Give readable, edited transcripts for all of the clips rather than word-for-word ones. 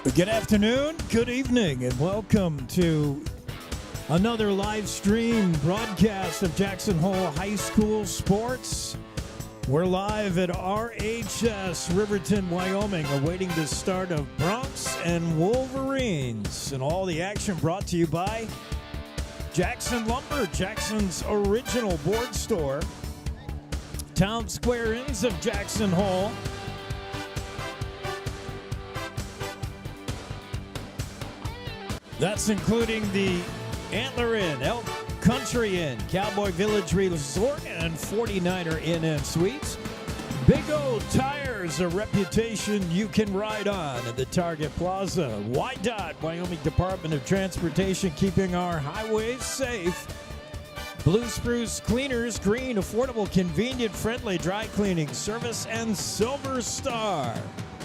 Good afternoon, good evening, and welcome to another live stream broadcast of Jackson Hole High School Sports. We're live at RHS, Riverton, Wyoming, awaiting the start of Bronx and Wolverines. And all the action brought to you by Jackson Lumber, Jackson's original board store. Town Square Inns of Jackson Hole. That's including the Antler Inn, Elk Country Inn, Cowboy Village Resort, and 49er Inn and Suites. Big O Tires, a reputation you can ride on at the Target Plaza. WYDOT, Wyoming Department of Transportation, keeping our highways safe. Blue Spruce Cleaners, green, affordable, convenient, friendly dry cleaning service, and Silver Star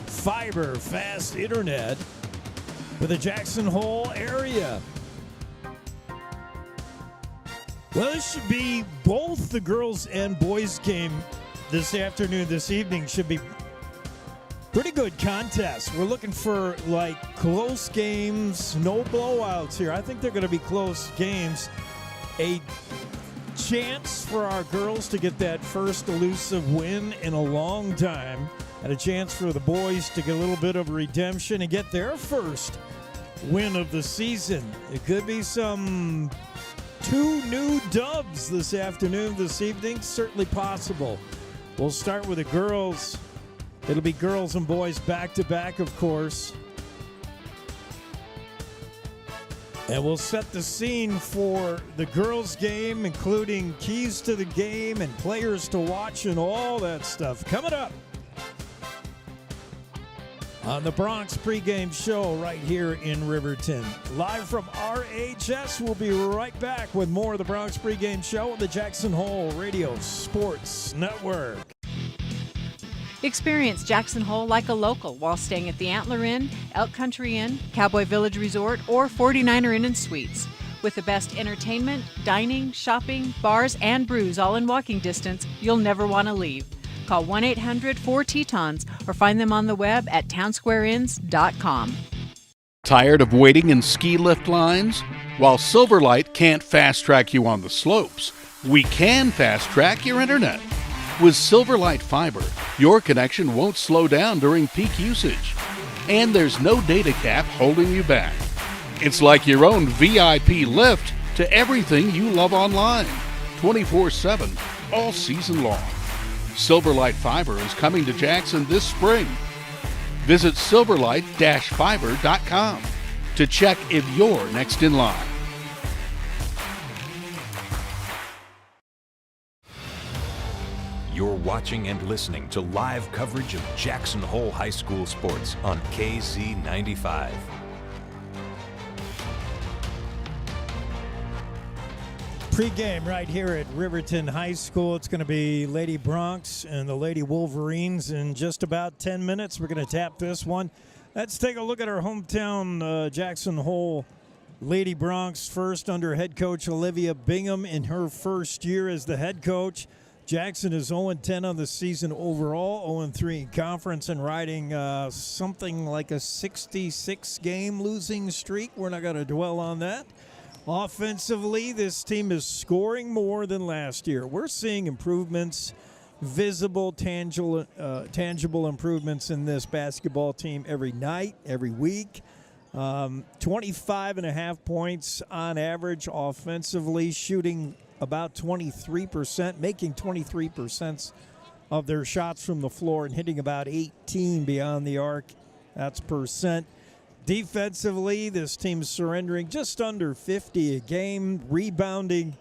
Fiber fast internet for the Jackson Hole area. Well, this should be both the girls and boys game this afternoon, this evening. Should be pretty good contest. We're looking for like close games, no blowouts here. I think they're going to be close games. A chance for our girls to get that first elusive win in a long time, and a chance for the boys to get a little bit of redemption and get their first win of the season. It could be some 2 new dubs this afternoon, this evening. Certainly possible. We'll start with the girls. It'll be girls and boys back to back, of course. And we'll set the scene for the girls' game, including keys to the game and players to watch and all that stuff. Coming up on the Bronx Pregame Show right here in Riverton. Live from RHS, we'll be right back with more of the Bronx Pregame Show on the Jackson Hole Radio Sports Network. Experience Jackson Hole like a local while staying at the Antler Inn, Elk Country Inn, Cowboy Village Resort, or 49er Inn and Suites. With the best entertainment, dining, shopping, bars, and brews all in walking distance, you'll never want to leave. Call 1-800-4-TETONS or find them on the web at townsquareinns.com. Tired of waiting in ski lift lines? While Silverlight can't fast-track you on the slopes, we can fast-track your internet. With Silverlight Fiber, your connection won't slow down during peak usage. And there's no data cap holding you back. It's like your own VIP lift to everything you love online, 24/7, all season long. Silverlight Fiber is coming to Jackson this spring. Visit silverlight-fiber.com to check if you're next in line. You're watching and listening to live coverage of Jackson Hole High School sports on KZ95. Pre-game right here at Riverton High School. It's going to be Lady Bronx and the Lady Wolverines in just about 10 minutes. We're going to tap this one. Let's take a look at our hometown Jackson Hole Lady Bronx first under head coach Olivia Bingham in her first year as the head coach. Jackson is 0-10 on the season overall, 0-3 in conference, and riding something like a 66-game losing streak. We're not going to dwell on that. Offensively, this team is scoring more than last year. We're seeing improvements, visible, tangible improvements in this basketball team every night, every week. 25.5 points on average offensively, shooting about 23%, making 23% of their shots from the floor and hitting about 18 beyond the arc. That's percent. Defensively, this team's surrendering just under 50 a game, rebounding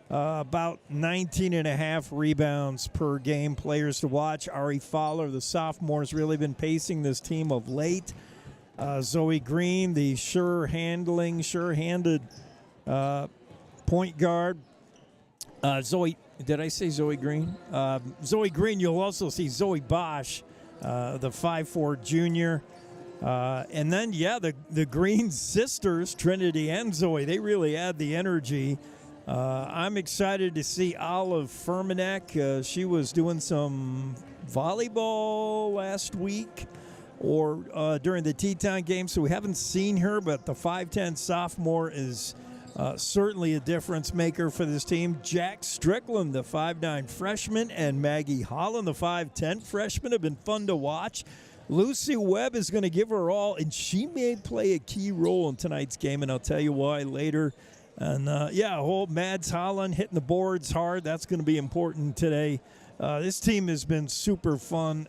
about 19.5 rebounds per game. Players to watch: Ari Fowler, the sophomore, has really been pacing this team of late. Zoe Green, the sure-handed point guard. Did I say Zoe Green? Zoe Green, you'll also see Zoe Bosch, the 5'4 junior. And then, the Green sisters, Trinity and Zoe, they really add the energy. I'm excited to see Olive Furmanek. She was doing some volleyball last week. or during the Teton game, so we haven't seen her, but the 5'10 sophomore is certainly a difference maker for this team. Jack Strickland, the 5'9 freshman, and Maggie Holland, the 5'10 freshman, have been fun to watch. Lucy Webb is going to give her all, and she may play a key role in tonight's game, and I'll tell you why later. And, Mads Holland hitting the boards hard. That's going to be important today. This team has been super fun,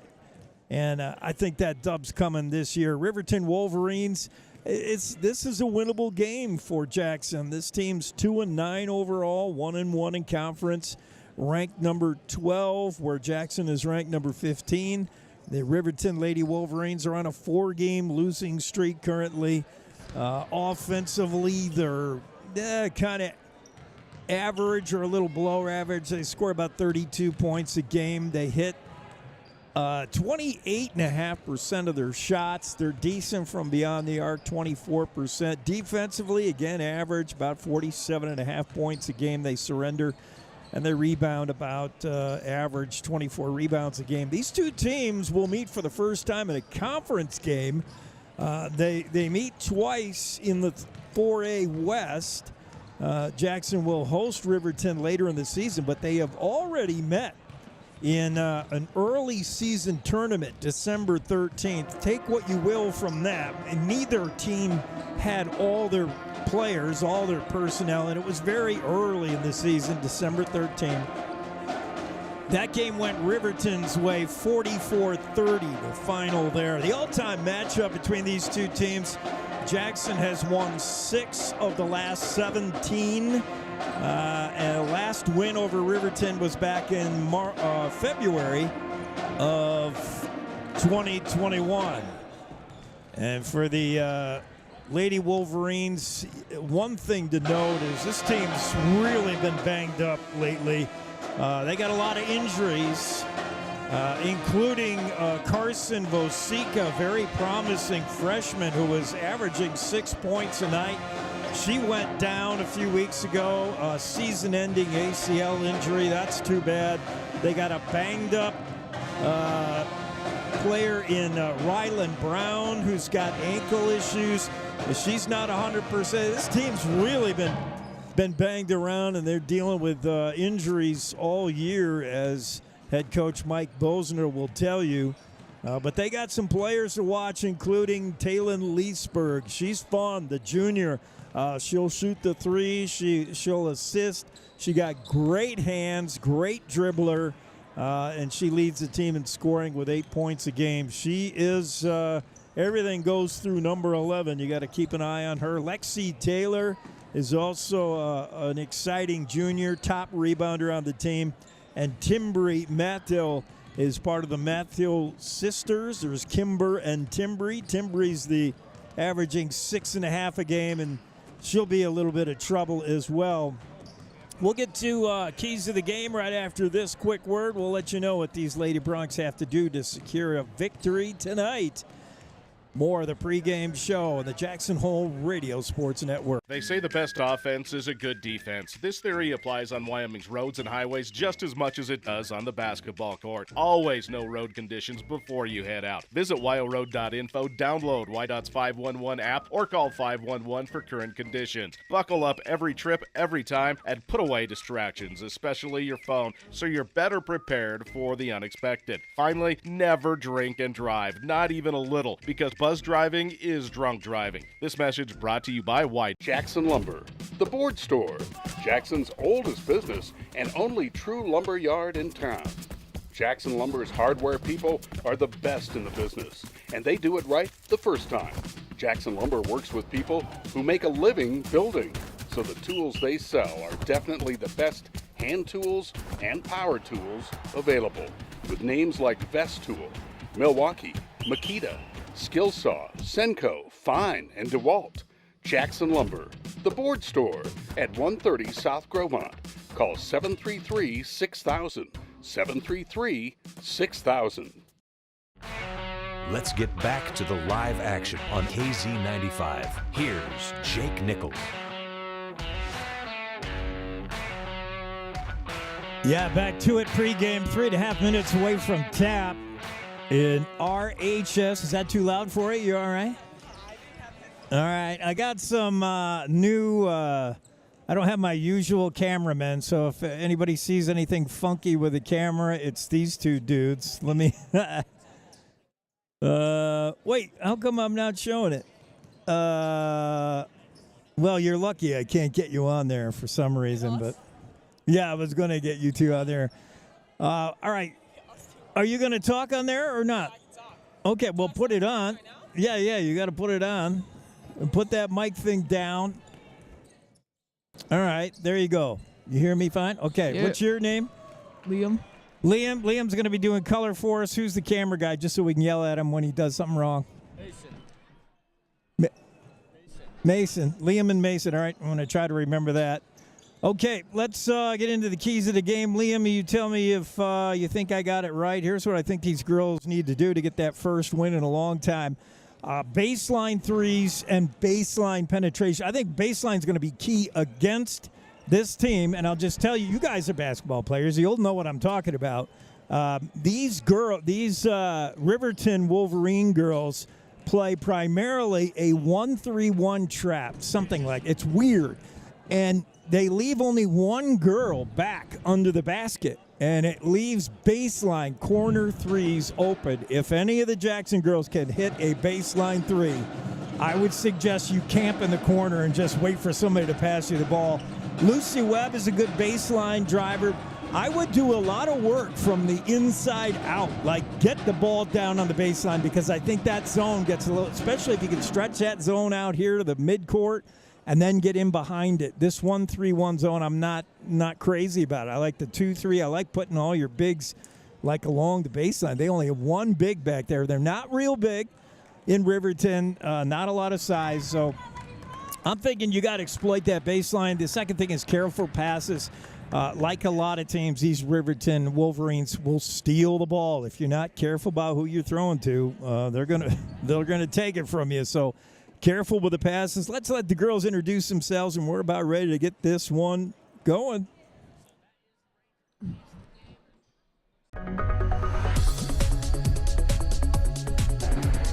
and I think that dub's coming this year. Riverton Wolverines, this is a winnable game for Jackson. This team's 2-9 overall, 1-1 in conference, ranked number 12, where Jackson is ranked number 15. The Riverton Lady Wolverines are on a 4-game losing streak currently. Offensively, they're kind of average or a little below average. They score about 32 points a game. They hit 28.5% of their shots. They're decent from beyond the arc, 24%. Defensively, again, average, about 47.5 points a game they surrender. And they rebound about average 24 rebounds a game. These two teams will meet for the first time in a conference game. They meet twice in the 4A West. Jackson will host Riverton later in the season, but they have already met in an early season tournament, December 13th. Take what you will from that. And neither team had all their players, all their personnel, and it was very early in the season, December 13th. That game went Riverton's way, 44-30, the final there. The all-time matchup between these two teams, Jackson has won 6 of the last 17. And the last win over Riverton was back in February of 2021. And for the Lady Wolverines, one thing to note is this team's really been banged up lately. They got a lot of injuries, including Carson Vosica, very promising freshman who was averaging 6 points a night. She went down a few weeks ago, season-ending ACL injury. That's too bad. They got a banged-up player in Rylan Brown who's got ankle issues. She's not 100%. This team's really been banged around, and they're dealing with injuries all year, as head coach Mike Bosner will tell you. But they got some players to watch, including Taylin Leesburg. She's fun, the junior. She'll shoot the three. She'll assist. She got great hands, great dribbler, and she leads the team in scoring with 8 points a game. She is everything goes through number 11. You got to keep an eye on her. Lexi Taylor is also an exciting junior, top rebounder on the team. And Timbri Mathill is part of the Mathill sisters. There's Kimber and Timbri. Timbri's the averaging 6.5 a game, and she'll be a little bit of trouble as well. We'll get to keys to the game right after this quick word. We'll let you know what these Lady Broncs have to do to secure a victory tonight. More of the pregame show on the Jackson Hole Radio Sports Network. They say the best offense is a good defense. This theory applies on Wyoming's roads and highways just as much as it does on the basketball court. Always know road conditions before you head out. Visit wyoroad.info, download YDOT's 511 app, or call 511 for current conditions. Buckle up every trip, every time, and put away distractions, especially your phone, so you're better prepared for the unexpected. Finally, never drink and drive, not even a little, because buzz driving is drunk driving. This message brought to you by White. Jackson Lumber, the board store, Jackson's oldest business and only true lumber yard in town. Jackson Lumber's hardware people are the best in the business, and they do it right the first time. Jackson Lumber works with people who make a living building, so the tools they sell are definitely the best hand tools and power tools available, with names like Vest Tool, Milwaukee, Makita, Skillsaw, Senko, Fine, and DeWalt. Jackson Lumber, the board store at 130 South Grovemont. Call 733-6000, 733-6000. Let's get back to the live action on KZ95. Here's Jake Nichols. Yeah, back to it. Pregame, 3.5 minutes away from tap. in RHS. Is that too loud for you? You all right? All right. I got some new. I don't have my usual cameramen, so if anybody sees anything funky with the camera, it's these two dudes. Let me. Wait. How come I'm not showing it? Well, you're lucky. I can't get you on there for some reason, but yeah, I was going to get you two on there. All right. Are you going to talk on there or not? Okay, well, put it on. Yeah, you got to put it on. And put that mic thing down. All right, there you go. You hear me fine? Okay, yeah. What's your name? Liam. Liam's going to be doing color for us. Who's the camera guy, just so we can yell at him when he does something wrong? Mason. Liam and Mason. All right, I'm going to try to remember that. Okay, let's get into the keys of the game. Liam, you tell me if you think I got it right. Here's what I think these girls need to do to get that first win in a long time. Baseline threes and baseline penetration. I think baseline is going to be key against this team, and I'll just tell you, you guys are basketball players. You'll know what I'm talking about. These Riverton Wolverine girls play primarily a 1-3-1 trap, something like it's weird. And they leave only one girl back under the basket, and it leaves baseline corner threes open. If any of the Jackson girls can hit a baseline three, I would suggest you camp in the corner and just wait for somebody to pass you the ball. Lucy Webb is a good baseline driver. I would do a lot of work from the inside out, like get the ball down on the baseline, because I think that zone gets a little, especially if you can stretch that zone out here to the midcourt and then get in behind it. This 1-3-1 zone, I'm not crazy about it. I like the 2-3. I like putting all your bigs like along the baseline. They only have one big back there. They're not real big in Riverton, not a lot of size. So I'm thinking you got to exploit that baseline. The second thing is careful passes. Like a lot of teams, these Riverton Wolverines will steal the ball. If you're not careful about who you're throwing to, they're gonna take it from you. So careful with the passes. Let's let the girls introduce themselves, and we're about ready to get this one going.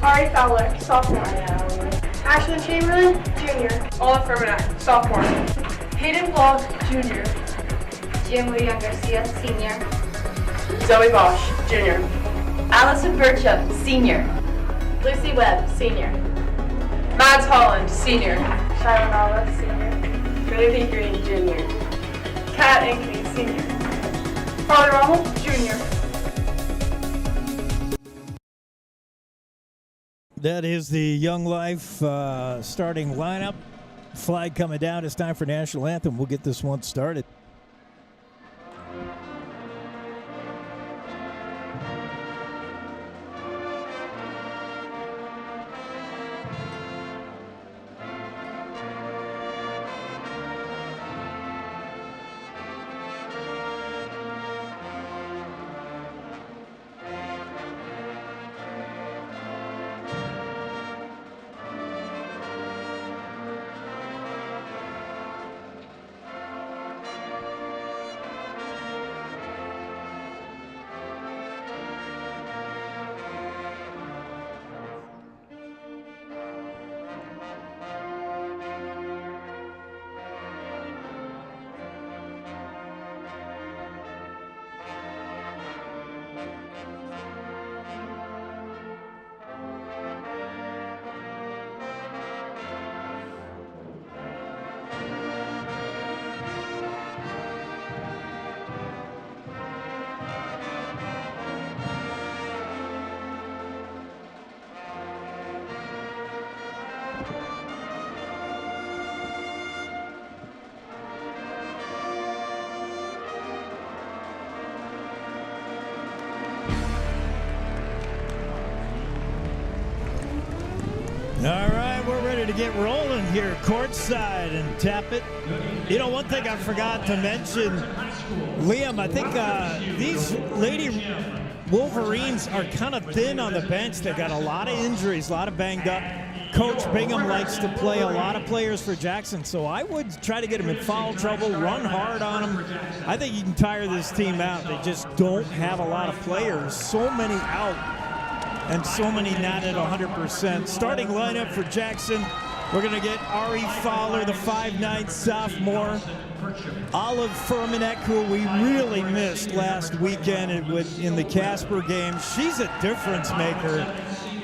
Ari Fowler, sophomore. Ashlyn Chamberlain, junior. Ola Fermanac, sophomore. Hayden Blog, junior. Jim William Garcia, senior. Zoe Bosch, junior. Allison Birchup, senior. Lucy Webb, senior. Mads Holland, senior. Shiloh Nava, senior. Billy Lee Green, junior. Kat Ankney, senior. Farley Rommel, junior. That is the Young Life starting lineup. Flag coming down. It's time for National Anthem. We'll get this one started. All right, we're ready to get rolling here courtside and tap it. You know, one thing I forgot to mention, Liam, I think these Lady Wolverines are kind of thin on the bench. They got a lot of injuries, a lot of banged up. Coach Bingham likes to play a lot of players for Jackson, so I would try to get them in foul trouble, run hard on them. I think you can tire this team out. They just don't have a lot of players, so many out. and so many not at 100%. Starting lineup for Jackson, we're going to get Ari Fowler, the 5'9" sophomore. Olive Furmanek, who we really missed last weekend in the Casper game. She's a difference maker.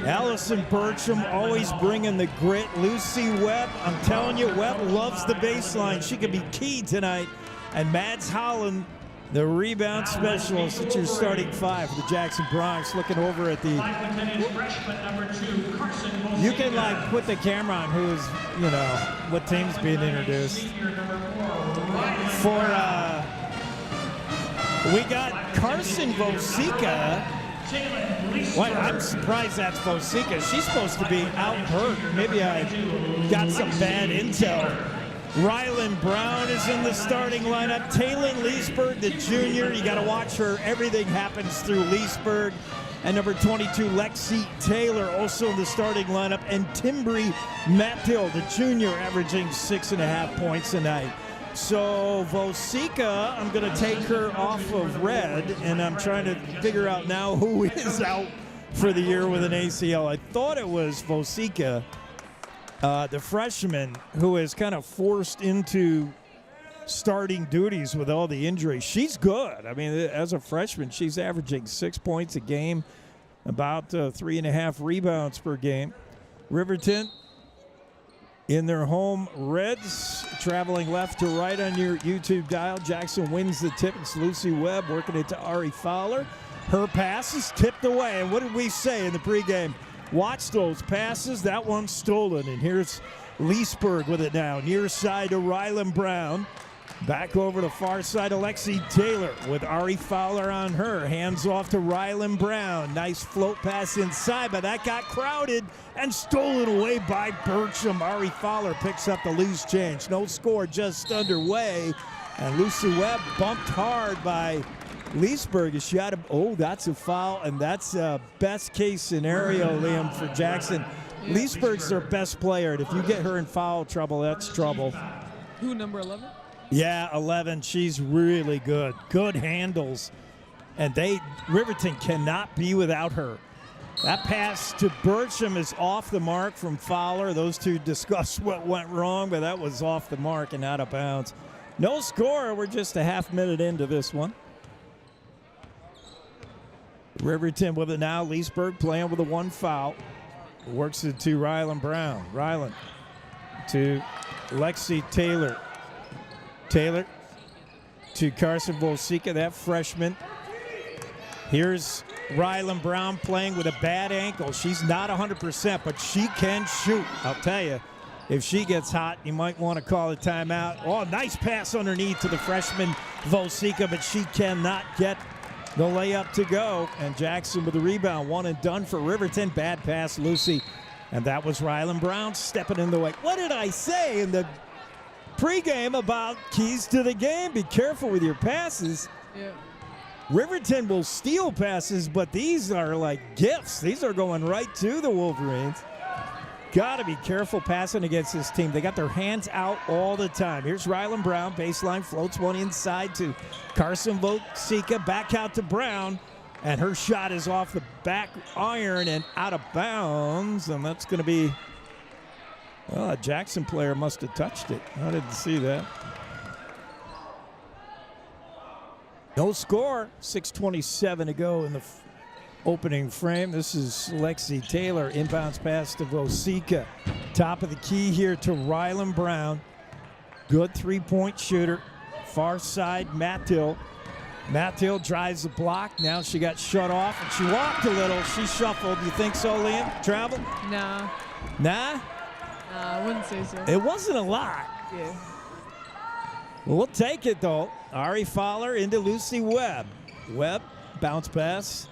Allison Burcham always bringing the grit. Lucy Webb, I'm telling you, Webb loves the baseline. She could be key tonight. And Mads Holland, the rebound specialist. It's your starting five for the Jackson Bronx. Looking over at the... You can, like, put the camera on who's, you know, what team's being introduced. We got Carson Vosika. Well, I'm surprised that's Vosika. She's supposed to be out hurt. Maybe I got some bad intel. Rylan Brown is in the starting lineup. Taylin Leesburg, the junior. You got to watch her. Everything happens through Leesburg. And number 22, Lexi Taylor, also in the starting lineup. And Timbri Mathill, the junior, averaging 6.5 points a night. So Vosika, I'm going to take her off of red, and I'm trying to figure out now who is out for the year with an ACL. I thought it was Vosika, the freshman, who is kind of forced into starting duties with all the injuries. She's good. I mean, as a freshman, she's averaging 6 points a game, about 3.5 rebounds per game. Riverton in their home reds, traveling left to right on your YouTube dial. Jackson wins the tip. It's Lucy Webb working it to Ari Fowler. Her pass is tipped away. And what did we say in the pregame? Watch those passes. That one's stolen. And here's Leesburg with it now. Near side to Rylan Brown. Back over to far side to Lexi Taylor with Ari Fowler on her. Hands off to Rylan Brown. Nice float pass inside, but that got crowded and stolen away by Burcham. Ari Fowler picks up the loose change. No score just underway. And Lucy Webb bumped hard by Leesburg. She had that's a foul, and that's a best case scenario, Liam, for Jackson. Leesburg's their best player, and if you get her in foul trouble, that's trouble. Who, number 11? Yeah, 11. She's really good. Good handles. And Riverton cannot be without her. That pass to Burcham is off the mark from Fowler. Those two discussed what went wrong, but that was off the mark and out of bounds. No score. We're just a half minute into this one. Riverton with it now. Leesburg playing with a one foul. Works it to Rylan Brown. Rylan to Lexi Taylor. Taylor to Carson Vosika, that freshman. Here's Rylan Brown playing with a bad ankle. She's not 100%, but she can shoot. I'll tell you, if she gets hot, you might want to call a timeout. Oh, nice pass underneath to the freshman Vosika, but she cannot get the layup to go. And Jackson with the rebound, one and done for Riverton. Bad pass, Lucy. And that was Rylan Brown stepping in the way. What did I say in the pregame about keys to the game? Be careful with your passes. Yeah. Riverton will steal passes, but these are like gifts. These are going right to the Wolverines. Got to be careful passing against this team. They got their hands out all the time. Here's Rylan Brown. Baseline floats one inside to Carson Vosika. Back out to Brown. And her shot is off the back iron and out of bounds. And that's going to be, well, a Jackson player must have touched it. I didn't see that. No score. 6:27 to go in the opening frame. This is Lexi Taylor. Inbounds pass to Vosika. Top of the key here to Rylan Brown. Good three-point shooter. Far side, Mathill. Mathill drives the block. Now she got shut off, and she walked a little. She shuffled. You think so, Liam? Travel? Nah. Nah? I wouldn't say so. It wasn't a lot. Yeah. Well, we'll take it, though. Ari Fowler into Lucy Webb. Webb, bounce pass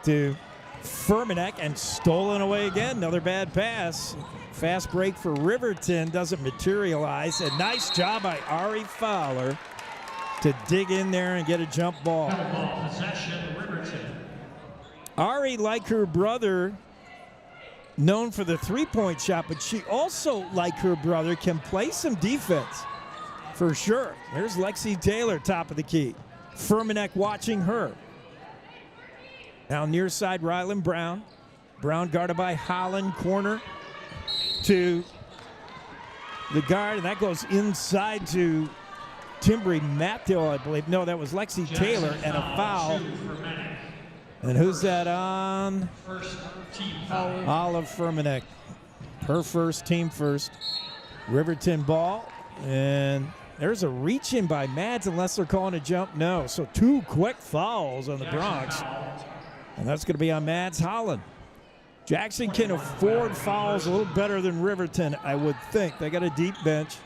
to Furmanek, and stolen away again. Another bad pass. Fast break for Riverton doesn't materialize. A nice job by Ari Fowler to dig in there and get a jump ball. Ari, like her brother, known for the three-point shot, but she also, like her brother, can play some defense for sure. There's Lexi Taylor, top of the key. Furmanek watching her. Now near side, Rylan Brown. Brown guarded by Holland. Corner to the guard, and that goes inside to Timbri Mathill, I believe. No, that was Lexi Taylor, and a foul. And who's that on? Olive Furmanek. Her first, team first. Riverton ball, and there's a reach in by Mads unless they're calling a jump. No, so 2 quick fouls on the Bronx, and that's going to be on Mads Holland. Jackson can afford fouls a little better than Riverton, I would think. They got a deep bench.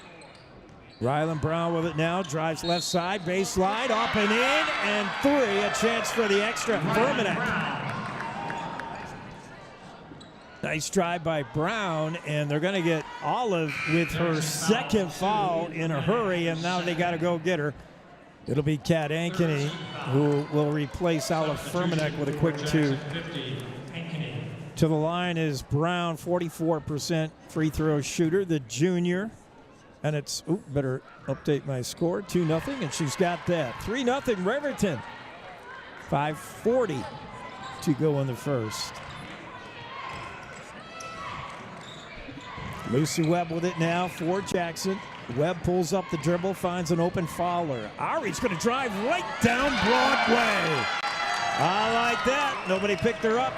Rylan Brown with it now, drives left side, baseline, up and in, and 3, a chance for the extra. Furmanek. Nice drive by Brown, and they're going to get Olive with her second foul in a hurry, and now they got to go get her. It'll be Kat Ankeny who will replace Olive Furmanek with a quick 2. To the line is Brown, 44% free throw shooter, the junior. And it's, better update my score, 2-0, and she's got that. 3-0 Riverton. 5:40 to go in the first. Lucy Webb with it now for Jackson. Webb pulls up the dribble, finds an open Fowler. Ari's going to drive right down Broadway. I like that. Nobody picked her up.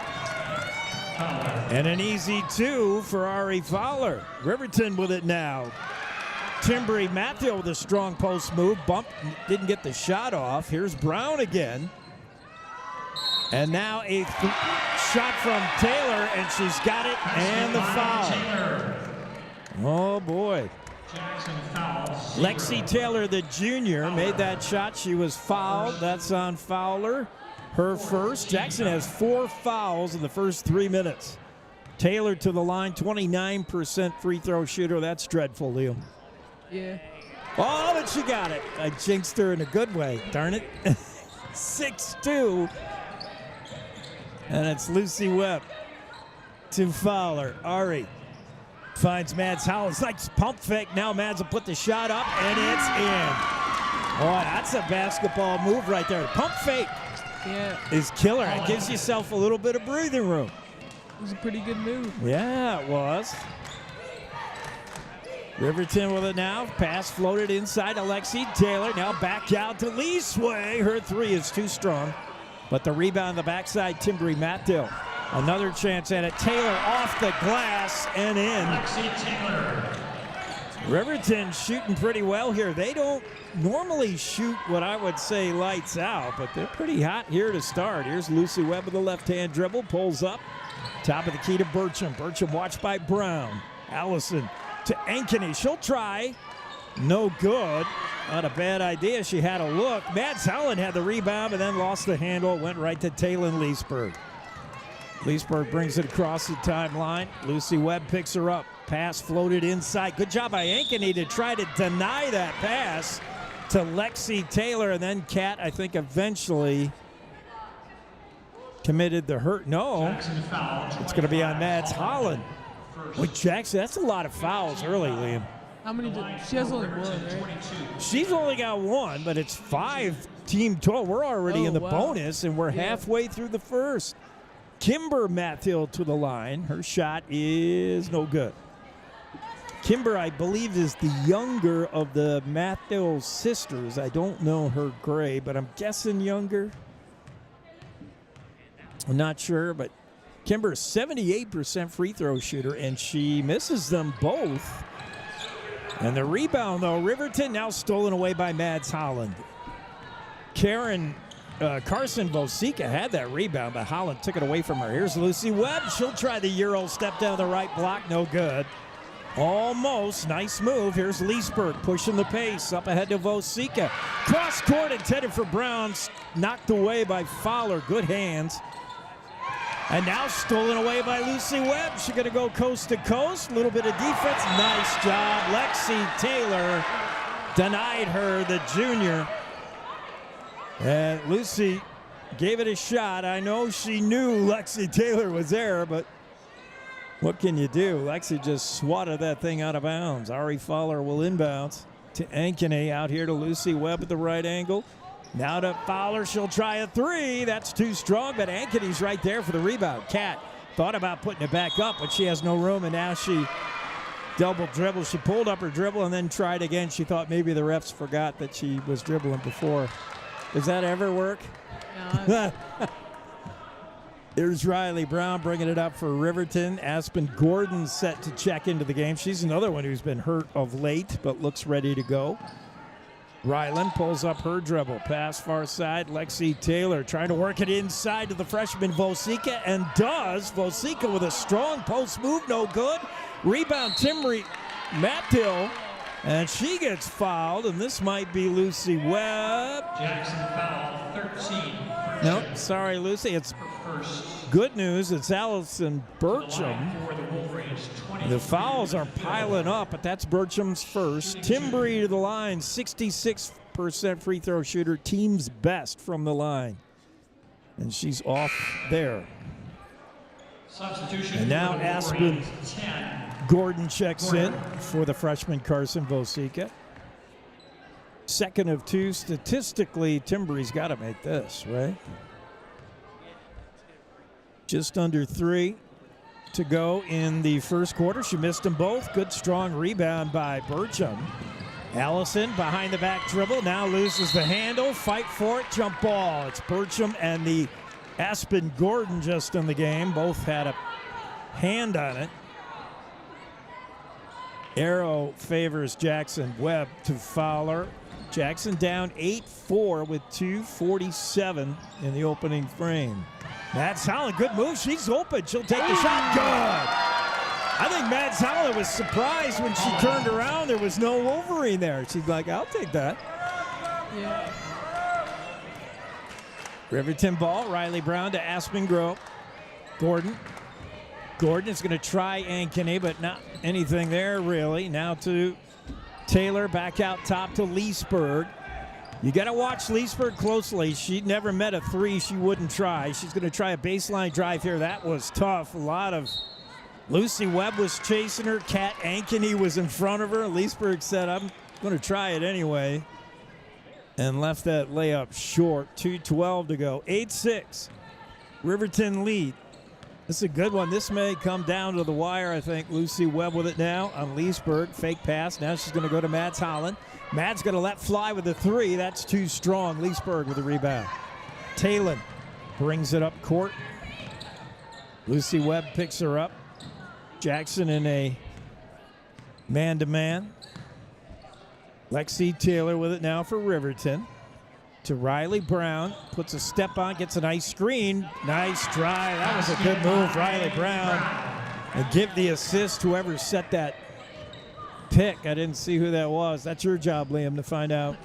And an easy 2 for Ari Fowler. Riverton with it now. Timbri Mathill with a strong post move. Bumped, didn't get the shot off. Here's Brown again. And now a shot from Taylor, and she's got it, and the foul. Oh, boy. Lexi Taylor, the junior, made that shot. She was fouled. That's on Fowler. Her first. Jackson has 4 fouls in the first 3 minutes. Taylor to the line, 29% free throw shooter. That's dreadful, Liam. Yeah. Oh, but she got it. I jinxed her in a good way. Darn it. 6-2. And it's Lucy Webb to Fowler. Ari finds Mads Holland. Nice pump fake. Now Mads will put the shot up, and it's in. Boy, that's a basketball move right there. The pump fake is killer. It gives yourself a little bit of breathing room. It was a pretty good move. Yeah, it was. Riverton with it now. Pass floated inside to Lexi Taylor. Now back out to Lee Sway. Her 3 is too strong. But the rebound on the backside, Timbri Mathill. Another chance at it. Taylor off the glass and in. Lexi Taylor. Riverton shooting pretty well here. They don't normally shoot what I would say lights out, but they're pretty hot here to start. Here's Lucy Webb with the left-hand dribble. Pulls up. Top of the key to Burcham. Burcham watched by Brown. Allison to Ankeny. She'll try. No good. Not a bad idea. She had a look. Mads Holland had the rebound and then lost the handle. Went right to Taylor Leesburg. Leesburg brings it across the timeline. Lucy Webb picks her up. Pass floated inside. Good job by Ankeny to try to deny that pass to Lexi Taylor. And then Kat, I think, eventually committed the hurt. No, it's going to be on Mads Holland. Wait, Jackson, that's a lot of fouls early, Liam. How many she has only 1, right? She's only got 1, but it's 5 team total. We're already in the bonus, and we're halfway through the first. Kimber Mathill to the line. Her shot is no good. Kimber, I believe, is the younger of the Mathill sisters. I don't know her grade, but I'm guessing younger. I'm not sure, but Kimber, 78% free throw shooter, and she misses them both. And the rebound, though, Riverton now stolen away by Mads Holland. Carson Vosica had that rebound, but Holland took it away from her. Here's Lucy Webb. She'll try the Euro step down the right block. No good. Almost. Nice move. Here's Leesburg pushing the pace. Up ahead to Vosica. Cross court intended for Brown. Knocked away by Fowler. Good hands. And now stolen away by Lucy Webb. She's going to go coast to coast. A little bit of defense. Nice job. Lexi Taylor denied her, the junior. And Lucy gave it a shot. I know she knew Lexi Taylor was there, but what can you do? Lexi just swatted that thing out of bounds. Ari Fowler will inbounds to Ankeny. Out here to Lucy Webb at the right angle. Now to Fowler. She'll try a 3. That's too strong, but Ankeny's right there for the rebound. Kat Thought about putting it back up, but she has no room, and now she double dribble. She pulled up her dribble and then tried again. She thought maybe the refs forgot that she was dribbling before. Does that ever work? No. Here's Riley Brown bringing it up for Riverton. Aspen Gordon set to check into the game. She's another one who's been hurt of late, but looks ready to go. Ryland pulls up her dribble. Pass far side. Lexi Taylor trying to work it inside to the freshman Vosika, and does. Vosika with a strong post move, no good. Rebound, Timry Mathill, and she gets fouled, and this might be Lucy Webb. Jackson foul 13. Nope, sorry, Lucy. It's good news. It's Allison Burcham. The fouls are piling up, but that's Burcham's first. Timbry to the line, 66% free throw shooter, team's best from the line. And she's off there. Substitution. And now Aspen Gordon checks in for the freshman Carson Vosika. Second of two. Statistically, Timbry's got to make this, right? Just under 3 to go in the first quarter. She missed them both. Good, strong rebound by Burcham. Allison behind the back dribble. Now loses the handle. Fight for it. Jump ball. It's Burcham and the Aspen Gordon just in the game. Both had a hand on it. Arrow favors Jackson Webb to foul her. Jackson down 8-4 with 2:47 in the opening frame. Mads Holland, good move. She's open. She'll take the shot. Good. I think Mads Holland was surprised when she turned around. There was no Wolverine there. She's like, I'll take that. Yeah. Riverton ball. Riley Brown to Aspen Grove. Gordon. Gordon is going to try Ankeny, but not anything there really. Now to Taylor, back out top to Leesburg. You got to watch Leesburg closely. She never met a three she wouldn't try. She's going to try a baseline drive here. That was tough. A lot of Lucy Webb was chasing her. Kat Ankeny was in front of her. Leesburg said, I'm going to try it anyway, and left that layup short. 2:12 to go. 8-6. Riverton lead. This is a good one. This may come down to the wire, I think. Lucy Webb with it now on Leesburg. Fake pass. Now she's going to go to Mads Holland. Mads going to let fly with the three. That's too strong. Leesburg with the rebound. Taylor brings it up court. Lucy Webb picks her up. Jackson in a man-to-man. Lexi Taylor with it now for Riverton. To Riley Brown, puts a step on, gets a nice screen. Nice drive. That was a good move, Riley Brown. And give the assist whoever set that pick. I didn't see who that was. That's your job, Liam, to find out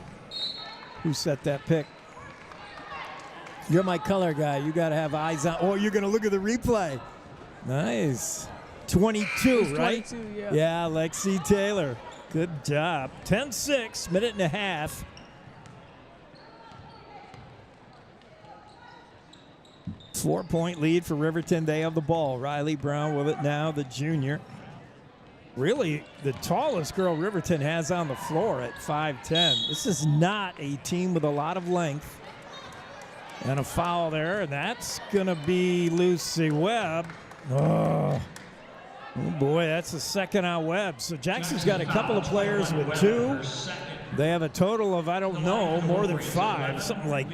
who set that pick. You're my color guy. You got to have eyes on. Oh, you're going to look at the replay. Nice. 22, right? 22, yeah. Yeah, Lexi Taylor. Good job. 10-6, minute and a half. Four-point lead for Riverton. They have the ball. Riley Brown with it now, the junior. Really the tallest girl Riverton has on the floor at 5'10". This is not a team with a lot of length. And a foul there, and that's going to be Lucy Webb. Oh boy, that's the second on Webb. So Jackson's got a couple of players with two. They have a total of, I don't know, more than 5, something like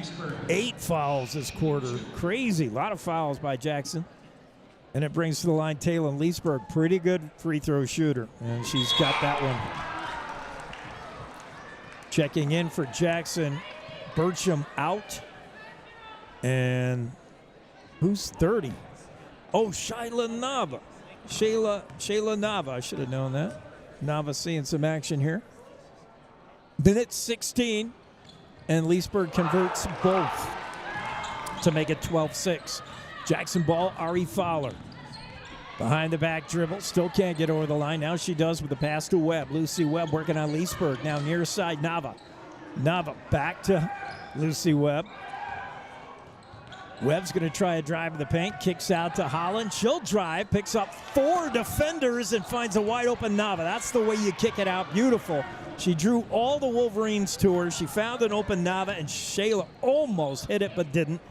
8 fouls this quarter. Crazy, a lot of fouls by Jackson. And it brings to the line Taylor Leesburg, pretty good free throw shooter. And she's got that one. Checking in for Jackson, Burcham out. And who's 30? Oh, Shayla Nava. Shayla Nava, I should have known that. Nava seeing some action here. Minute 16, and Leesburg converts both to make it 12-6. Jackson ball, Ari Fowler. Behind the back dribble, still can't get over the line. Now she does with the pass to Webb. Lucy Webb working on Leesburg. Now near side, Nava. Nava back to Lucy Webb. Webb's going to try a drive in the paint, kicks out to Holland. She'll drive, picks up 4 defenders, and finds a wide open Nava. That's the way you kick it out. Beautiful. She drew all the Wolverines to her. She found an open Nava, and Shayla almost hit it but didn't.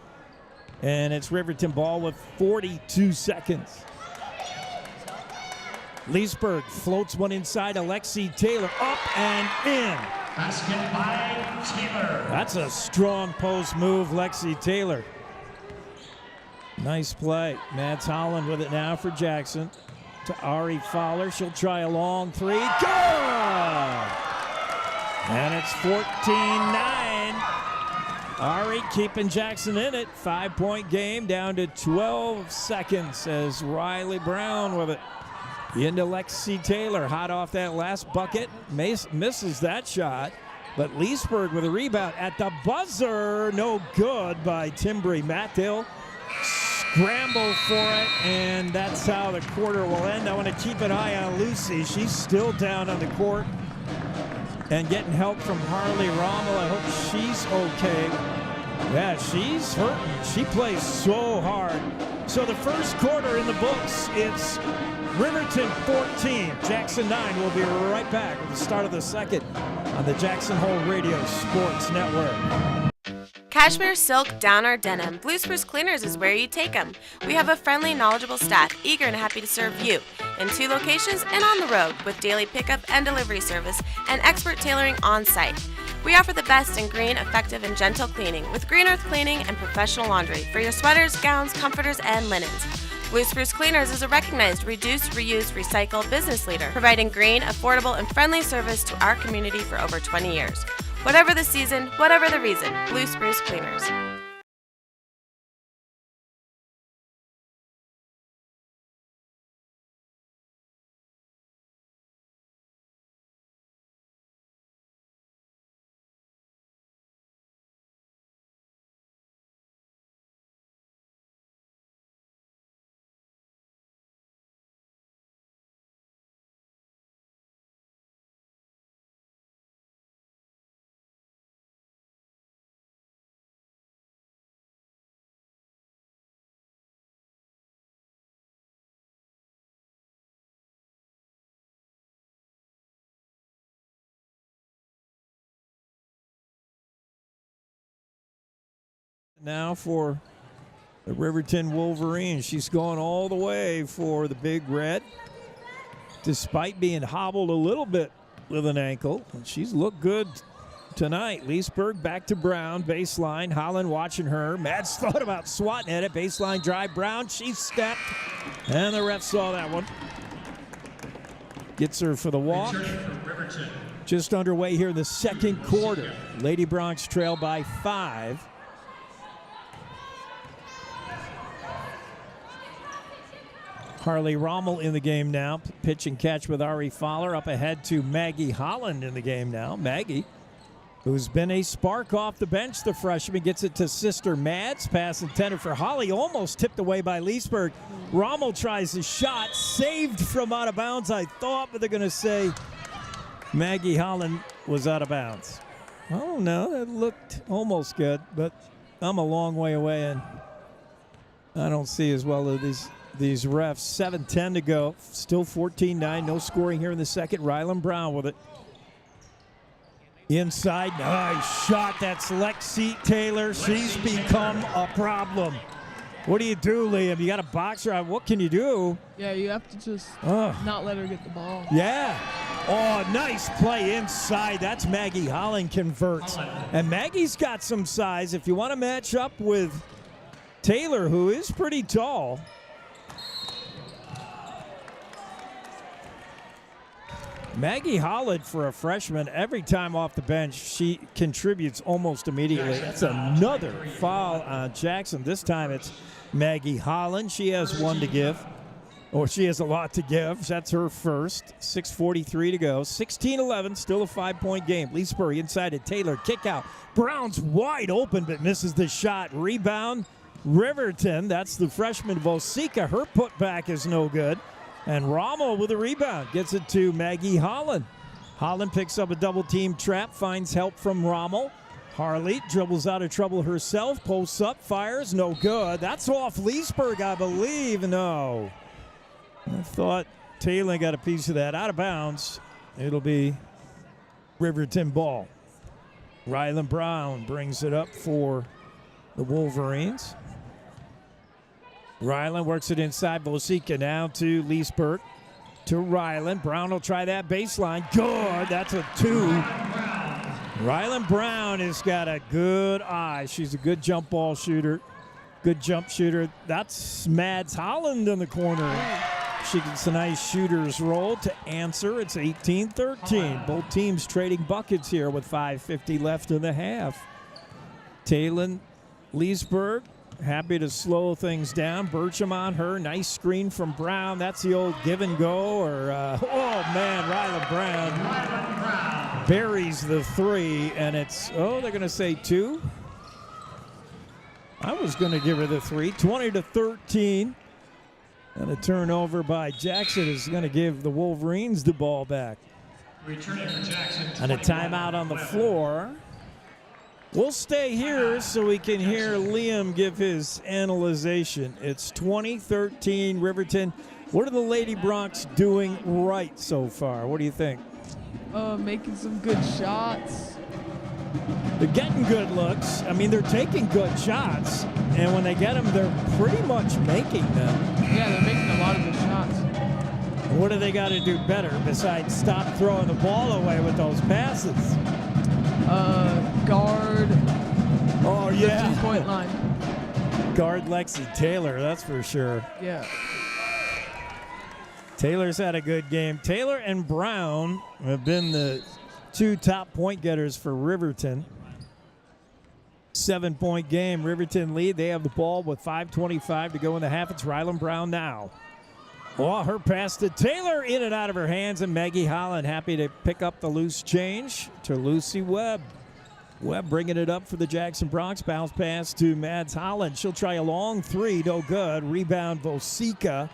And it's Riverton ball with 42 seconds. Leesburg floats one inside. Alexi Taylor up and in. Basket by Taylor. That's a strong post move, Lexi Taylor. Nice play. Mads Holland with it now for Jackson. To Ari Fowler. She'll try a long three. Good! And it's 14-9. Ari keeping Jackson in it. 5-point game down to 12 seconds as Riley Brown with it. Into Lexi Taylor, hot off that last bucket. Misses that shot. But Leesburg with a rebound at the buzzer. No good by Timbri. Matt Hill scramble for it, and that's how the quarter will end. I want to keep an eye on Lucy. She's still down on the court and getting help from Harley Rommel. I hope she's okay. Yeah, she's hurting. She plays so hard. So the first quarter in the books, it's Riverton 14, Jackson 9. We'll be right back with the start of the second on the Jackson Hole Radio Sports Network. Cashmere, silk, down, or denim, Blue Spruce Cleaners is where you take them. We have a friendly, knowledgeable staff eager and happy to serve you in 2 locations and on the road with daily pickup and delivery service and expert tailoring on site. We offer the best in green, effective, and gentle cleaning with Green Earth Cleaning and professional laundry for your sweaters, gowns, comforters, and linens. Blue Spruce Cleaners is a recognized reduce, reuse, recycle business leader, providing green, affordable, and friendly service to our community for over 20 years. Whatever the season, whatever the reason, Blue Spruce Cleaners. Now for the Riverton Wolverines. She's going all the way for the Big Red. Despite being hobbled a little bit with an ankle, she's looked good tonight. Leesburg back to Brown, baseline. Holland watching her. Mads thought about swatting at it. Baseline drive, Brown. She stepped, and the ref saw that one. Gets her for the walk. Just underway here in the second quarter. Lady Bronx trail by 5. Harley Rommel in the game now. Pitch and catch with Ari Fowler. Up ahead to Maggie Holland in the game now. Maggie, who's been a spark off the bench, the freshman, gets it to sister Mads. Pass intended for Holly. Almost tipped away by Leesburg. Rommel tries the shot. Saved from out of bounds, I thought, but they're going to say Maggie Holland was out of bounds. Oh, no, that looked almost good, but I'm a long way away, and I don't see as well as these refs. 7:10 to go. Still 14-9. No scoring here in the second. Rylan Brown with it. Inside. Nice shot. That's Lexi Taylor. She's become a problem. What do you do, Liam? You got a boxer. What can you do? Yeah, you have to just not let her get the ball. Yeah. Oh, nice play inside. That's Maggie Holland converts. And Maggie's got some size. If you want to match up with Taylor, who is pretty tall. Maggie Holland, for a freshman, every time off the bench, she contributes almost immediately. That's another foul on Jackson. This time it's Maggie Holland. She has one to give, or she has a lot to give. That's her first. 6:43 to go. 16-11, still a 5-point game. Leesburg inside to Taylor. Kick out. Brown's wide open, but misses the shot. Rebound, Riverton. That's the freshman Vosika. Her putback is no good. And Rommel with a rebound gets it to Maggie Holland. Holland picks up a double-team trap, finds help from Rommel. Harley dribbles out of trouble herself, posts up, fires, no good. That's off Leesburg, I believe. No. I thought Taylor got a piece of that. Out of bounds. It'll be Riverton ball. Rylan Brown brings it up for the Wolverines. Ryland works it inside. Vosika now to Leesburg. To Ryland. Brown will try that baseline. Good. That's a 2. Ryland Brown has got a good eye. She's a good jump ball shooter. Good jump shooter. That's Mads Holland in the corner. She gets a nice shooter's roll to answer. It's 18-13. Both teams trading buckets here with 5:50 left in the half. Talon Leesburg happy to slow things down. Burcham on her. Nice screen from Brown. That's the old give and go. Ryland Brown buries the 3, and it's, they're going to say 2. I was going to give her the 3. 20-13. And a turnover by Jackson is going to give the Wolverines the ball back. Returning for Jackson. And a timeout on the floor. We'll stay here so we can hear Liam give his analyzation. It's 20-13 Riverton. What are the Lady Broncs doing right so far? What do you think? Making some good shots. They're getting good looks. I mean, they're taking good shots. And when they get them, they're pretty much making them. Yeah, they're making a lot of good shots. What do they got to do better besides stop throwing the ball away with those passes? Guard. Oh, yeah. The 2-point line. Guard Lexi Taylor, that's for sure. Yeah. Taylor's had a good game. Taylor and Brown have been the 2 top point getters for Riverton. 7-point game. Riverton lead. They have the ball with 5:25 to go in the half. It's Ryland Brown now. Oh, her pass to Taylor, in and out of her hands, and Maggie Holland happy to pick up the loose change to Lucy Webb. Webb bringing it up for the Jackson Broncs. Bounce pass to Mads Holland. She'll try a long 3, no good. Rebound Vosika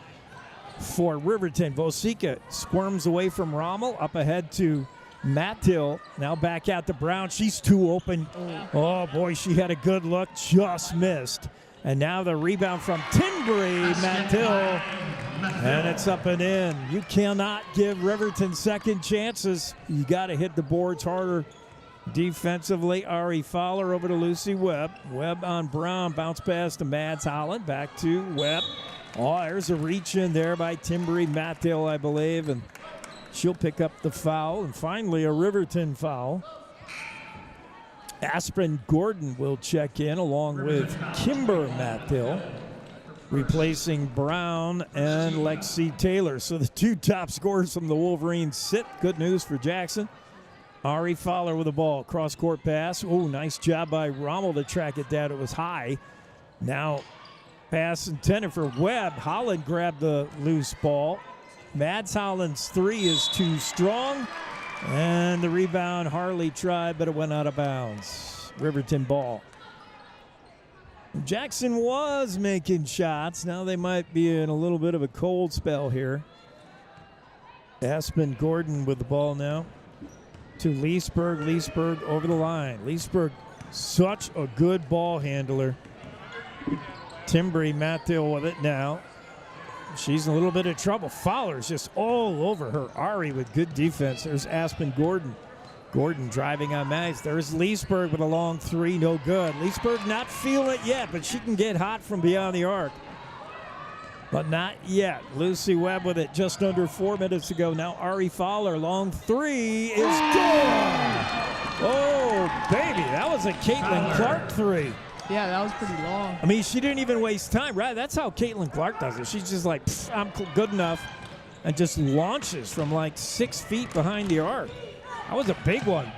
for Riverton. Vosika squirms away from Rommel, up ahead to Mattill. Now back out to Brown. She's too open. Oh, boy, she had a good look, just missed. And now the rebound from Tinbury, Mattill. And it's up and in. You cannot give Riverton second chances. You got to hit the boards harder. Defensively, Ari Fowler over to Lucy Webb. Webb on Brown. Bounce pass to Mads Holland. Back to Webb. Oh, there's a reach in there by Tinbury Mattill, I believe. And she'll pick up the foul. And finally, a Riverton foul. Aspen Gordon will check in along with Kimber Mattill, replacing Brown and Lexi Taylor. So the 2 top scorers from the Wolverines sit. Good news for Jackson. Ari Fowler with the ball. Cross-court pass. Oh, nice job by Rommel to track it down. It was high. Now pass intended for Webb. Holland grabbed the loose ball. Mads Holland's 3 is too strong. And the rebound, Harley tried, but it went out of bounds. Riverton ball. Jackson was making shots. Now they might be in a little bit of a cold spell here. Aspen Gordon with the ball now to Leesburg. Leesburg over the line. Leesburg, such a good ball handler. Tinbury Mattill with it now. She's in a little bit of trouble. Fowler's just all over her. Ari with good defense. There's Aspen Gordon. Gordon driving on Mags. There's Leesburg with a long 3, no good. Leesburg not feeling it yet, but she can get hot from beyond the arc. But not yet. Lucy Webb with it just under 4 minutes ago. Now Ari Fowler, long 3 is good. Oh, baby, that was a Caitlin Clark 3. Yeah, that was pretty long. I mean, she didn't even waste time, right? That's how Caitlin Clark does it. She's just like, I'm good enough, and just launches from like 6 feet behind the arc. That was a big one.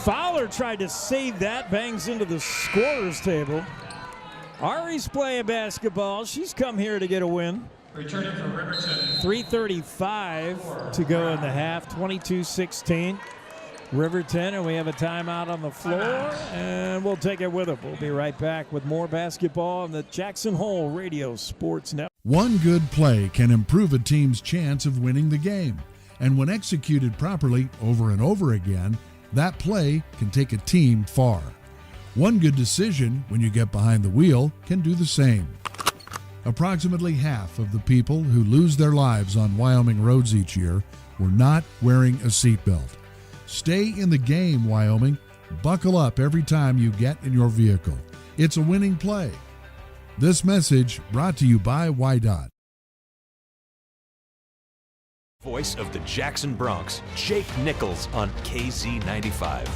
Fowler tried to save that, bangs into the scorer's table. Ari's playing basketball. She's come here to get a win. Returning for Riverton. 3:35 to go in the half, 22-16. Riverton, and we have a timeout on the floor, and we'll take it with it. We'll be right back with more basketball on the Jackson Hole Radio Sports Network. One good play can improve a team's chance of winning the game, and when executed properly over and over again, that play can take a team far. One good decision when you get behind the wheel can do the same. Approximately half of the people who lose their lives on Wyoming roads each year were not wearing a seatbelt. Stay in the game, Wyoming. Buckle up every time you get in your vehicle. It's a winning play. This message brought to you by WYDOT. Voice of the Jackson Bronx, Jake Nichols on KZ95.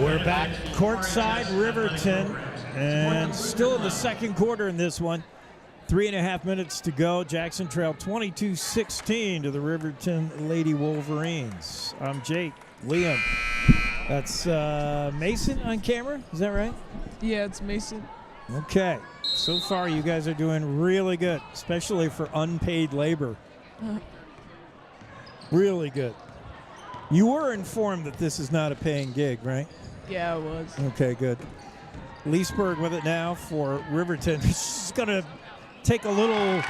We're back courtside, Riverton, and still in the second quarter in this one. 3.5 minutes to go. Jackson trail 22-16 to the Riverton Lady Wolverines. I'm Jake. Liam. That's Mason on camera. Is that right? Yeah, it's Mason. Okay. So far, you guys are doing really good, especially for unpaid labor. Really good. You were informed that this is not a paying gig, right? Yeah, it was. Okay, good. Leesburg with it now for Riverton. She's going to take a little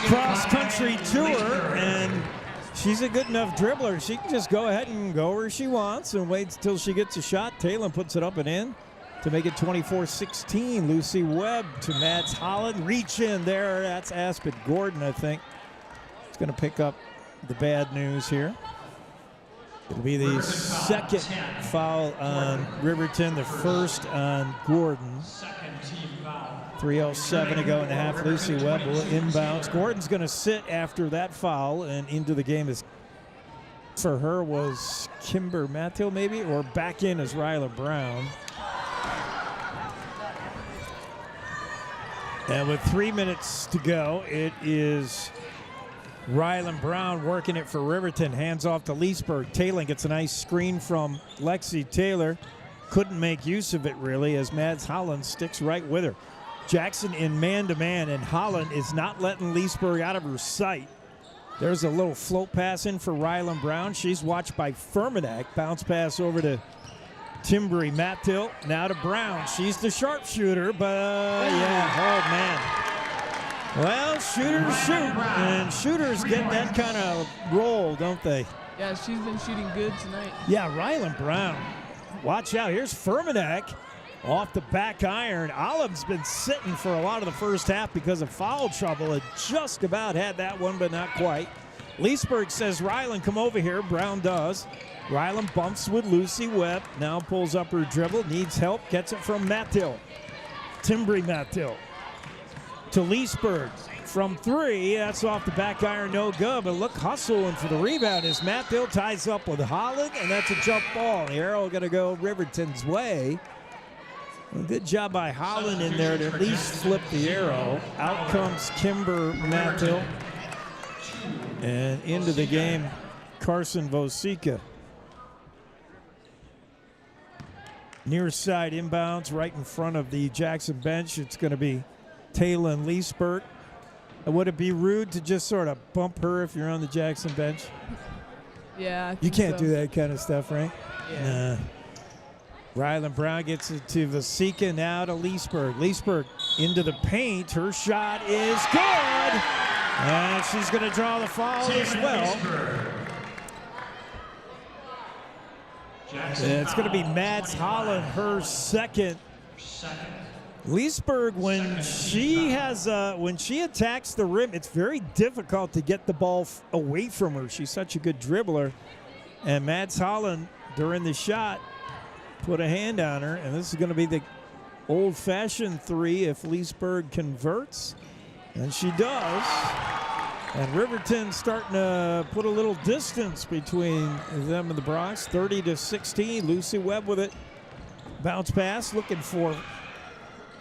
cross-country tour, and she's a good enough dribbler. She can just go ahead and go where she wants and wait until she gets a shot. Taylor puts it up and in to make it 24-16. Lucy Webb to Mads Holland. Reach in there. That's Aspen Gordon, I think. It's going to pick up the bad news here. It'll be the second foul on Riverton, the first on Gordon. 3:07 to go in the half. Lucy Webb will inbounds. Gordon's going to sit after that foul, and into the game is, for her, was Kimber Mathieu maybe, or back in as Ryla Brown. And with 3 minutes to go, it is Rylan Brown working it for Riverton. Hands off to Leesburg. Taylor gets a nice screen from Lexi Taylor. Couldn't make use of it, really, as Mads Holland sticks right with her. Jackson in man-to-man, and Holland is not letting Leesburg out of her sight. There's a little float pass in for Rylan Brown. She's watched by Fermanek. Bounce pass over to Timbri Mathieu. Now to Brown. She's the sharpshooter, but yeah, oh man. Well, shooters shoot, and shooters get that kind of roll, don't they? Yeah, she's been shooting good tonight. Yeah, Rylan Brown. Watch out. Here's Fermanek off the back iron. Olive's been sitting for a lot of the first half because of foul trouble. Had just about had that one, but not quite. Leesburg says, Rylan, come over here. Brown does. Rylan bumps with Lucy Webb. Now pulls up her dribble. Needs help. Gets it from Mathieu. Timbri Mathieu. To Leesburg from three. That's off the back iron, no good. But look, hustling for the rebound as Mathieu ties up with Holland, and that's a jump ball. The arrow going to go Riverton's way. Well, good job by Holland in there to at least flip the arrow. Out comes Kimber Mathieu. And into the game, Carson Vosica. Near side inbounds right in front of the Jackson bench. It's going to be Taylor and Leesburg. Would it be rude to just sort of bump her if you're on the Jackson bench? Yeah, I you think can't so. do that kind of stuff, right? Yeah. Nah. Rylan Brown gets it to Vosica, now to Leesburg. Leesburg into the paint. Her shot is good. And she's going to draw the foul as well. And it's going to be Mads Holland, her second. Leesburg, when she attacks the rim, it's very difficult to get the ball away from her. She's such a good dribbler. And Mads Holland, during the shot, put a hand on her. And this is going to be the old-fashioned three if Leesburg converts. And she does. And Riverton starting to put a little distance between them and the Bronx. 30-16. Lucy Webb with it. Bounce pass, looking for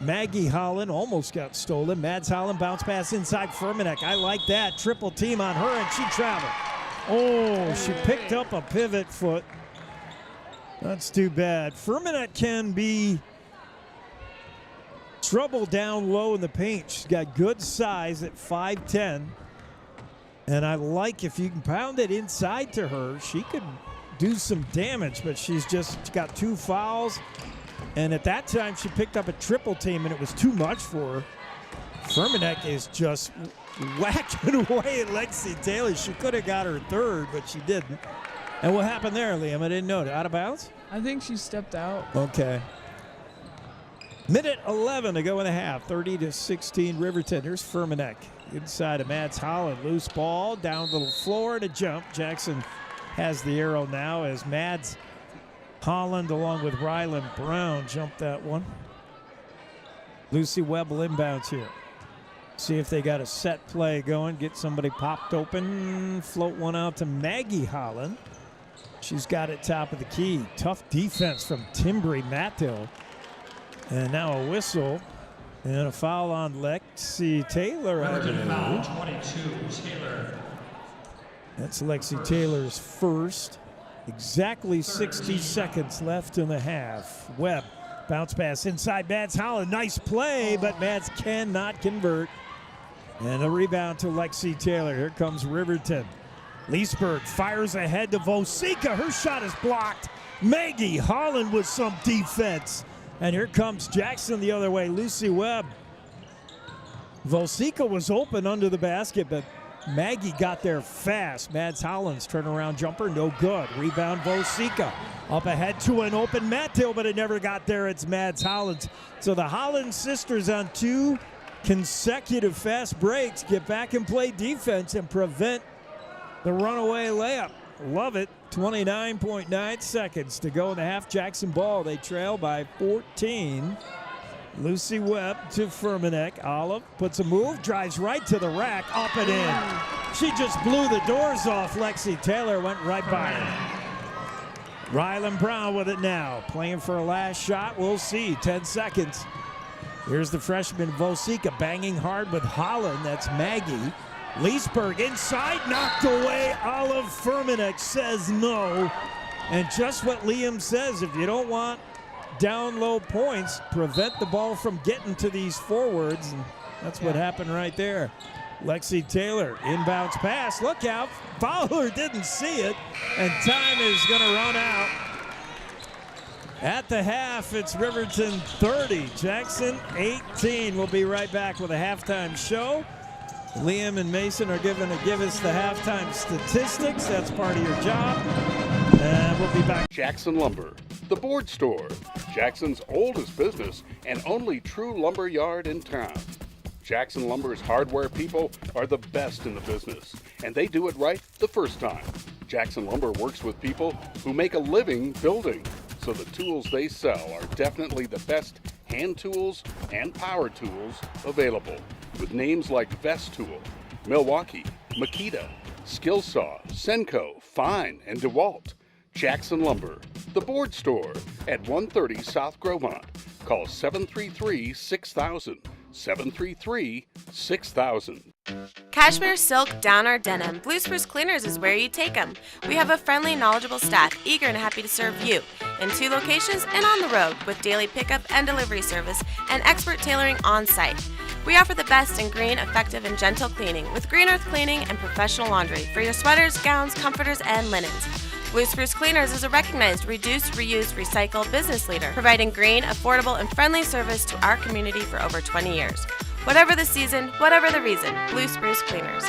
Maggie Holland. Almost got stolen. Mads Holland bounce pass inside Fermanek. I like that. Triple team on her, and she traveled. Oh, she picked up a pivot foot. That's too bad. Fermanek can be trouble down low in the paint. She's got good size at 5'10". And I like if you can pound it inside to her, she could do some damage, but she's just got two fouls. And at that time, she picked up a triple team, and it was too much for her. Fermanek is just whacking away at Lexi Taylor. She could have got her third, but she didn't. And what happened there, Liam? I didn't know. Out of bounds? I think she stepped out. Okay. Minute 11 to go in the half. 30-16 Riverton. Here's Fermanek inside of Mads Holland. Loose ball down the floor to jump. Jackson has the arrow now as Mads Holland along with Ryland Brown jumped that one. Lucy Webb will inbounds here. See if they got a set play going. Get somebody popped open. Float one out to Maggie Holland. She's got it top of the key. Tough defense from Timbri Mathill. And now a whistle. And a foul on Lexi Taylor, I believe. Foul 22, Taylor. That's Lexi Taylor's first. Exactly 60 seconds left in the half. Webb, bounce pass inside Mads Holland. Nice play, but Mads cannot convert. And a rebound to Lexi Taylor. Here comes Riverton. Leesburg fires ahead to Vosika. Her shot is blocked. Maggie Holland with some defense. And here comes Jackson the other way. Lucy Webb. Vosika was open under the basket, but Maggie got there fast. Mads Holland's turnaround jumper, no good. Rebound Vosika. Up ahead to an open Mathill, but it never got there. It's Mads Holland. So the Holland sisters on 2 consecutive fast breaks get back and play defense and prevent the runaway layup. Love it. 29.9 seconds to go in the half. Jackson ball. They trail by 14. Lucy Webb to Furmanek. Olive puts a move, drives right to the rack, up and in. She just blew the doors off. Lexi Taylor went right by her. Ryland Brown with it now. Playing for a last shot. We'll see. 10 seconds. Here's the freshman Vosika banging hard with Holland. That's Maggie. Leesburg inside, knocked away. Olive Furmanek says no. And just what Liam says, if you don't want down low points, prevent the ball from getting to these forwards. And that's what happened right there. Lexi Taylor, inbounds pass. Look out. Fowler didn't see it. And time is going to run out. At the half, it's Riverton 30, Jackson 18. We'll be right back with a halftime show. Liam and Mason are going to give us the halftime statistics. That's part of your job. And we'll be back. Jackson Lumber, the board store. Jackson's oldest business and only true lumber yard in town. Jackson Lumber's hardware people are the best in the business, and they do it right the first time. Jackson Lumber works with people who make a living building, so the tools they sell are definitely the best hand tools and power tools available, with names like Vestool, Milwaukee, Makita, Skillsaw, Senco, Fine, and DeWalt. Jackson Lumber, the board store at 130 South Gromont. Call 733-6000, 733-6000. Cashmere, silk, down, or denim, Blue Spruce Cleaners is where you take them. We have a friendly, knowledgeable staff eager and happy to serve you in 2 locations and on the road with daily pickup and delivery service and expert tailoring on site. We offer the best in green, effective, and gentle cleaning with Green Earth Cleaning and professional laundry for your sweaters, gowns, comforters, and linens. Blue Spruce Cleaners is a recognized reduce, reuse, recycle business leader, providing green, affordable, and friendly service to our community for over 20 years. Whatever the season, whatever the reason, Blue Spruce Cleaners.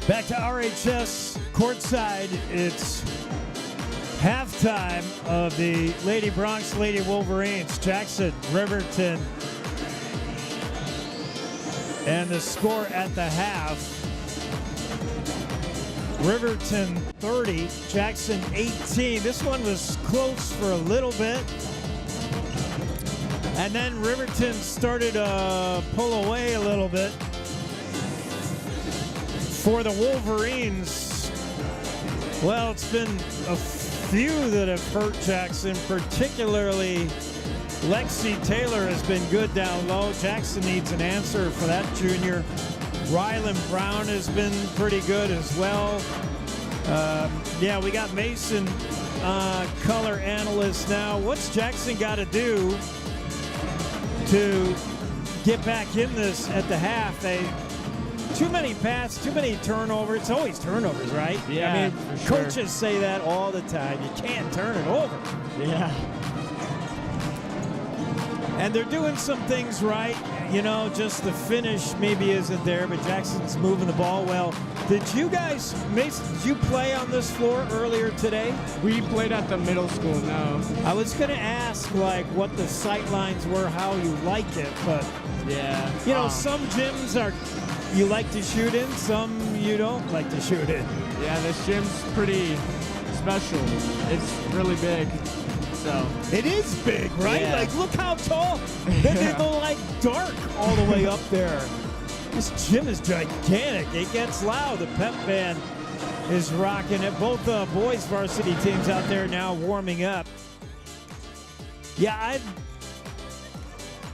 Back to RHS courtside. It's halftime of the Lady Bronx, Lady Wolverines, Jackson, Riverton. And the score at the half, Riverton 30, Jackson 18. This one was close for a little bit. And then Riverton started to pull away a little bit. For the Wolverines, well, it's been a few that have hurt Jackson, particularly Lexi Taylor has been good down low. Jackson needs an answer for that junior. Ryland Brown has been pretty good as well. Yeah, we got Mason, color analyst now. What's Jackson got to do to get back in this at the half? Too many passes, too many turnovers. It's always turnovers, right? Yeah, I mean, for coaches sure. say that all the time. You can't turn it over. Yeah. And they're doing some things right. You know, just the finish maybe isn't there, but Jackson's moving the ball well. Did you guys, Mason, did you play on this floor earlier today? We played at the middle school, no. I was going to ask, like, what the sight lines were, how you like it, but, yeah. You know, some gyms are, you like to shoot in, some you don't like to shoot in. Yeah, this gym's pretty special. It's really big. So. It is big, right? Yeah. Like, look how tall. Then they go, like, dark all the way up there. This gym is gigantic. It gets loud. The pep band is rocking it. Both boys varsity teams out there now warming up. Yeah,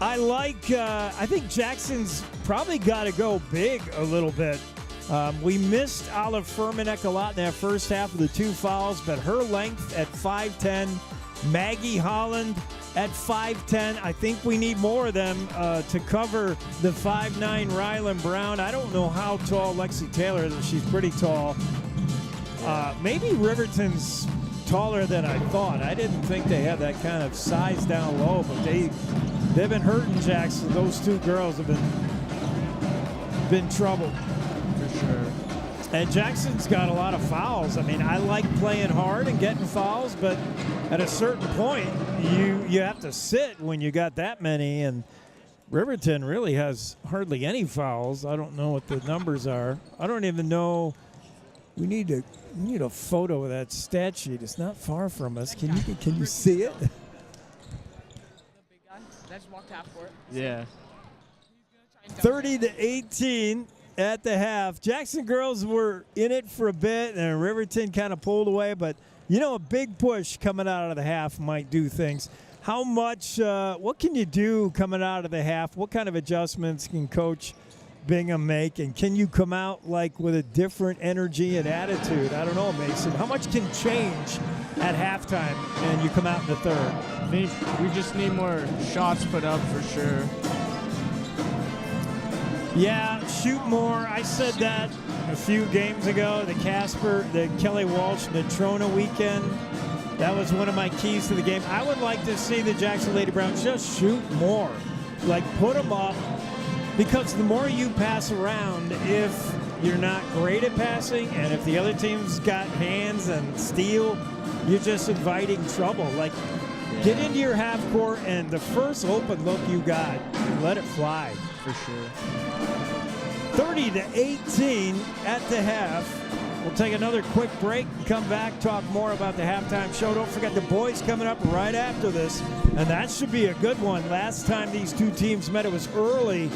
I think Jackson's probably got to go big a little bit. We missed Olive Furmanek a lot in that first half of the 2 fouls, but her length at 5'10", Maggie Holland at 5'10". I think we need more of them to cover the 5'9" Rylan Brown. I don't know how tall Lexi Taylor is. She's pretty tall. Maybe Riverton's taller than I thought. I didn't think they had that kind of size down low, but they've been hurting Jackson. Those 2 girls have been trouble. For sure. And Jackson's got a lot of fouls. I mean, I like playing hard and getting fouls, but at a certain point, you have to sit when you got that many. And Riverton really has hardly any fouls. I don't know what the numbers are. I don't even know. We need a photo of that stat sheet. It's not far from us. Can you see it? The big guy that just walked half court. Yeah. 30-18 at the half. Jackson girls were in it for a bit, and Riverton kind of pulled away. But, you know, a big push coming out of the half might do things. How much, what can you do coming out of the half? What kind of adjustments can Coach Bingham make? And can you come out, like, with a different energy and attitude? I don't know, Mason. How much can change at halftime and you come out in the third? I think we just need more shots put up for sure. Yeah, shoot more. I said that a few games ago. The Kelly Walsh Natrona weekend. That was one of my keys to the game. I would like to see the Jackson Lady Browns just shoot more. Like, put them up. Because the more you pass around, if you're not great at passing, and if the other team's got hands and steal, you're just inviting trouble. Like, get into your half court, and the first open look you got, let it fly. For sure. 30-18 at the half. We'll take another quick break and come back, talk more about the halftime show. Don't forget the boys coming up right after this, and that should be a good one. Last time these 2 teams met, it was early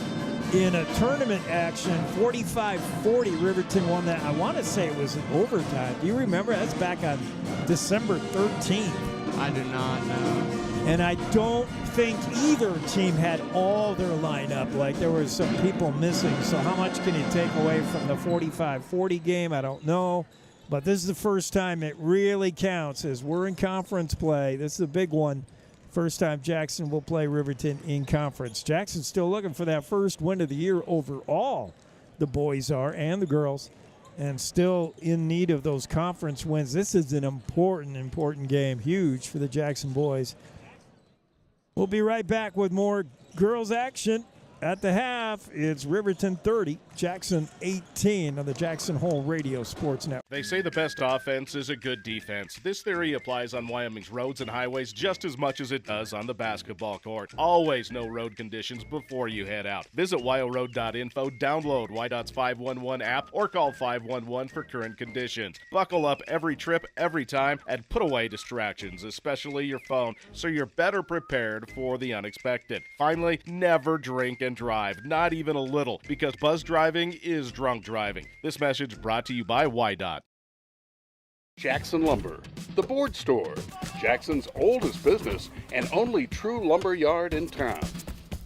in a tournament action. 45-40, Riverton won that. I want to say it was in overtime. Do you remember? That's back on December 13th. I do not know. And I don't think either team had all their lineup. Like, there were some people missing. So how much can you take away from the 45-40 game? I don't know. But this is the first time it really counts as we're in conference play. This is a big one. First time Jackson will play Riverton in conference. Jackson's still looking for that first win of the year overall. The boys are, and the girls. And still in need of those conference wins. This is an important game. Huge for the Jackson boys. We'll be right back with more girls action at the half. It's Riverton 30, Jackson 18 on the Jackson Hole Radio Sports Network. They say the best offense is a good defense. This theory applies on Wyoming's roads and highways just as much as it does on the basketball court. Always know road conditions before you head out. Visit wyoroad.info, download YDOT's 511 app, or call 511 for current conditions. Buckle up every trip, every time, and put away distractions, especially your phone, so you're better prepared for the unexpected. Finally, never drink and drive, not even a little, because buzz driving is drunk driving. This message brought to you by YDOT. Jackson Lumber, the board store, Jackson's oldest business and only true lumber yard in town.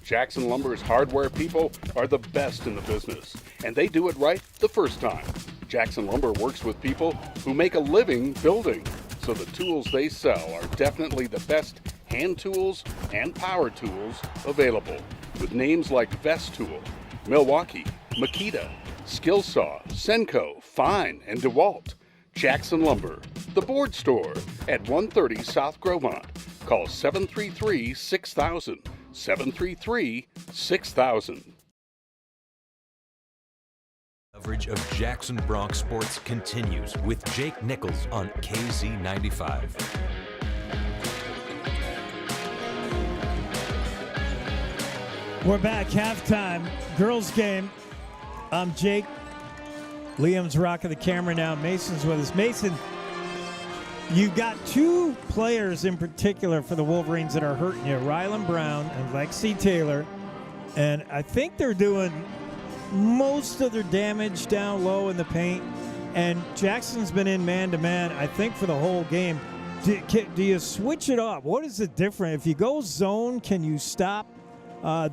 Jackson Lumber's hardware people are the best in the business, and they do it right the first time. Jackson Lumber works with people who make a living building, so the tools they sell are definitely the best hand tools and power tools available, with names like Vest Tool, Milwaukee, Makita, Skillsaw, Senco, Fine, and DeWalt. Jackson Lumber, the board store at 130 South Grovemont. Call 733-6000 733-6000. Coverage of Jackson Bronx sports continues with Jake Nichols on KZ95. We're back, halftime, girls game. I'm Jake. Liam's rocking the camera now. Mason's with us. Mason, you've got two players in particular for the Wolverines that are hurting you, Rylan Brown and Lexi Taylor. And I think they're doing most of their damage down low in the paint. And Jackson's been in man-to-man, I think, for the whole game. Do you switch it up? What is the difference? If you go zone, can you stop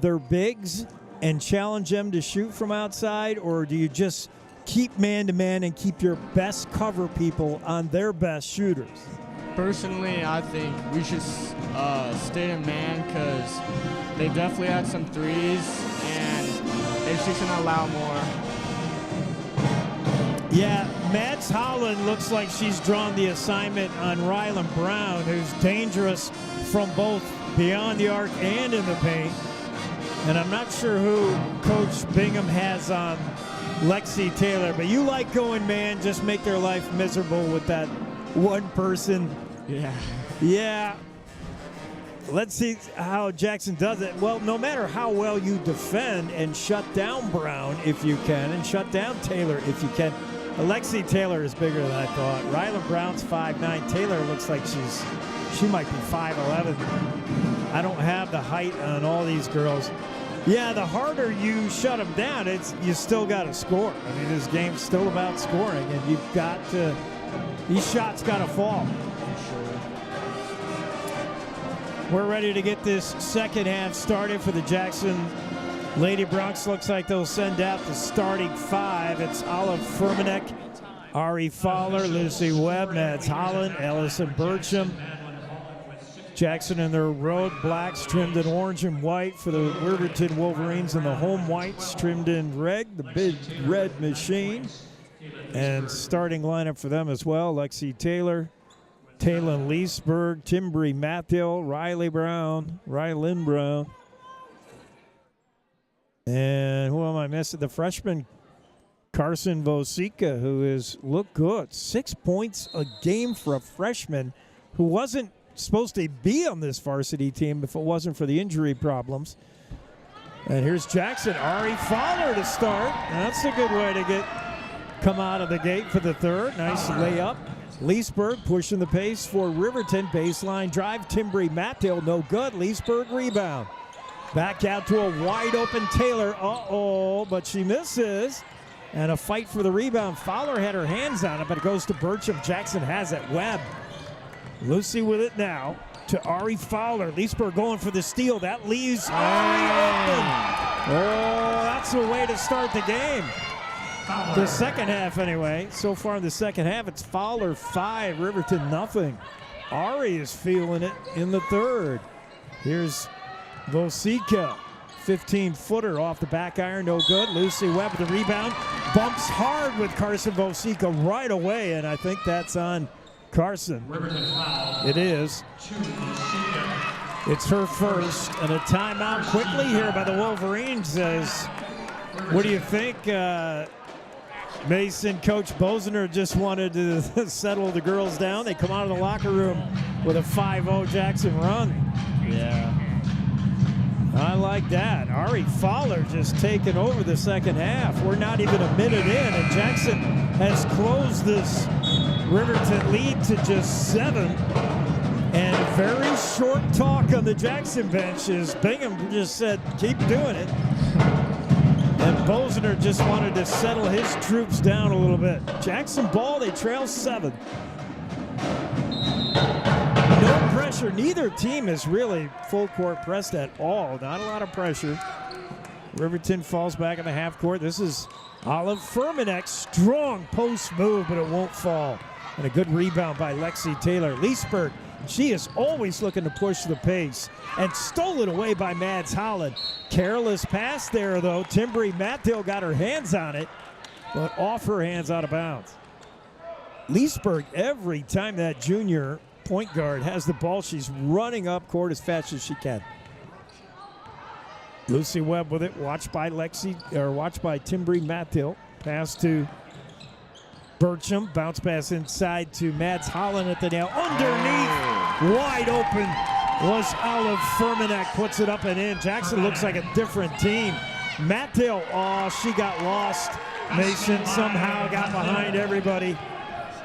their bigs and challenge them to shoot from outside? Or do you just keep man-to-man and keep your best cover people on their best shooters? Personally, I think we should stay in man because they definitely had some threes and they're just going to allow more. Yeah, Mads Holland looks like she's drawn the assignment on Rylan Brown, who's dangerous from both beyond the arc and in the paint. And I'm not sure who Coach Bingham has on Lexi Taylor, but you like going man, just make their life miserable with that one person. Yeah. Let's see how Jackson does it. Well, no matter how well you defend and shut down Brown if you can, and shut down Taylor if you can. Lexi Taylor is bigger than I thought. Rylan Brown's 5'9". Taylor looks like she might be 5'11". I don't have the height on all these girls. Yeah, the harder you shut them down, you still got to score. I mean, this game's still about scoring, and you've got to, these shots got to fall. We're ready to get this second half started for the Jackson Lady Bronx. Looks like they'll send out the starting five. It's Olive Firmanek, Ari Fowler, Lucy Webb, Mads Holland, Ellison Burcham. Jackson in their road blacks trimmed in orange and white for the Riverton Wolverines, and the home whites trimmed in red, the big red machine. And starting lineup for them as well, Lexi Taylor, Taylon Leesburg, Timbri Mathiel, Rylan Brown. And who am I missing? The freshman Carson Vosica, who has looked good. 6 points a game for a freshman who wasn't supposed to be on this varsity team if it wasn't for the injury problems. And here's Jackson. Ari Fowler to start. That's a good way to come out of the gate for the third. Nice layup. Leesburg pushing the pace for Riverton. Baseline drive. Timbri Mathiel, no good. Leesburg rebound. Back out to a wide open Taylor. But she misses. And a fight for the rebound. Fowler had her hands on it, but it goes to Burcham. Jackson has it. Webb. Lucy with it now to Ari Fowler. Leesburg going for the steal. That leaves Ari open. That's a way to start the game. The second half, anyway. So far in the second half, it's Fowler 5, Riverton nothing. Ari is feeling it in the third. Here's Vosica. 15-footer off the back iron, no good. Lucy Webb with the rebound. Bumps hard with Carson Vosica right away, and I think that's on Carson. It is. It's her first, and a timeout quickly here by the Wolverines. What do you think, Mason? Coach Bozener just wanted to settle the girls down. They come out of the locker room with a 5-0 Jackson run. Yeah. I like that. Ari Fowler just taking over the second half. We're not even a minute in, and Jackson has closed this Riverton lead to just 7. And very short talk on the Jackson bench as Bingham just said, keep doing it. And Bozener just wanted to settle his troops down a little bit. Jackson ball, they trail 7. No pressure. Neither team is really full court pressed at all. Not a lot of pressure. Riverton falls back in the half court. This is Olive Firmanek. Strong post move, but it won't fall. And a good rebound by Lexi Taylor. Leesburg, she is always looking to push the pace. And stolen away by Mads Holland. Careless pass there, though. Timbri Mathiel got her hands on it, but off her hands out of bounds. Leesburg, every time that junior point guard has the ball, she's running up court as fast as she can. Lucy Webb with it, watched by Timbri Mathill. Pass to Burcham, bounce pass inside to Mads Holland at the nail. Underneath, wide open was Olive Fermanek, puts it up and in. Jackson looks like a different team. Mathill, she got lost. Mason somehow got behind everybody.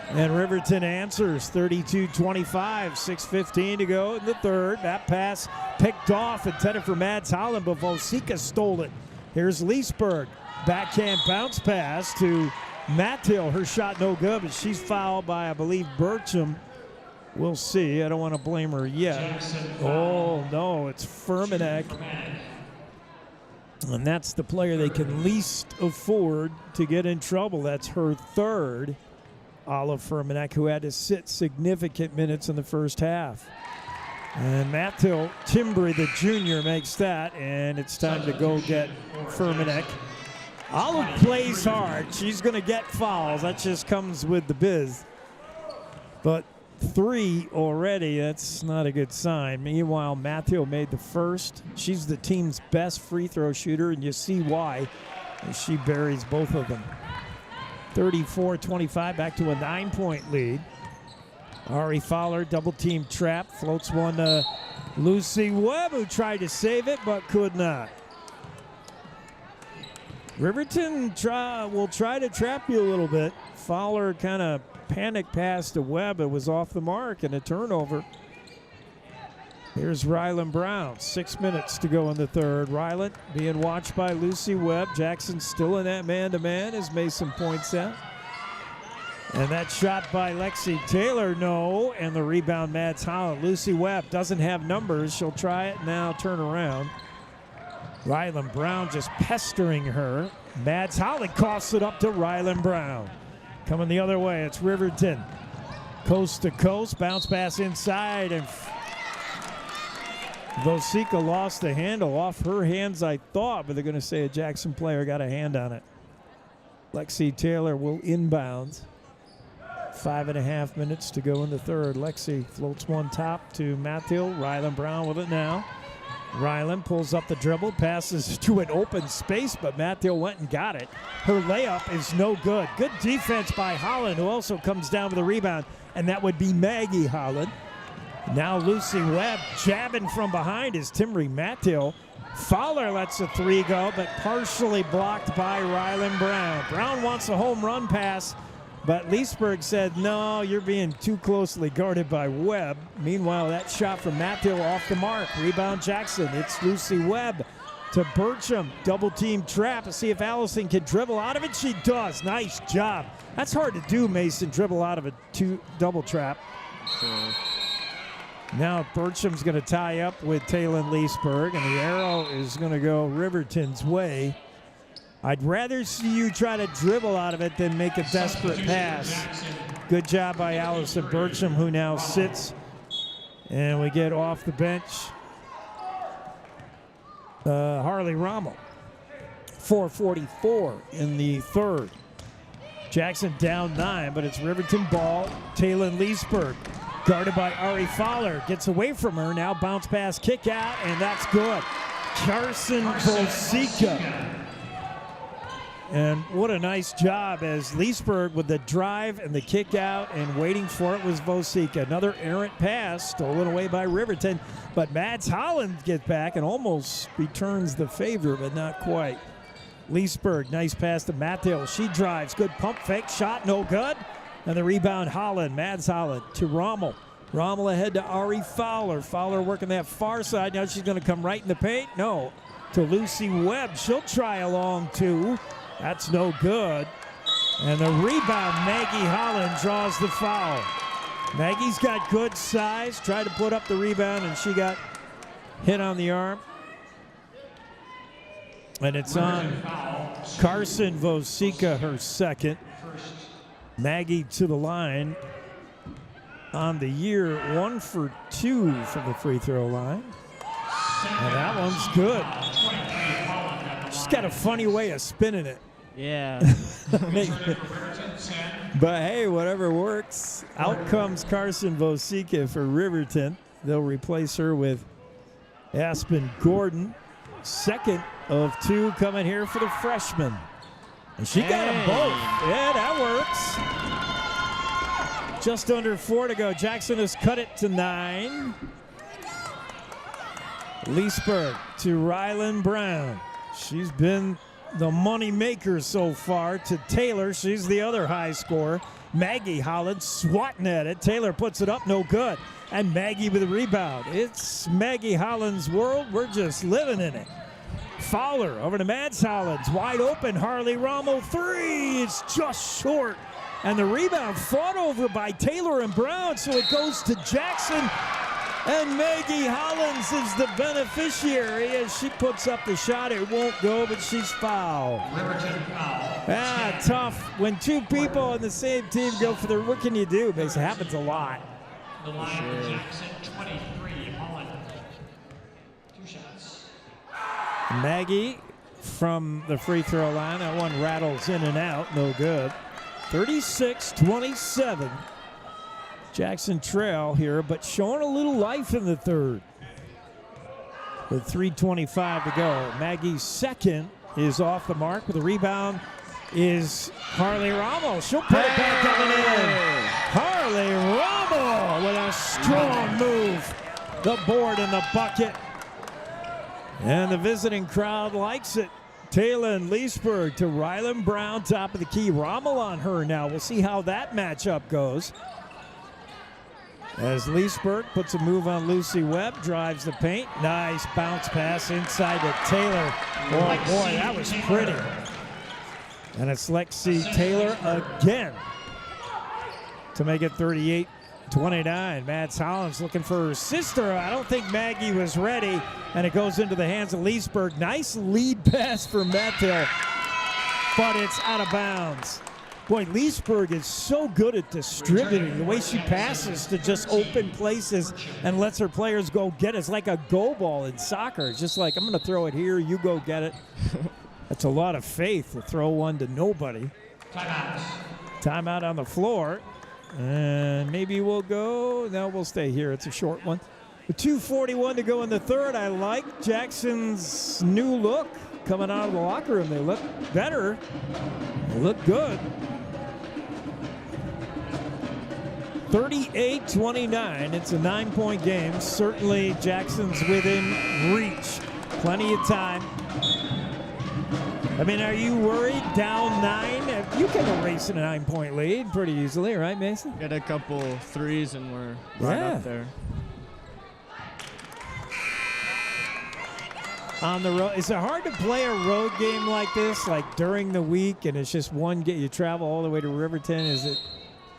And Riverton answers 32-25, 6:15 to go in the third. That pass picked off, intended for Mads Holland, but Vosika stole it. Here's Leesburg. Backhand bounce pass to Mathill. Her shot no good, but she's fouled by, I believe, Burcham. We'll see. I don't want to blame her yet. Oh, no, it's Fermanek. And that's the player they can least afford to get in trouble. That's her third. Olive Fermanek, who had to sit significant minutes in the first half. And Mathill Timbri, the junior, makes that, and it's time to go get Fermanek. Olive plays hard. She's going to get fouls. That just comes with the biz. But 3 already, that's not a good sign. Meanwhile, Mathill made the first. She's the team's best free throw shooter, and you see why. She buries both of them. 34-25, back to a 9-point lead. Ari Fowler, double team trap, floats one to Lucy Webb, who tried to save it but could not. Riverton will try to trap you a little bit. Fowler kind of panic pass to Webb. It was off the mark and a turnover. Here's Rylan Brown. 6 minutes to go in the third. Rylan being watched by Lucy Webb. Jackson still in that man-to-man as Mason points out. And that shot by Lexi Taylor, no. And the rebound, Mads Holland. Lucy Webb doesn't have numbers. She'll try it now, turn around. Rylan Brown just pestering her. Mads Holland coughs it up to Rylan Brown. Coming the other way, it's Riverton. Coast to coast, bounce pass inside, and Vosika lost the handle. Off her hands, I thought, but they're going to say a Jackson player got a hand on it. Lexi Taylor will inbound. 5.5 minutes to go in the third. Lexi floats one top to Mathill. Rylan Brown with it now. Rylan pulls up the dribble, passes to an open space, but Mathill went and got it. Her layup is no good. Good defense by Holland, who also comes down with a rebound, and that would be Maggie Holland. Now Lucy Webb jabbing from behind is Timbri Mathill. Fowler lets a 3 go, but partially blocked by Rylan Brown. Brown wants a home run pass, but Leesburg said, no, you're being too closely guarded by Webb. Meanwhile, that shot from Mathill off the mark. Rebound Jackson. It's Lucy Webb to Burcham. Double team trap to see if Allison can dribble out of it. She does. Nice job. That's hard to do, Mason, dribble out of a double trap. Sure. Now Burcham's going to tie up with Taylor Leesburg, and the arrow is going to go Riverton's way. I'd rather see you try to dribble out of it than make a desperate pass. Good job by Allison Burcham, who now sits. And we get off the bench Harley Rommel. 4:44 in the third. Jackson down 9, but it's Riverton ball. Taylor Leesburg. Guarded by Ari Fowler. Gets away from her. Now bounce pass, kick out, and that's good. Carson Vosika. And what a nice job as Leesburg with the drive and the kick out, and waiting for it was Vosika. Another errant pass stolen away by Riverton, but Mads Holland gets back and almost returns the favor, but not quite. Leesburg, nice pass to Mathill. She drives, good pump fake, shot no good. And the rebound, Holland, Mads Holland to Rommel. Rommel ahead to Ari Fowler. Fowler working that far side. Now she's going to come right in the paint. No, to Lucy Webb. She'll try a long 2. That's no good. And the rebound, Maggie Holland draws the foul. Maggie's got good size. Tried to put up the rebound, and she got hit on the arm. And it's on Carson Vosika, her second. Maggie to the line on the year, 1 for 2 from the free throw line. And that one's good. She's got a funny way of spinning it. Yeah. But hey, whatever works. Out comes Carson Vosika for Riverton. They'll replace her with Aspen Gordon. second of 2 coming here for the freshman. And she got them both. Yeah, that works. Just under 4 to go. Jackson has cut it to 9. Leesburg to Rylan Brown. She's been the money maker so far to Taylor. She's the other high scorer. Maggie Holland swatting at it. Taylor puts it up, no good. And Maggie with a rebound. It's Maggie Holland's world. We're just living in it. Fowler over to Mads Hollins. Wide open. Harley Rommel 3. It's just short. And the rebound fought over by Taylor and Brown, so it goes to Jackson. And Maggie Hollins is the beneficiary as she puts up the shot. It won't go, but she's fouled. Riverton foul. Tough. When 2 people on the same team go for the, what can you do? It happens a lot. The line, Jackson 23, Holland. 2 shots. Maggie from the free throw line. That one rattles in and out. No good. 36-27. Jackson trail here, but showing a little life in the third. With 3:25 to go. Maggie's second is off the mark with a rebound is Harley Rommel. She'll put it back coming in. Harley Rommel with a strong move. The board in the bucket. And the visiting crowd likes it. Taylor and Leesburg to Rylan Brown, top of the key. Rommel on her now. We'll see how that matchup goes. As Leesburg puts a move on Lucy Webb, drives the paint. Nice bounce pass inside to Taylor. Oh boy, that was pretty. And it's Lexi Taylor again to make it 38-29. Mads Hollins looking for her sister. I don't think Maggie was ready. And it goes into the hands of Leesburg. Nice lead pass for Mathill, but it's out of bounds. Boy, Leesburg is so good at distributing. The way she passes to just open places and lets her players go get it. It's like a go ball in soccer. It's just like, I'm going to throw it here, you go get it. That's a lot of faith to throw one to nobody. Timeout on the floor. And maybe we'll go. No, we'll stay here. It's a short one. With 2:41 to go in the third, I like Jackson's new look coming out of the locker room. They look better. They look good. 38-29. It's a 9-point game. Certainly Jackson's within reach. Plenty of time. I mean, are you worried down 9? You can erase a 9-point lead pretty easily, right, Mason? Get a couple threes and we're right up there. On the road, is it hard to play a road game like this, like during the week, and it's just one game? You travel all the way to Riverton. Is it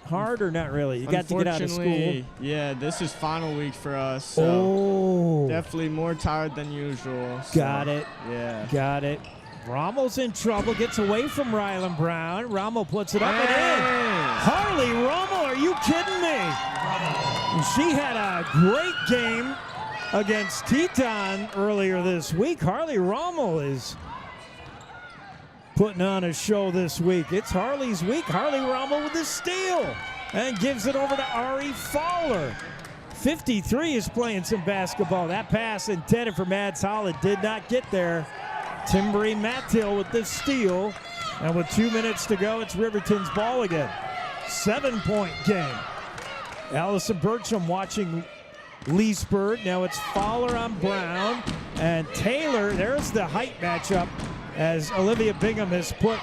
hard or not really? You got to get out of school. Yeah, this is final week for us. So definitely more tired than usual. So, got it. Yeah. Got it. Rommel's in trouble, gets away from Rylan Brown. Rommel puts it up and in. Harley Rommel, are you kidding me? And she had a great game against Teton earlier this week. Harley Rommel is putting on a show this week. It's Harley's week. Harley Rommel with the steal and gives it over to Ari Fowler. 53 is playing some basketball. That pass intended for Mads Holland did not get there. Timbri Mathill with the steal. And with 2 minutes to go, it's Riverton's ball again. 7-point game. Allison Burcham watching Leesburg. Now it's Fowler on Brown. And Taylor, there's the height matchup as Olivia Bingham has put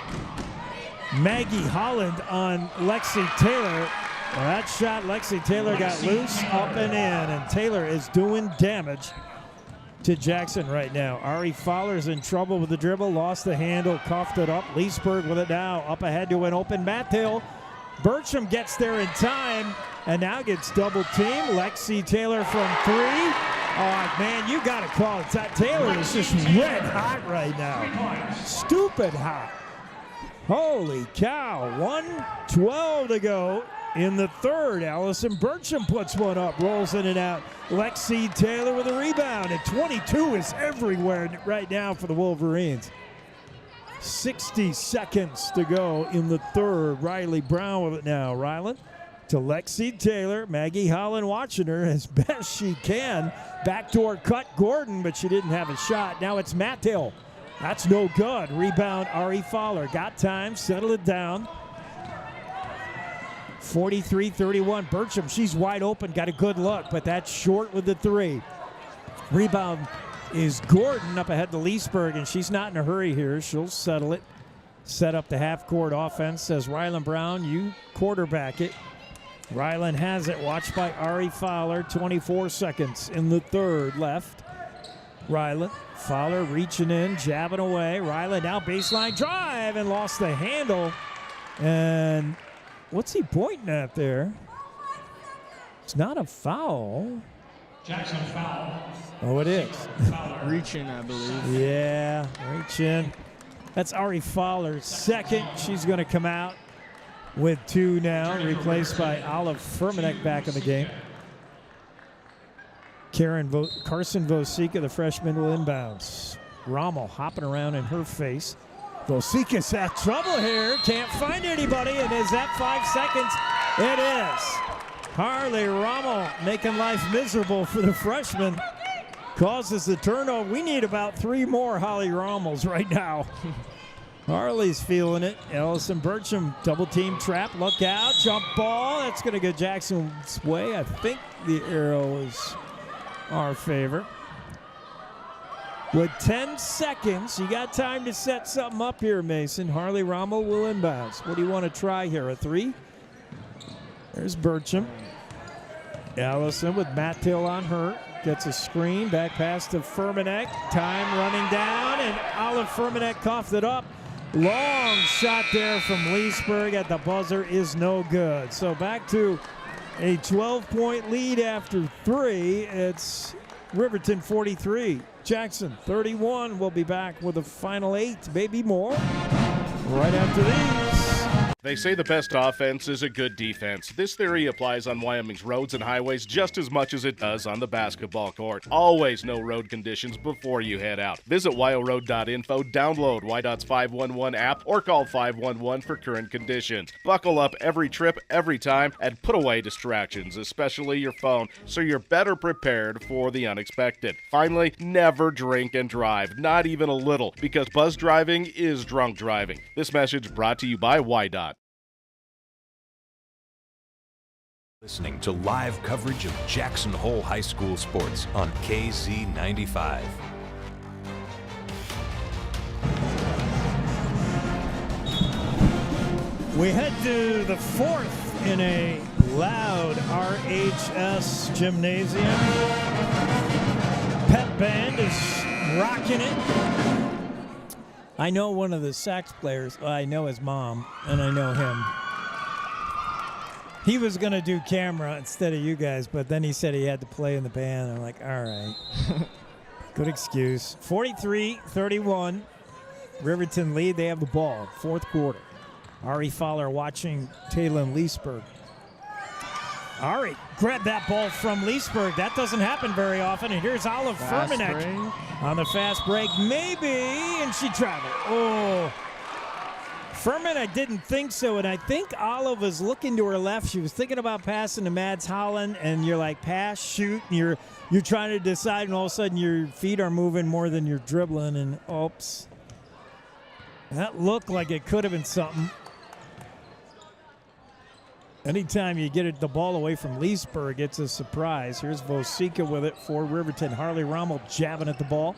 Maggie Holland on Lexi Taylor. Well, that shot, Lexi Taylor got loose, up and in. And Taylor is doing damage to Jackson right now. Ari Fowler's in trouble with the dribble, lost the handle, cuffed it up. Leesburg with it now, up ahead to an open Mathill. Burcham gets there in time and now gets double teamed. Lexi Taylor from 3. Oh, man, you got to call it. Taylor is just red hot right now. Stupid hot. Holy cow. 1:12 to go in the third. Allison Burcham puts one up, rolls in and out. Lexi Taylor with a rebound, and 22 is everywhere right now for the Wolverines. 60 seconds to go in the third. Riley Brown with it now. Rylan to Lexi Taylor. Maggie Holland watching her as best she can. Backdoor cut Gordon, but she didn't have a shot. Now it's Mattel. That's no good. Rebound, Ari Fowler. Got time, settle it down. 43-31. Bertram, she's wide open, got a good look, but that's short with the three. Rebound is Gordon up ahead to Leesburg, and she's not in a hurry here. She'll settle it. Set up the half-court offense. Says Rylan Brown, you quarterback it. Rylan has it, watched by Ari Fowler. 24 seconds in the third left. Rylan, Fowler reaching in, jabbing away. Rylan now baseline drive and lost the handle. And what's he pointing at there? It's not a foul. Jackson foul. Oh, it is. Reaching, I believe. Yeah, reach in. That's Ari Fowler's second. She's going to come out with two now, replaced by Olive Furmanek back in the game. Carson Vosika, the freshman, will inbounds. Rommel hopping around in her face. Vosika's had trouble here. Can't find anybody. And is that 5 seconds? It is. Harley Rommel making life miserable for the freshman. Causes the turnover. We need about 3 more Holly Rommels right now. Harley's feeling it. Ellison Bertram, double team trap. Look out. Jump ball. That's going to go Jackson's way. I think the arrow is our favor. With 10 seconds, you got time to set something up here, Mason. Harley Rommel will inbounds. What do you want to try here? A three? There's Bertram. Ellison with Matt Till on her. Gets a screen, back pass to Furmanek. Time running down, and Olive Furmanek coughed it up. Long shot there from Leesburg at the buzzer is no good. So back to a 12-point lead after 3. It's Riverton 43, Jackson 31. We'll be back with the final 8, maybe more, right after these. They say the best offense is a good defense. This theory applies on Wyoming's roads and highways just as much as it does on the basketball court. Always know road conditions before you head out. Visit wyoroad.info, download YDOT's 511 app, or call 511 for current conditions. Buckle up every trip, every time, and put away distractions, especially your phone, so you're better prepared for the unexpected. Finally, never drink and drive, not even a little, because buzz driving is drunk driving. This message brought to you by YDOT. Listening to live coverage of Jackson Hole High School sports on KZ95. We head to the fourth in a loud RHS gymnasium. Pep band is rocking it. I know one of the sax players. I know his mom, and I know him. He was going to do camera instead of you guys, but then he said he had to play in the band. I'm like, all right. Good excuse. 43-31. Riverton lead. They have the ball. Fourth quarter. Ari Fowler watching Taylor Leesburg. Ari grabbed that ball from Leesburg. That doesn't happen very often. And here's Olive Furmanek on the fast break. Maybe. And she traveled. Oh. Furman, I didn't think so, and I think Olive was looking to her left. She was thinking about passing to Mads Holland, and you're like, pass, shoot, and you're trying to decide, and all of a sudden your feet are moving more than you're dribbling, and oops. That looked like it could have been something. Anytime you get the ball away from Leesburg, it's a surprise. Here's Vosika with it for Riverton. Harley Rommel jabbing at the ball.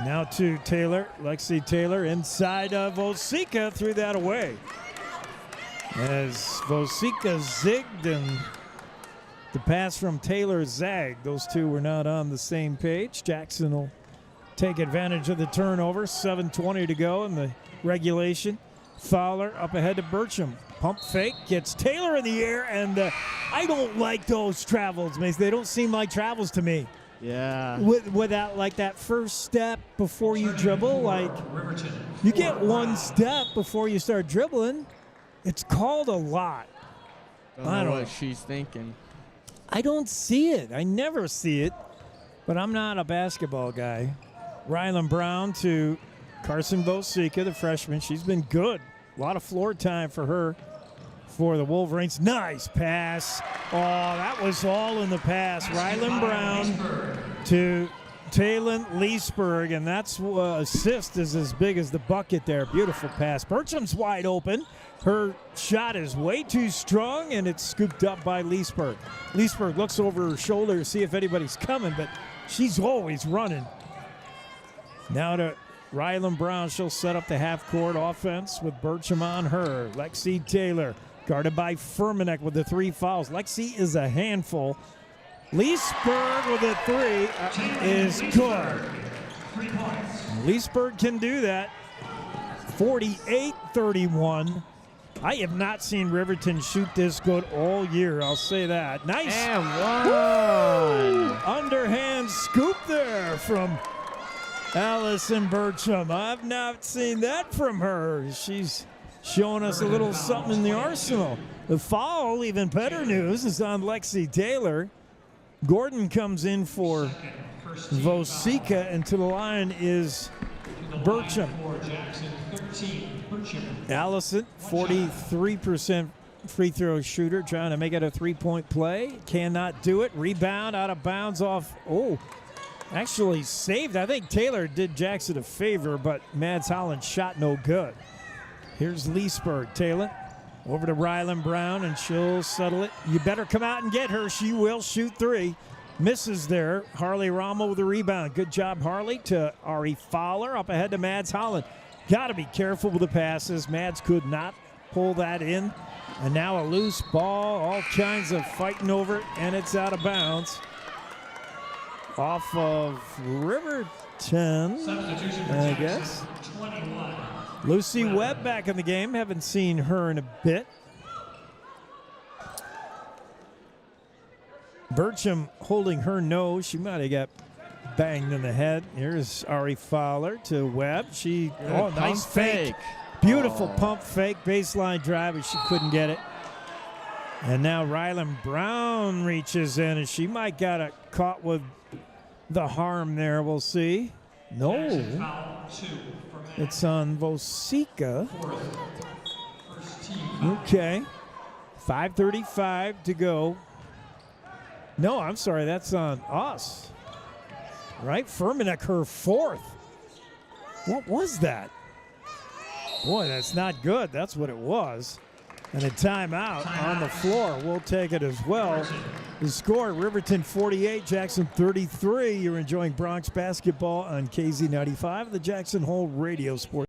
Now to Taylor, Lexi Taylor inside of Vosika, threw that away. As Vosika zigged and the pass from Taylor zagged. Those two were not on the same page. Jackson will take advantage of the turnover. 7:20 to go in the regulation. Fowler up ahead to Bertram. Pump fake, gets Taylor in the air, and I don't like those travels, Mace. They don't seem like travels to me. Yeah. Without like that first step before you dribble, like you get one step before you start dribbling. It's called a lot. I don't know what she's thinking. I don't see it. I never see it, but I'm not a basketball guy. Rylan Brown to Carson Vosika, the freshman. She's been good. A lot of floor time for her. for the Wolverines. Nice pass. Oh, that was all in the pass. Rylan Brown to Taylon Leesburg, and that's assist is as big as the bucket there. Beautiful pass. Bertram's wide open. Her shot is way too strong, and it's scooped up by Leesburg. Leesburg looks over her shoulder to see if anybody's coming, but she's always running. Now to Rylan Brown. She'll set up the half-court offense with Bertram on her. Lexi Taylor guarded by Furmanek with the 3 fouls. Lexi is a handful. Leesburg with a 3 is good. Leesburg can do that. 48-31. I have not seen Riverton shoot this good all year. I'll say that. Nice. And one. Underhand scoop there from Allison Bertram. I've not seen that from her. She's showing us a little something in the arsenal. The foul, even better news, is on Lexi Taylor. Gordon comes in for Vosica, and to the line is Bertram. Allison, 43% free throw shooter, trying to make it a 3-point play. Cannot do it. Rebound out of bounds off. Oh, actually saved. I think Taylor did Jackson a favor, but Mads Holland shot no good. Here's Leesburg. Taylor over to Rylan Brown, and she'll settle it. You better come out and get her. She will shoot 3. Misses there. Harley Ramo with the rebound. Good job, Harley, to Ari Fowler. Up ahead to Mads Holland. Got to be careful with the passes. Mads could not pull that in. And now a loose ball. All kinds of fighting over it, and it's out of bounds. Off of Riverton, I guess. 21. Lucy Webb back in the game. Haven't seen her in a bit. Bertram holding her nose. She might have got banged in the head. Here's Ari Fowler to Webb. Nice fake. Beautiful pump fake. Baseline drive, but she couldn't get it. And now Rylan Brown reaches in, and she might got caught with the harm there. We'll see. No. It's on Vosica. Okay. 5:35 to go. No, I'm sorry. That's on us. Right? Furmanek, her 4th. What was that? Boy, that's not good. That's what it was. And a timeout on the floor. We'll take it as well. The score, Riverton 48, Jackson 33. You're enjoying Bronx basketball on KZ95, the Jackson Hole Radio Sport.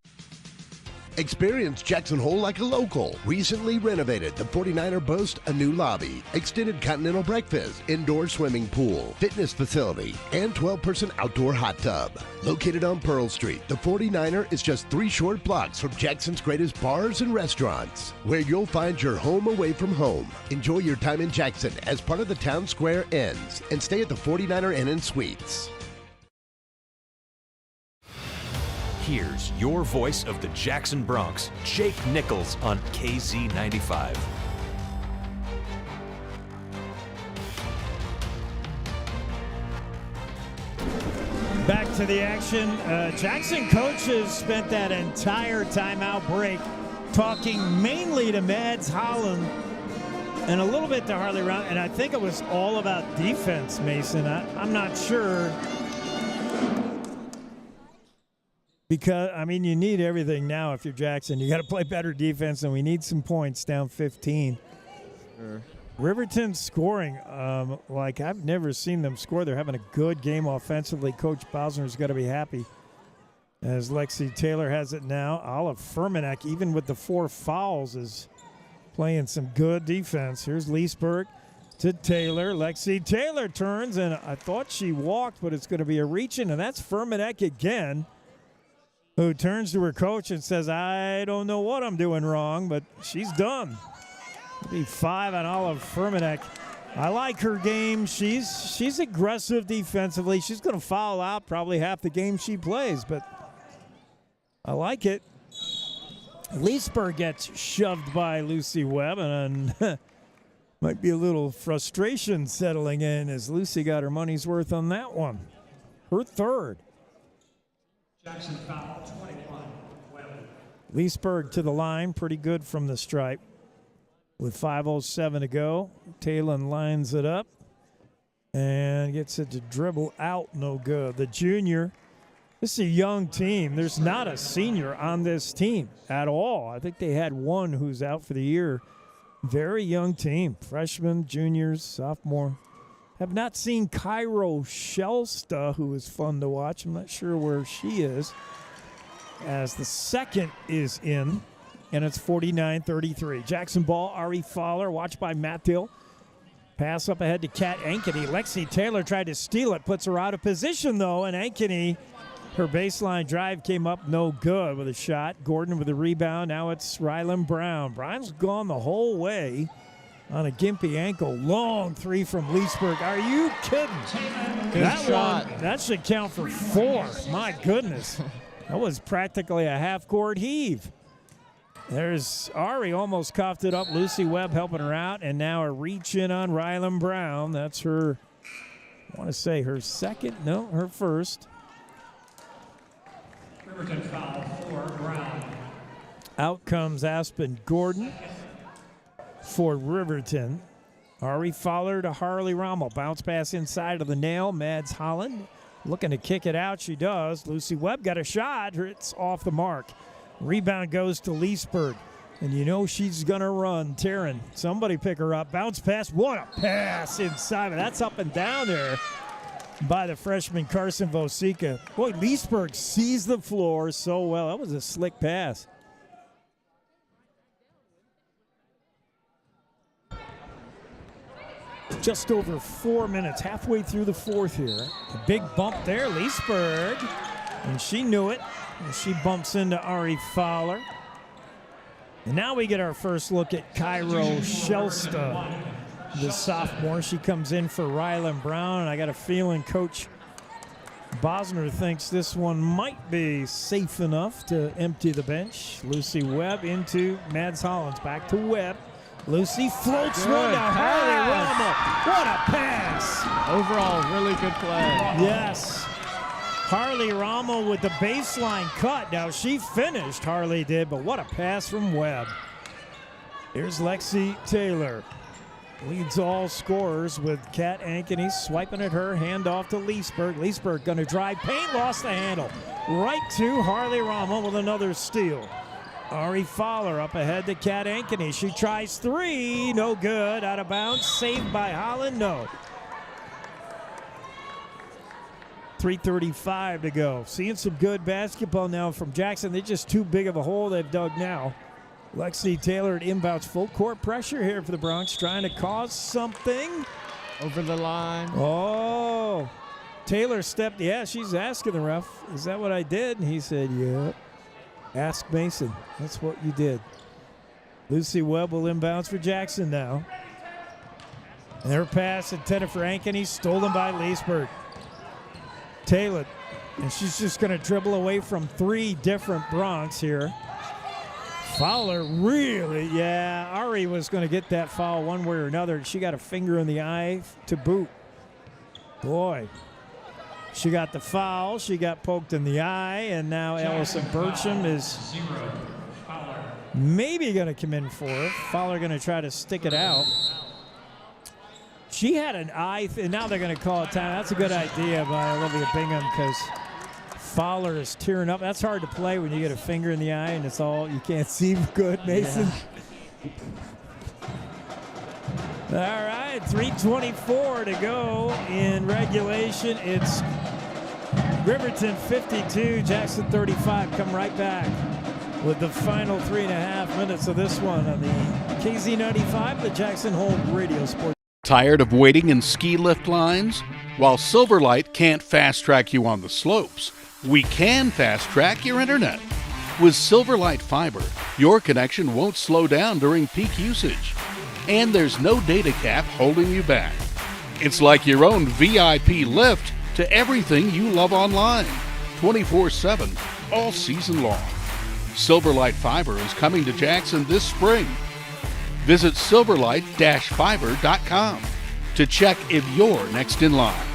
Experience Jackson Hole like a local. Recently renovated, the 49er boasts a new lobby, extended continental breakfast, indoor swimming pool, fitness facility, and 12-person outdoor hot tub. Located on Pearl Street, the 49er is just 3 short blocks from Jackson's greatest bars and restaurants, where you'll find your home away from home. Enjoy your time in Jackson as part of the Town Square Inns, and stay at the 49er Inn and Suites. Here's your voice of the Jackson Bronx, Jake Nichols on KZ95. Back to the action. Jackson coaches spent that entire timeout break talking mainly to Mads Holland and a little bit to Harley Round, and I think it was all about defense, Mason. I'm not sure. Because, I mean, you need everything now if you're Jackson. You got to play better defense, and we need some points down 15. Sure. Riverton's scoring like I've never seen them score. They're having a good game offensively. Coach Bosner's got to be happy. As Lexi Taylor has it now. Olive Furmanek, even with the 4 fouls, is playing some good defense. Here's Leesburg to Taylor. Lexi Taylor turns, and I thought she walked, but it's going to be a reach-in, and that's Furmanek again, who turns to her coach and says, I don't know what I'm doing wrong, but she's done. It'll be 5 on Olive Furmanek. I like her game. She's aggressive defensively. She's going to foul out probably half the game she plays, but I like it. Leesburg gets shoved by Lucy Webb, and might be a little frustration settling in as Lucy got her money's worth on that one. Her 3rd. Jackson foul, 21. Leesburg to the line, pretty good from the stripe. with 5:07 to go. Talon lines it up and gets it to dribble out. No good. The junior, this is a young team. There's not a senior on this team at all. I think they had one who's out for the year. Very young team. Freshmen, juniors, sophomore. Have not seen Cairo Shelsta, who is fun to watch. I'm not sure where she is. As the second is in, and it's 49-33. Jackson ball, Ari Fowler, watched by Matt Hill. Pass up ahead to Kat Ankeny. Lexi Taylor tried to steal it, puts her out of position, though, and Ankeny, her baseline drive came up no good with a shot. Gordon with a rebound. Now it's Rylan Brown. Brown's gone the whole way on a gimpy ankle. Long three from Leesburg. Are you kidding? Good shot. That should count for 4. My goodness. That was practically a half-court heave. There's Ari, almost coughed it up. Lucy Webb helping her out, and now a reach in on Rylan Brown. That's her, I want to say her second, no, her first. Riverton foul for Brown. Out comes Aspen Gordon for Riverton. Ari Fowler to Harley Rommel. Bounce pass inside of the nail. Mads Holland looking to kick it out. She does. Lucy Webb got a shot. It's off the mark. Rebound goes to Leesburg. And you know she's going to run. Taryn, somebody pick her up. Bounce pass. What a pass inside. That's up and down there by the freshman Carson Vosica. Boy, Leesburg sees the floor so well. That was a slick pass. Just over 4 minutes, halfway through the fourth here. A big bump there, Leesburg. And she knew it. And she bumps into Ari Fowler. And now we get our first look at Cairo Shelsta, the sophomore. She comes in for Rylan Brown. And I got a feeling Coach Bosner thinks this one might be safe enough to empty the bench. Lucy Webb into Mads Hollins. Back to Webb. Lucy floats one to Harley Rommel. What a pass! Overall, really good play. Yes. Harley Rommel with the baseline cut. Now, she finished, Harley did, but what a pass from Webb. Here's Lexi Taylor. Leads all scorers with Kat Ankeny swiping at her. Hand off to Leesburg. Leesburg going to drive. Paint, lost the handle. Right to Harley Rommel with another steal. Ari Fowler up ahead to Kat Ankeny. She tries three. No good. Out of bounds. Saved by Holland. No. 3:35 to go. Seeing some good basketball now from Jackson. They're just too big of a hole they've dug now. Lexi Taylor at inbounds. Full court pressure here for the Bronx. Trying to cause something. Over the line. Oh. Taylor stepped. Yeah, she's asking the ref, is that what I did? And he said, yeah. Ask Mason. That's what you did. Lucy Webb will inbounds for Jackson now. And her pass intended for Ankeny, stolen by Leesburg. Taylor, and she's just going to dribble away from 3 different Bronx here. Fowler really, yeah, Ari was going to get that foul one way or another. She got a finger in the eye to boot. Boy. She got the foul. She got poked in the eye, and now Allison Burcham is maybe going to come in for it. Fowler going to try to stick it out. She had an eye, and now they're going to call it time. That's a good idea by Olivia Bingham because Fowler is tearing up. That's hard to play when you get a finger in the eye and it's all, you can't see good, Mason. Yeah. All right, 3:24 to go in regulation. It's Riverton 52, Jackson 35. Come right back with the final 3.5 minutes of this one on the KZ95, the Jackson Hole Radio Sports. Tired of waiting in ski lift lines? While Silverlight can't fast-track you on the slopes, we can fast-track your internet. With Silverlight Fiber, your connection won't slow down during peak usage. And there's no data cap holding you back. It's like your own VIP lift to everything you love online, 24/7, all season long. Silverlight Fiber is coming to Jackson this spring. Visit silverlight-fiber.com to check if you're next in line.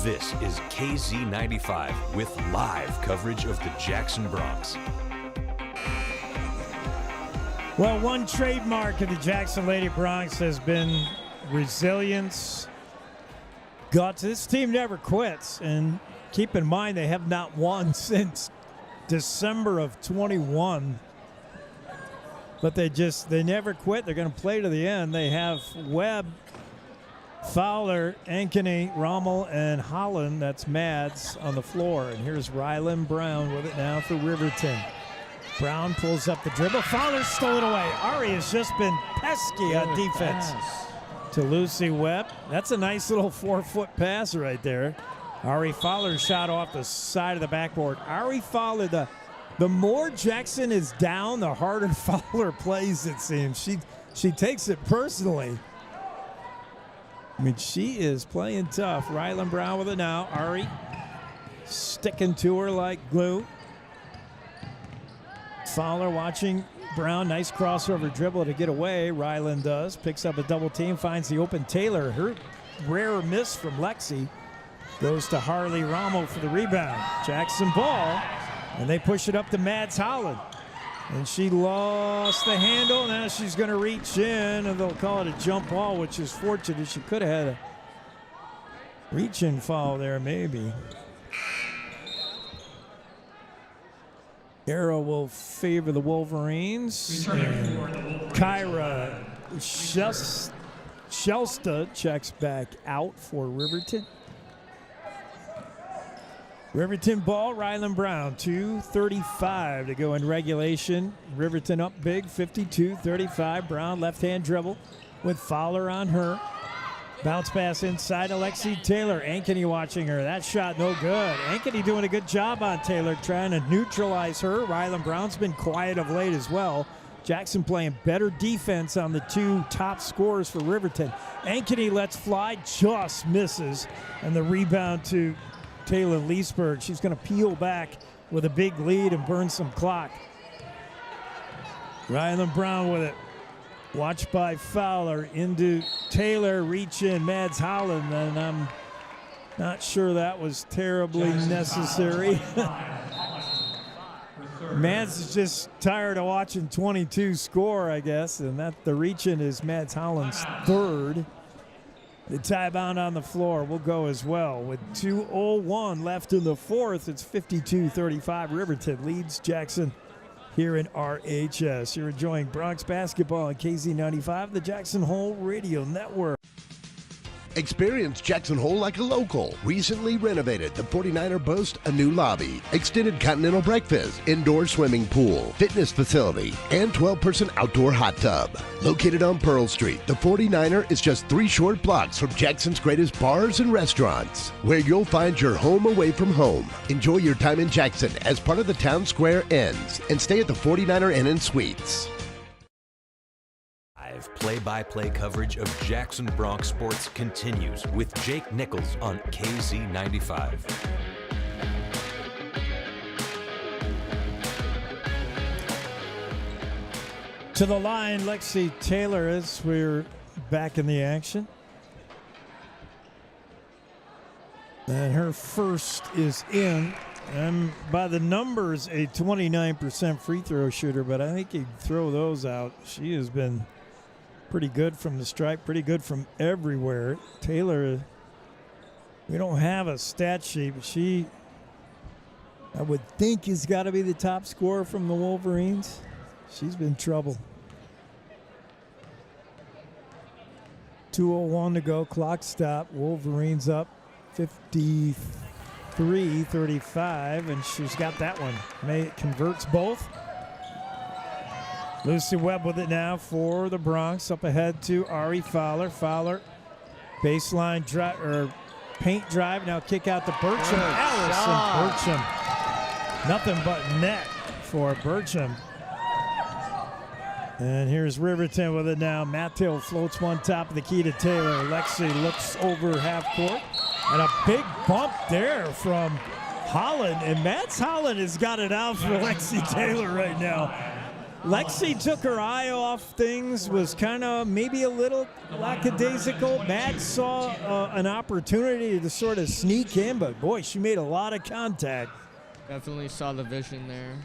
This is KZ95 with live coverage of the Jackson Bronx. Well, one trademark of the Jackson Lady Broncs has been resilience, guts. This team never quits, and keep in mind they have not won since December of 21. But they never quit. They're going to play to the end. They have Webb, Fowler, Ankeny, Rommel, and Holland. That's Mads on the floor. And here's Rylan Brown with it now for Riverton. Brown pulls up the dribble. Fowler stole it away. Ari has just been pesky on defense. To Lucy Webb. That's a nice little 4-foot pass right there. Ari Fowler shot off the side of the backboard. Ari Fowler, the more Jackson is down, the harder Fowler plays, it seems. She takes it personally. I mean, she is playing tough. Rylan Brown with it now. Ari sticking to her like glue. Fowler watching Brown. Nice crossover dribble to get away. Rylan does. Picks up a double team. Finds the open Taylor. Her rare miss from Lexi. Goes to Harley Rommel for the rebound. Jackson ball. And they push it up to Mads Holland. And she lost the handle. Now she's going to reach in, and they'll call it a jump ball, which is fortunate. She could have had a reach-in foul there, maybe. Arrow will favor the Wolverines. Kyra Shelsta checks back out for Riverton. Riverton ball, Rylan Brown, 2:35 to go in regulation. Riverton up big, 52-35. Brown left-hand dribble with Fowler on her. Bounce pass inside, Alexi Taylor. Ankeny watching her. That shot no good. Ankeny doing a good job on Taylor, trying to neutralize her. Rylan Brown's been quiet of late as well. Jackson playing better defense on the two top scorers for Riverton. Ankeny lets fly, just misses. And the rebound to Taylor Leesburg. She's going to peel back with a big lead and burn some clock. Rylan Brown with it. Watched by Fowler into Taylor, reach in, Mads Holland, and I'm not sure that was terribly necessary. Mads is just tired of watching 22 score, I guess, and that the reach in is Mads Holland's third. The tie bound on the floor will go as well. With 2:01 left in the fourth, it's 52-35. Riverton leads Jackson here in RHS. You're enjoying Bronx basketball on KZ95, the Jackson Hole Radio Network. Experience Jackson Hole like a local. Recently renovated, the 49er boasts a new lobby, extended continental breakfast, indoor swimming pool, fitness facility, and 12-person outdoor hot tub. Located on Pearl Street, the 49er is just 3 short blocks from Jackson's greatest bars and restaurants, where you'll find your home away from home. Enjoy your time in Jackson as part of the Town Square Inns, and stay at the 49er Inn and Suites. Play-by-play coverage of Jackson Bronx sports continues with Jake Nichols on KZ95. To the line, Lexi Taylor as we're back in the action. And her first is in. And by the numbers, a 29% free throw shooter, but I think he'd throw those out. She has been pretty good from the stripe, pretty good from everywhere. Taylor, we don't have a stat sheet, but she, I would think, has got to be the top scorer from the Wolverines. She's been trouble. 2:01 to go, clock stop. Wolverines up 53-35, and she's got that one. May converts both. Lucy Webb with it now for the Bronx. Up ahead to Ari Fowler. Fowler, baseline drive or paint drive. Now kick out to Burcham. Allison Burcham. Nothing but net for Burcham. And here's Riverton with it now. Mathill floats one top of the key to Taylor. Lexi looks over half court. And a big bump there from Holland. And Mads Holland has got it out for Lexi Taylor right now. Lexi took her eye off things, was kind of maybe a little lackadaisical. Mads saw an opportunity to sort of sneak in, but boy, she made a lot of contact. Definitely saw the vision there.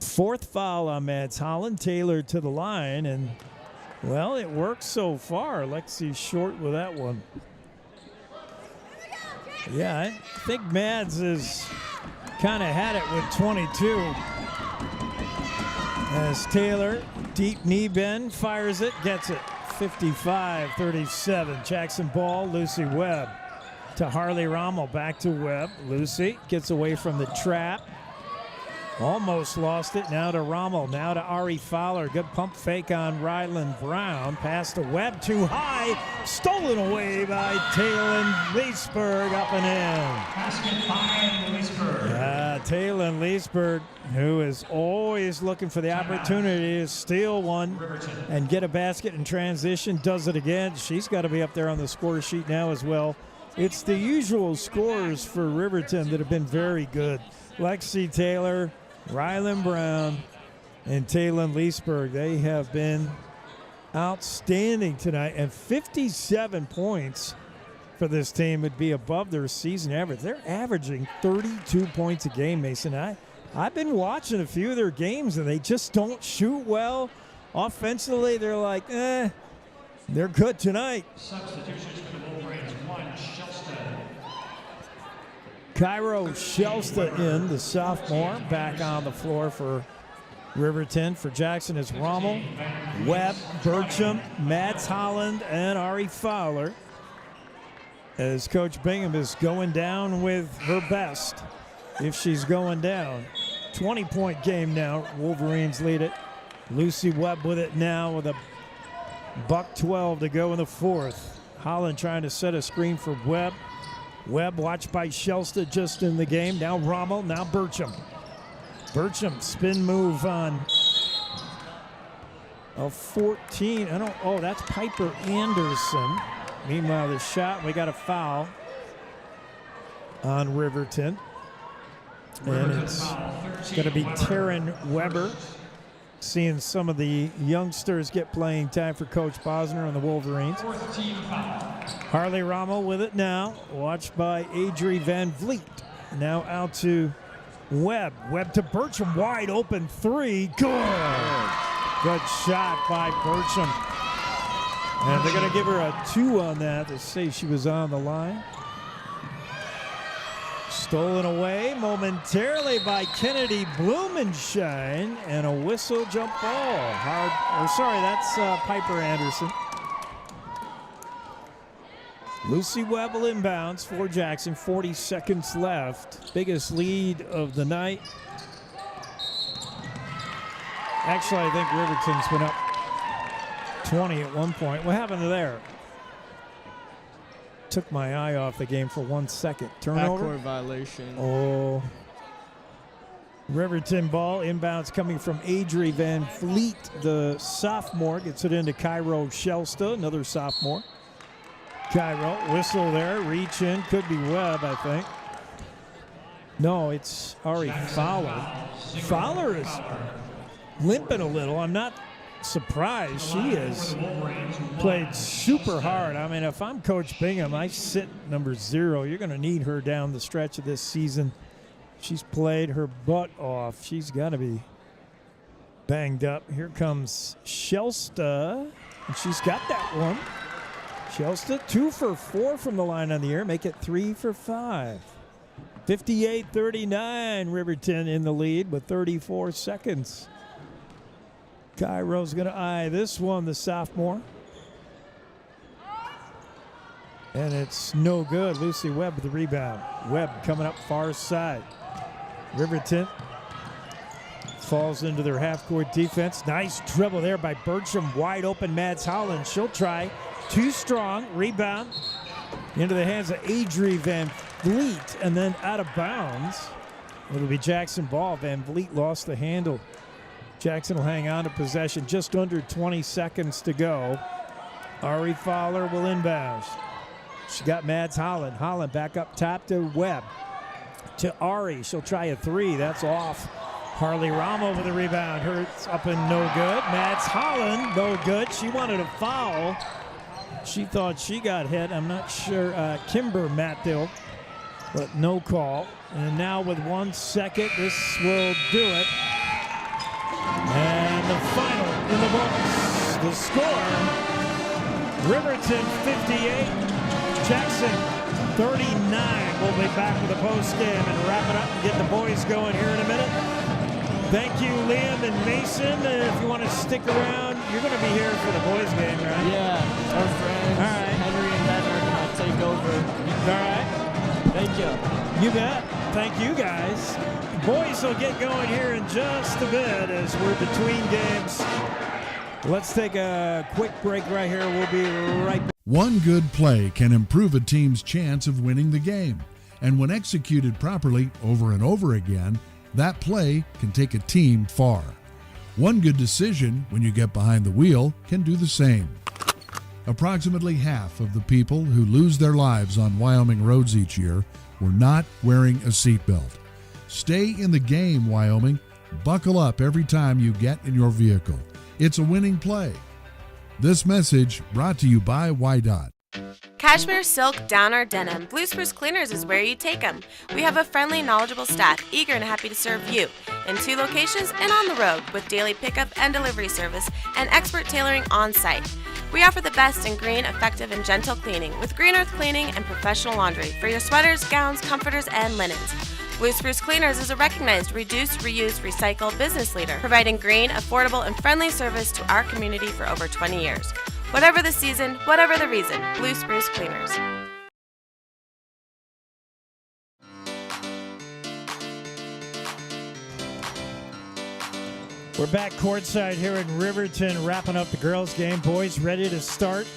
Fourth foul on Mads Holland. Taylor to the line, and, well, it works so far. Lexi short with that one. Yeah, I think Mads has kind of had it with 22. As Taylor, deep knee bend, fires it, gets it. 55-37. Jackson ball, Lucy Webb to Harley Rommel. Back to Webb. Lucy gets away from the trap. Almost lost it. Now to Rommel. Now to Ari Fowler. Good pump fake on Ryland Brown. Pass to Webb. Too high. Stolen away by Taylor Leesburg. Up and in. Basket by Leesburg. Taylor Leesburg, who is always looking for the opportunity to steal one and get a basket in transition, does it again. She's got to be up there on the score sheet now as well. It's the usual scorers for Riverton that have been very good. Lexi Taylor, Ryland Brown, and Taylor Leesburg. They have been outstanding tonight, and 57 points for this team would be above their season average. They're averaging 32 points a game, Mason. I've been watching a few of their games, and they just don't shoot well. Offensively, they're like, they're good tonight. Substitutions for the Wolverines. 1, Shelston. Cairo Shelston in, the sophomore, back on the floor for Riverton. For Jackson is Rommel, Webb, Burcham, Mads Holland, and Ari Fowler. As Coach Bingham is going down with her best, if she's going down. 20-point game now. Wolverines lead it. Lucy Webb with it now with a $1:12 to go in the fourth. Holland trying to set a screen for Webb. Webb watched by Shelston just in the game. Now Rommel, now Burcham. Burcham spin move on a 14. That's Piper Anderson. Meanwhile, the shot, we got a foul on Riverton. And it's going to be Taryn Weber. Seeing some of the youngsters get playing time for Coach Bosner and the Wolverines. Harley Rommel with it now. Watched by Adri Van Vliet. Now out to Webb. Webb to Burcham. Wide open three. Good. Good shot by Burcham. And they're going to give her a 2 on that to say she was on the line. Stolen away momentarily by Kennedy Blumenshine, and a whistle jump ball. That's Piper Anderson. Lucy Webb will inbounds for Jackson. 40 seconds left. Biggest lead of the night. Actually, I think Riverton's been up 20 at one point. What happened there? Took my eye off the game for 1 second. Turnover. Backcourt violation. Oh. Riverton ball. Inbounds coming from Adri Van Vliet, the sophomore. Gets it into Cairo Shelston, another sophomore. Cairo, whistle there. Reach in. Could be Webb, I think. No, it's Ari Fowler. Fowler is limping a little. I'm not surprised. She has played super hard. I mean, if I'm Coach Bingham, I sit number 0. You're going to need her down the stretch of this season. She's played her butt off. She's got to be banged up. Here comes Shelston, and she's got that one. Shelston, 2 for 4 from the line on the air. Make it 3 for 5. 58-39, Riverton in the lead with 34 seconds. Cairo's going to eye this one, the sophomore. And it's no good. Lucy Webb with the rebound. Webb coming up far side. Riverton falls into their half-court defense. Nice dribble there by Burcham. Wide open Mads Holland. She'll try. Too strong. Rebound into the hands of Adri Van Vliet. And then out of bounds. It'll be Jackson ball. Van Vliet lost the handle. Jackson will hang on to possession. Just under 20 seconds to go. Ari Fowler will inbound. She got Mads Holland. Holland back up top to Webb. To Ari. She'll try a 3. That's off. Harley Rommel with a rebound. Hurts up and no good. Mads Holland, no good. She wanted a foul. She thought she got hit. I'm not sure. Kimber Mathill, but no call. And now with 1 second, this will do it. And the final in the books. The score, Riverton 58, Jackson 39. We'll be back with a postgame and wrap it up and get the boys going here in a minute. Thank you, Liam and Mason. If you want to stick around, you're going to be here for the boys game, right? Yeah, our friends, all right. Henry and Ben are going to take over. All right. Thank you. You bet. Thank you, guys. Boys will get going here in just a bit as we're between games. Let's take a quick break right here. We'll be right back. One good play can improve a team's chance of winning the game. And when executed properly over and over again, that play can take a team far. One good decision when you get behind the wheel can do the same. Approximately half of the people who lose their lives on Wyoming roads each year were not wearing a seatbelt. Stay in the game, Wyoming. Buckle up every time you get in your vehicle. It's a winning play. This message brought to you by WYDOT. Cashmere, silk, down, or denim, Blue Spruce Cleaners is where you take them. We have a friendly, knowledgeable staff eager and happy to serve you in 2 locations and on the road with daily pickup and delivery service and expert tailoring on site. We offer the best in green, effective, and gentle cleaning with Green Earth Cleaning and professional laundry for your sweaters, gowns, comforters, and linens. Blue Spruce Cleaners is a recognized reduce, reuse, recycle business leader, providing green, affordable, and friendly service to our community for over 20 years. Whatever the season, whatever the reason, Blue Spruce Cleaners. We're back courtside here in Riverton, wrapping up the girls' game. Boys ready to start.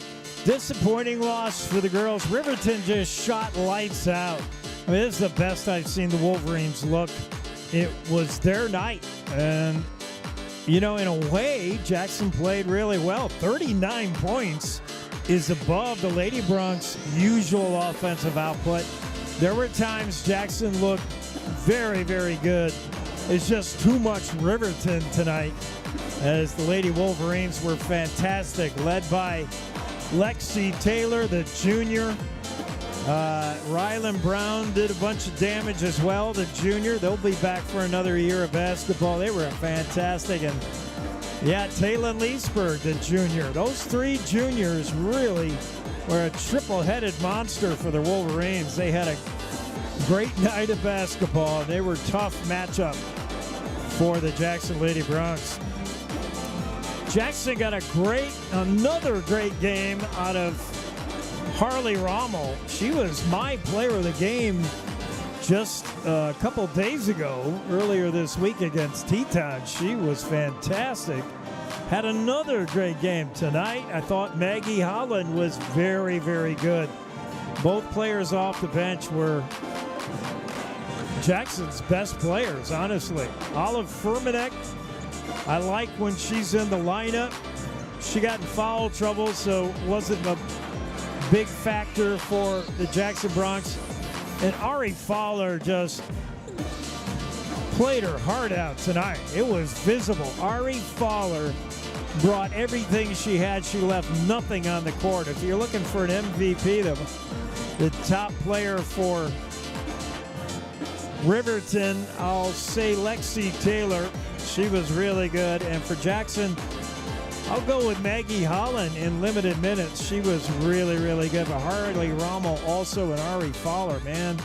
Disappointing loss for the girls. Riverton just shot lights out. I mean, this is the best I've seen the Wolverines look. It was their night. And, you know, in a way, Jackson played really well. 39 points is above the Lady Bronx' usual offensive output. There were times Jackson looked very, very good. It's just too much Riverton tonight, as the Lady Wolverines were fantastic, led by Lexi Taylor, the junior. Rylan Brown did a bunch of damage as well, the junior. They'll be back for another year of basketball. They were fantastic. And, yeah, Taylor Leesburg, the junior. Those 3 juniors really were a triple-headed monster for the Wolverines. They had a great night of basketball. They were a tough matchup for the Jackson Lady Bronx. Jackson got another great game out of Harley Rommel. She was my player of the game just a couple days ago, earlier this week against Teton. She was fantastic. Had another great game tonight. I thought Maggie Holland was very, very good. Both players off the bench were Jackson's best players, honestly. Olive Furmanek, I like when she's in the lineup. She got in foul trouble, so wasn't a big factor for the Jackson Bronx. And Ari Fowler just played her heart out tonight. It was visible. Ari Fowler brought everything she had. She left nothing on the court. If you're looking for an MVP, the top player for Riverton, I'll say Lexi Taylor. She was really good. And for Jackson, I'll go with Maggie Holland in limited minutes. She was really, really good. But Harley Rommel also, and Ari Fowler, man.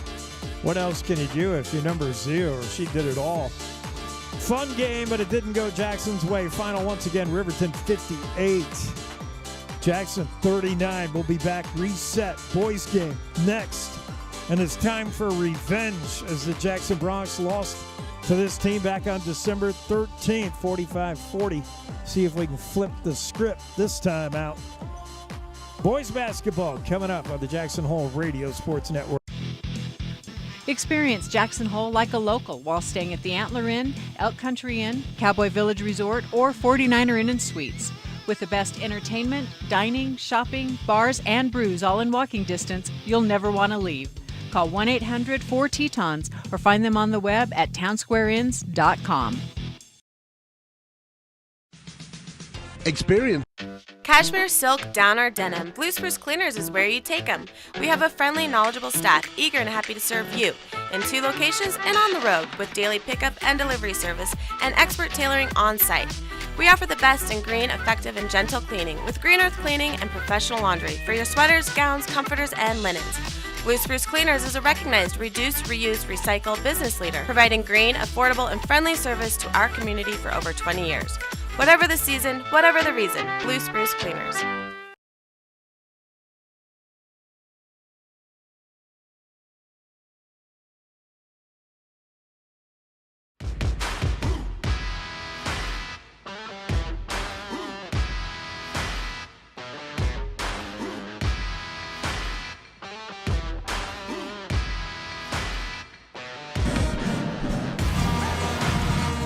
What else can you do if your number is 0? She did it all. Fun game, but it didn't go Jackson's way. Final once again, Riverton 58. Jackson 39. We'll be back reset. Boys game next. And it's time for revenge as the Jackson Bronx lost to this team back on December 13th, 45-40. See if we can flip the script this time out. Boys basketball coming up on the Jackson Hole Radio Sports Network. Experience Jackson Hole like a local while staying at the Antler Inn, Elk Country Inn, Cowboy Village Resort, or 49er Inn and Suites. With the best entertainment, dining, shopping, bars, and brews all in walking distance, you'll never want to leave. Call 1-800-4-TETONS or find them on the web at townsquareinns.com. Experience Cashmere, silk, down, or denim, Blue Spruce Cleaners is where you take them. We have a friendly, knowledgeable staff eager and happy to serve you in 2 locations and on the road with daily pickup and delivery service and expert tailoring on site. We offer the best in green, effective, and gentle cleaning with Green Earth Cleaning and professional laundry for your sweaters, gowns, comforters, and linens. Blue Spruce Cleaners is a recognized reduce, reuse, recycle business leader, providing green, affordable, and friendly service to our community for over 20 years. Whatever the season, whatever the reason, Blue Spruce Cleaners.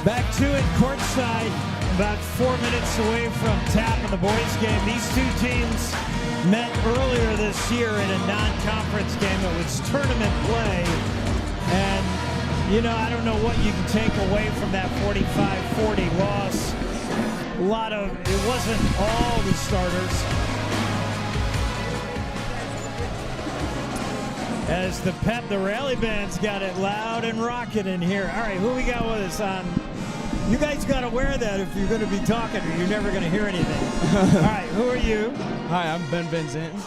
Back to it courtside, about 4 minutes away from tap in the boys game. These 2 teams met earlier this year in a non-conference game. It was tournament play. And, you know, I don't know what you can take away from that 45-40 loss. It wasn't all the starters. As the rally band's got it loud and rocking in here. All right, who we got with us on? You guys got to wear that if you're going to be talking or you're never going to hear anything. All right, who are you? Hi, I'm Ben Van Zanten.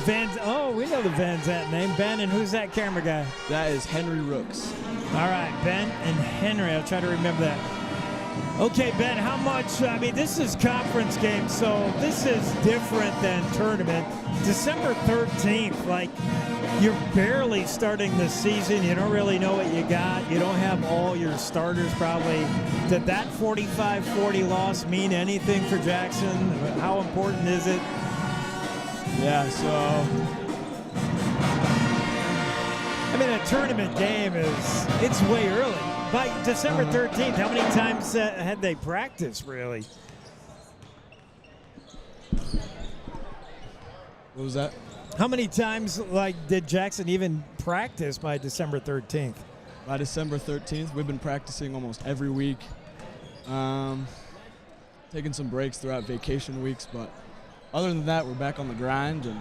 Ben? Oh, we know the Van Zanten name. Ben, and who's that camera guy? That is Henry Rooks. All right, Ben and Henry. I'll try to remember that. Okay, Ben, how much? I mean, this is conference game, so this is different than tournament. December 13th, like, you're barely starting the season. You don't really know what you got. You don't have all your starters probably. Did that 45-40 loss mean anything for Jackson? How important is it? Yeah, so I mean, a tournament game it's way early. By December 13th, how many times had they practiced, really? What was that? How many times, did Jackson even practice by December 13th? By December 13th, we've been practicing almost every week. Taking some breaks throughout vacation weeks, but other than that, we're back on the grind and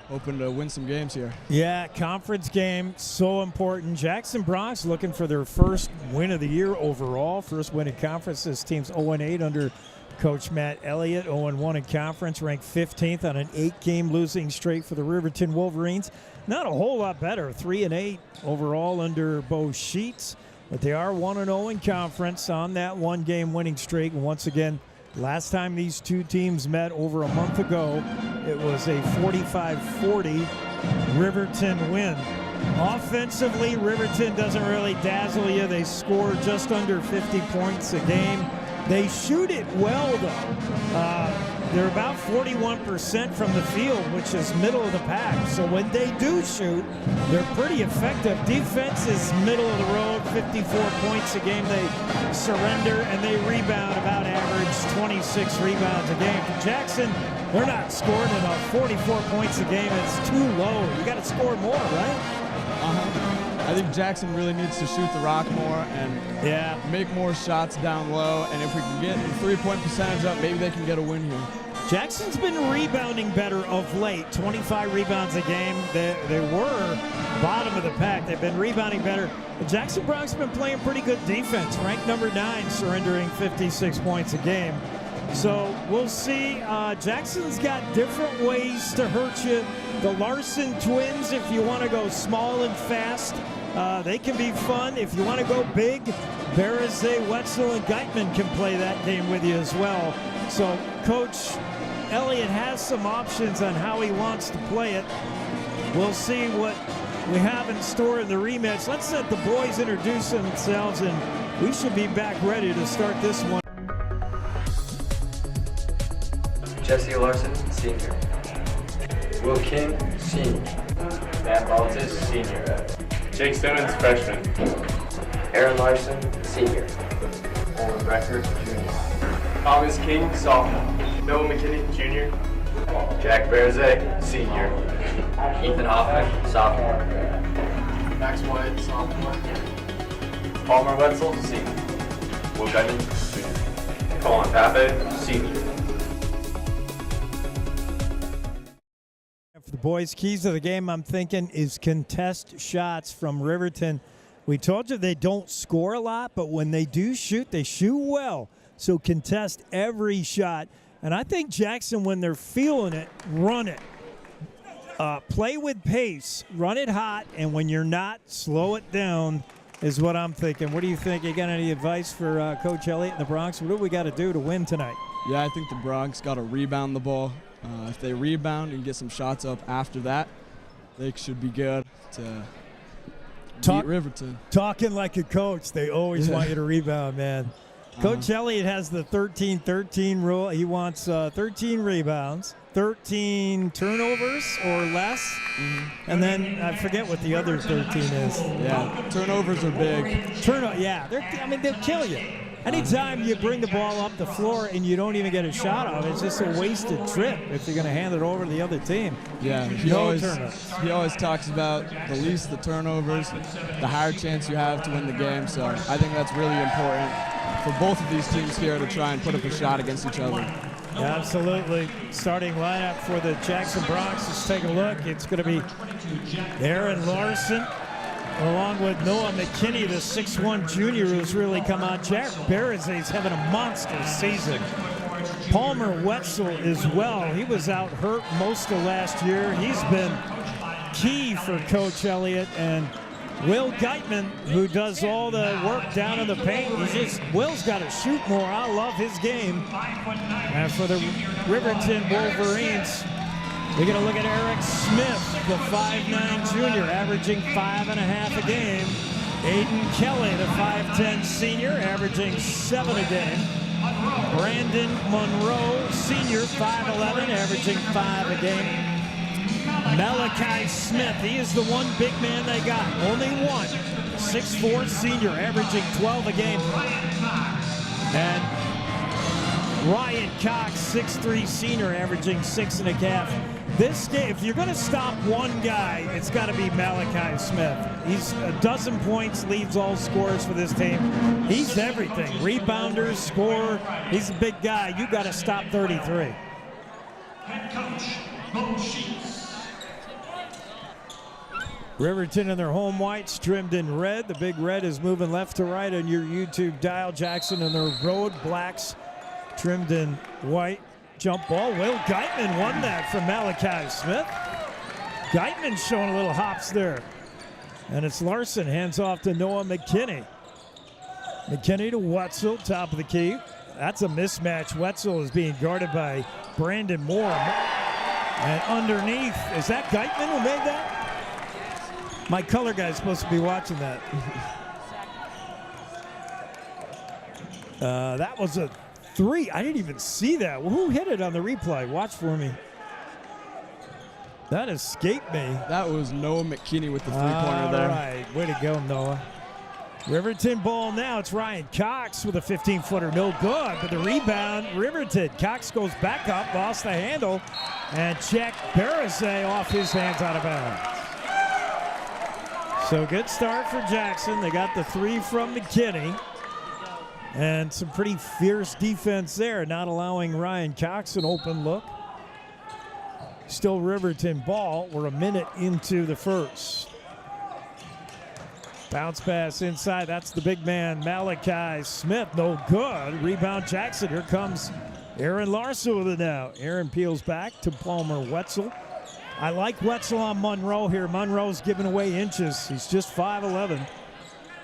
hoping to win some games here. Yeah, conference game, so important. Jackson Bronx looking for their first win of the year overall. First win in conference. This team's 0-8 under Coach Matt Elliott, 0-1 in conference, ranked 15th on an 8-game losing streak for the Riverton Wolverines. Not a whole lot better, 3-8 overall under Bo Sheets, but they are 1-0 in conference on that 1-game winning streak. And once again, last time these 2 teams met over a month ago, it was a 45-40 Riverton win. Offensively, Riverton doesn't really dazzle you. They score just under 50 points a game. They shoot it well, though. They're about 41% from the field, which is middle of the pack. So when they do shoot, they're pretty effective. Defense is middle of the road, 54 points a game. They surrender, and they rebound about average 26 rebounds a game. For Jackson, they're not scoring enough. 44 points a game is too low. You got to score more, right? I think Jackson really needs to shoot the rock more and make more shots down low. And if we can get the 3-point percentage up, maybe they can get a win here. Jackson's been rebounding better of late, 25 rebounds a game. They were bottom of the pack. They've been rebounding better. Jackson Bronx has been playing pretty good defense, ranked number 9, surrendering 56 points a game. So we'll see. Jackson's got different ways to hurt you. The Larson twins, if you want to go small and fast, they can be fun. If you want to go big, Barazay, Wetzel, and Geitman can play that game with you as well. So Coach Elliott has some options on how he wants to play it. We'll see what we have in store in the rematch. Let's let the boys introduce themselves, and we should be back ready to start this one. Jesse Larson, senior. Will King, senior. Matt Baltus, senior. Jake Simmons, freshman. Aaron Larson, senior. Owen Becker, junior. Thomas King, sophomore. Noah McKinney, junior. Jack Barazay, senior. Ethan Hoffman, sophomore. Max White, sophomore. Palmer Wetzel, senior. Will Geitman, junior. Colin Pape, senior. For the boys, keys to the game, I'm thinking, is contest shots from Riverton. We told you they don't score a lot, but when they do shoot, they shoot well. So contest every shot. And I think Jackson, when they're feeling it, run it. Play with pace, run it hot, and when you're not, slow it down is what I'm thinking. What do you think? You got any advice for Coach Elliott in the Bronx? What do we got to do to win tonight? Yeah, I think the Bronx got to rebound the ball. If they rebound and get some shots up after that, they should be good to beat Riverton. Talking like a coach, they always want you to rebound, man. Coach Elliott has the 13-13 rule. He wants 13 rebounds, 13 turnovers or less, and then I forget what the other 13 is. Yeah, turnovers are big. They'll kill you. Anytime you bring the ball up the floor and you don't even get a shot off, it's just a wasted trip if you're going to hand it over to the other team. Yeah, he always talks about the least the turnovers, the higher chance you have to win the game. So I think that's really important for both of these teams here to try and put up a shot against each other. Absolutely. Starting lineup for the Jackson Bronx. Let's take a look. It's going to be Aaron Larson, along with Noah McKinney, the 6'1 junior who's really come on. Jack Bereze's having a monster season. Palmer Wetzel as well. He was out hurt most of last year. He's been key for Coach Elliott. And Will Geitman, who does all the work down in the paint. Will's got to shoot more. I love his game. And for the Riverton Wolverines, we're going to look at Eric Smith, the 5'9 junior, averaging 5.5 a game. Aiden Kelly, the 5'10 senior, averaging 7 a game. Brandon Monroe, senior, 5'11, averaging 5 a game. Malachi Smith, he is the one big man they got. Only one. 6'4 senior, averaging 12 a game. And Ryan Cox, 6'3 senior, averaging 6.5. This game, if you're going to stop one guy, it's got to be Malachi Smith. He's a dozen points, leads all scorers for this team. He's everything. Rebounder, scorer. He's a big guy. You got to stop 33. Head coach, Bo Sheets. Riverton in their home whites, trimmed in red. The big red is moving left to right on your YouTube dial. Jackson in their road blacks, trimmed in white. Jump ball. Will Geitman won that from Malachi Smith. Geitman showing a little hops there. And it's Larson, hands off to Noah McKinney. McKinney to Wetzel, top of the key. That's a mismatch. Wetzel is being guarded by Brandon Moore. And underneath, is that Geitman who made that? My color guy's supposed to be watching that. That was a 3. I didn't even see that. Well, who hit it on the replay? Watch for me. That escaped me. That was Noah McKinney with the three-pointer there. All right. Way to go, Noah. Riverton ball now. It's Ryan Cox with a 15-footer. No good, but the rebound, Riverton. Cox goes back up, lost the handle, and Jack Bereze off his hands out of bounds. So good start for Jackson. They got the 3 from McKinney. And some pretty fierce defense there, not allowing Ryan Cox an open look. Still Riverton ball. We're a minute into the first. Bounce pass inside. That's the big man, Malachi Smith. No good. Rebound Jackson. Here comes Aaron Larson with it now. Aaron peels back to Palmer Wetzel. I like Wetzel on Monroe here. Monroe's giving away inches. He's just 5'11".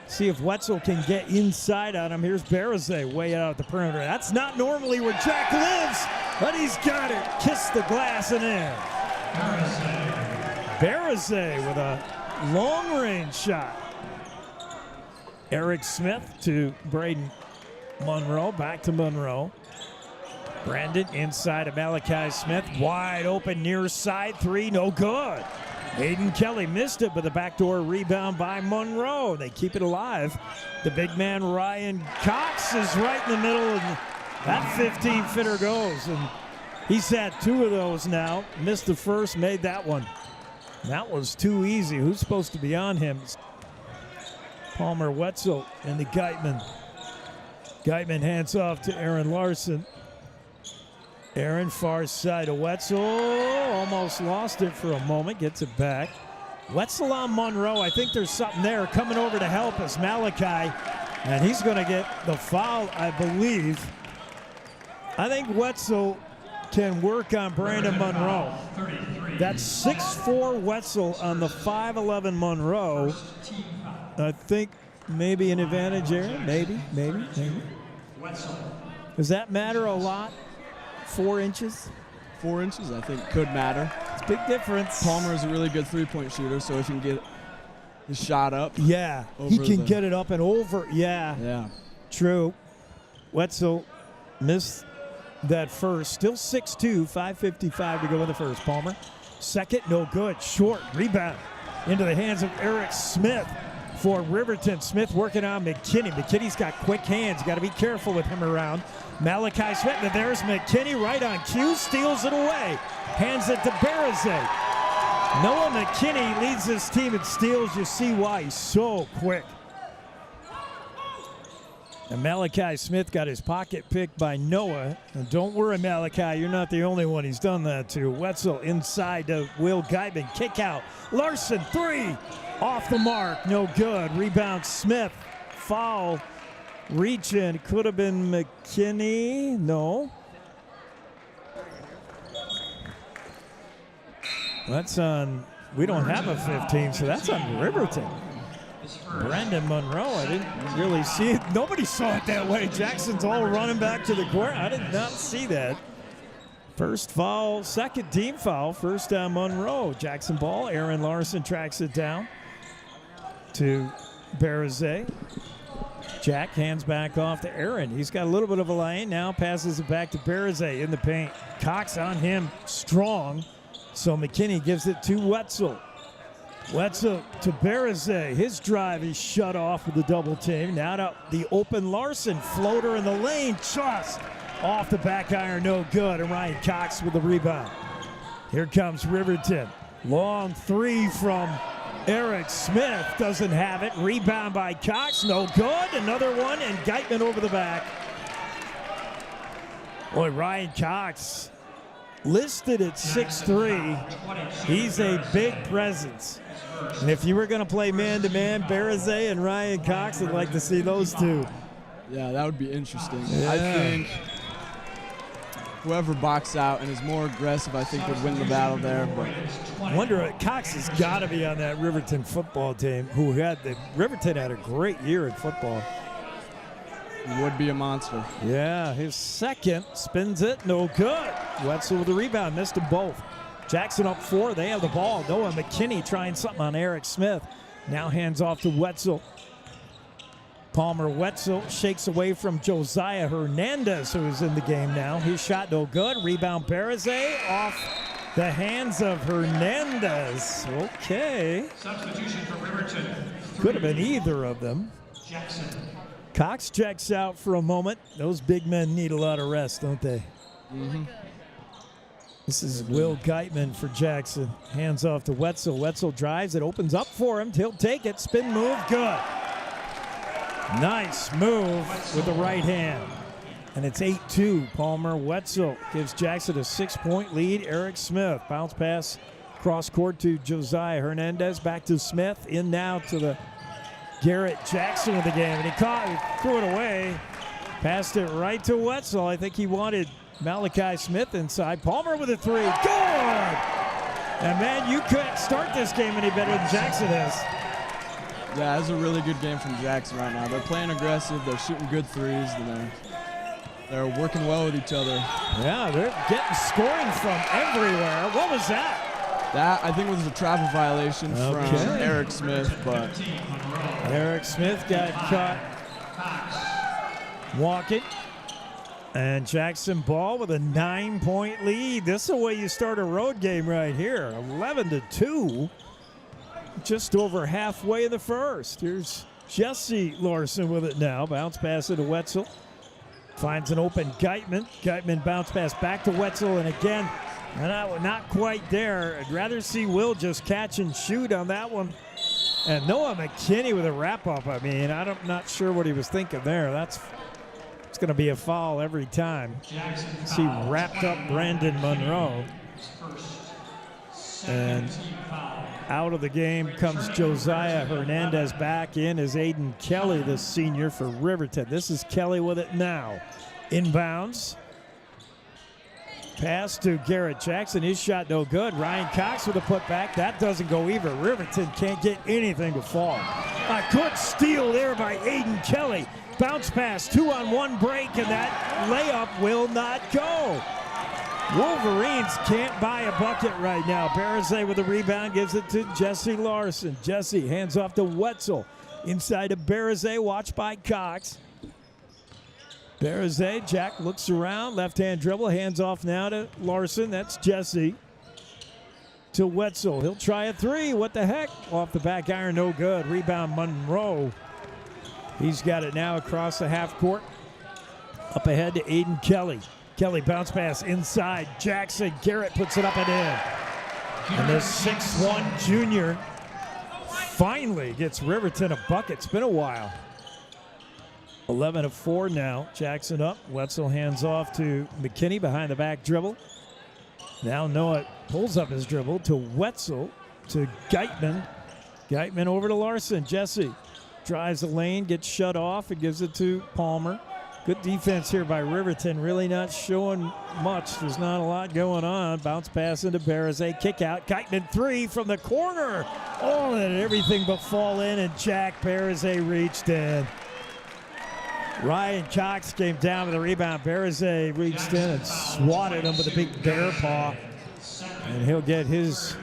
See if Wetzel can get inside on him. Here's Bereze way out at the perimeter. That's not normally where Jack lives, but he's got it. Kiss the glass and in. Bereze with a long-range shot. Eric Smith to Braden Monroe. Back to Monroe. Brandon inside of Malachi Smith. Wide open near side 3. No good. Aiden Kelly missed it, but the backdoor rebound by Monroe. They keep it alive. The big man, Ryan Cox, is right in the middle, and that 15-footer goes. And he's had 2 of those now. Missed the first, made that one. That was too easy. Who's supposed to be on him? Palmer Wetzel and the Geitman. Geitman hands off to Aaron Larson. Aaron, far side of Wetzel. Almost lost it for a moment. Gets it back. Wetzel on Monroe. I think there's something there. Coming over to help us, Malachi. And he's going to get the foul, I believe. I think Wetzel can work on Brandon Monroe. That's 6'4" Wetzel on the 5'11" Monroe. I think maybe an advantage there. Maybe. Does that matter a lot? 4 inches? 4 inches, I think, could matter. It's a big difference. Palmer is a really good three-point shooter, so if he can get his shot up. Yeah, he can get it up and over. Yeah. True. Wetzel missed that first. Still 6'2", 5:55 to go in the first. Palmer, second, no good. Short, rebound into the hands of Eric Smith for Riverton. Smith working on McKinney. McKinney's got quick hands. Got to be careful with him around. Malachi Smith, and there's McKinney right on cue, steals it away. Hands it to Barazay. Noah McKinney leads this team in steals. You see why he's so quick. And Malachi Smith got his pocket picked by Noah. And don't worry, Malachi, you're not the only one he's done that to. Wetzel inside to Will Geitman. Kick out. Larson, 3. Off the mark. No good. Rebound Smith. Foul. Reach in. Could have been McKinney. No. That's on. We don't have a 15, so that's on Riverton. Brandon Monroe, I didn't really see it. Nobody saw it that way. Jackson's all running back to the court. I did not see that. First foul, second team foul, first on Monroe. Jackson ball, Aaron Larson tracks it down to Barazay. Jack hands back off to Aaron. He's got a little bit of a lane, now passes it back to Barazay in the paint. Cox on him, strong. So McKinney gives it to Wetzel. Wetzel to Barazay. His drive is shut off with the double team. Now to the open Larson. Floater in the lane. Just off the back iron. No good. And Ryan Cox with the rebound. Here comes Riverton. Long 3 from Eric Smith. Doesn't have it. Rebound by Cox. No good. Another one. And Geitman over the back. Boy, Ryan Cox listed at 6'3". He's a big presence. And if you were going to play man-to-man, Barazay and Ryan Cox, I'd like to see those two. Yeah, that would be interesting. Yeah. I think whoever boxes out and is more aggressive, I think, would win the battle there. But I wonder, Cox has got to be on that Riverton football team. Riverton had a great year in football. He would be a monster. Yeah, his second, spins it, no good. Wetzel with the rebound, missed them both. Jackson up 4, they have the ball. Noah McKinney trying something on Eric Smith. Now hands off to Wetzel. Palmer Wetzel shakes away from Josiah Hernandez, who is in the game now. His shot no good. Rebound Barazay off the hands of Hernandez. Okay. Substitution for Riverton. Could have been either of them. Jackson. Cox checks out for a moment. Those big men need a lot of rest, don't they? Mm-hmm. This is Will Geitman for Jackson. Hands off to Wetzel. Wetzel drives. It opens up for him. He'll take it. Spin move. Good. Nice move with the right hand. And it's 8-2. Palmer Wetzel gives Jackson a 6-point lead. Eric Smith. Bounce pass cross court to Josiah Hernandez. Back to Smith. In now to the Garrett Jackson of the game. And he threw it away. Passed it right to Wetzel. I think he wanted Malachi Smith inside. Palmer with a 3. Good! And, man, you couldn't start this game any better than Jackson is. Yeah, it's a really good game from Jackson right now. They're playing aggressive. They're shooting good threes. They're working well with each other. Yeah, they're getting scoring from everywhere. What was that? That, I think, was a travel violation from Eric Smith. But Eric Smith got caught walking. And Jackson ball with a 9-point lead. This is the way you start a road game right here. 11-2. Just over halfway in the first. Here's Jesse Larson with it now. Bounce pass to Wetzel. Finds an open Geitman. Geitman bounce pass back to Wetzel. And again, not quite there. I'd rather see Will just catch and shoot on that one. And Noah McKinney with a wrap-up. I mean, I'm not sure what he was thinking there. That's going to be a foul every time. See, wrapped up Brandon Monroe. And out of the game comes Josiah Hernandez. Back in is Aiden Kelly, the senior for Riverton. This is Kelly with it now. Inbounds. Pass to Garrett Jackson. His shot no good. Ryan Cox with a putback. That doesn't go either. Riverton can't get anything to fall. A good steal there by Aiden Kelly. Bounce pass, 2-on-1 break, and that layup will not go. Wolverines can't buy a bucket right now. Barazay with the rebound, gives it to Jesse Larson. Jesse hands off to Wetzel. Inside to Barazay, watched by Cox. Barazay, Jack looks around, left-hand dribble, hands off now to Larson. That's Jesse. To Wetzel, he'll try a three. What the heck? Off the back iron, no good. Rebound Monroe. He's got it now across the half court. Up ahead to Aiden Kelly. Kelly bounce pass inside. Jackson, Garrett puts it up and in. And the 6'1 junior finally gets Riverton a bucket. It's been a while. 11-4 now. Jackson up. Wetzel hands off to McKinney behind the back dribble. Now Noah pulls up his dribble to Wetzel to Geitman. Geitman over to Larson. Jesse drives the lane, gets shut off, and gives it to Palmer. Good defense here by Riverton. Really not showing much. There's not a lot going on. Bounce pass into Barazay. Kick out. Geitman three from the corner. Oh, and everything but fall in, and Jack Barazay reached in. Ryan Cox came down with a rebound. Barazay reached in and swatted him with a big bear paw. And he'll get his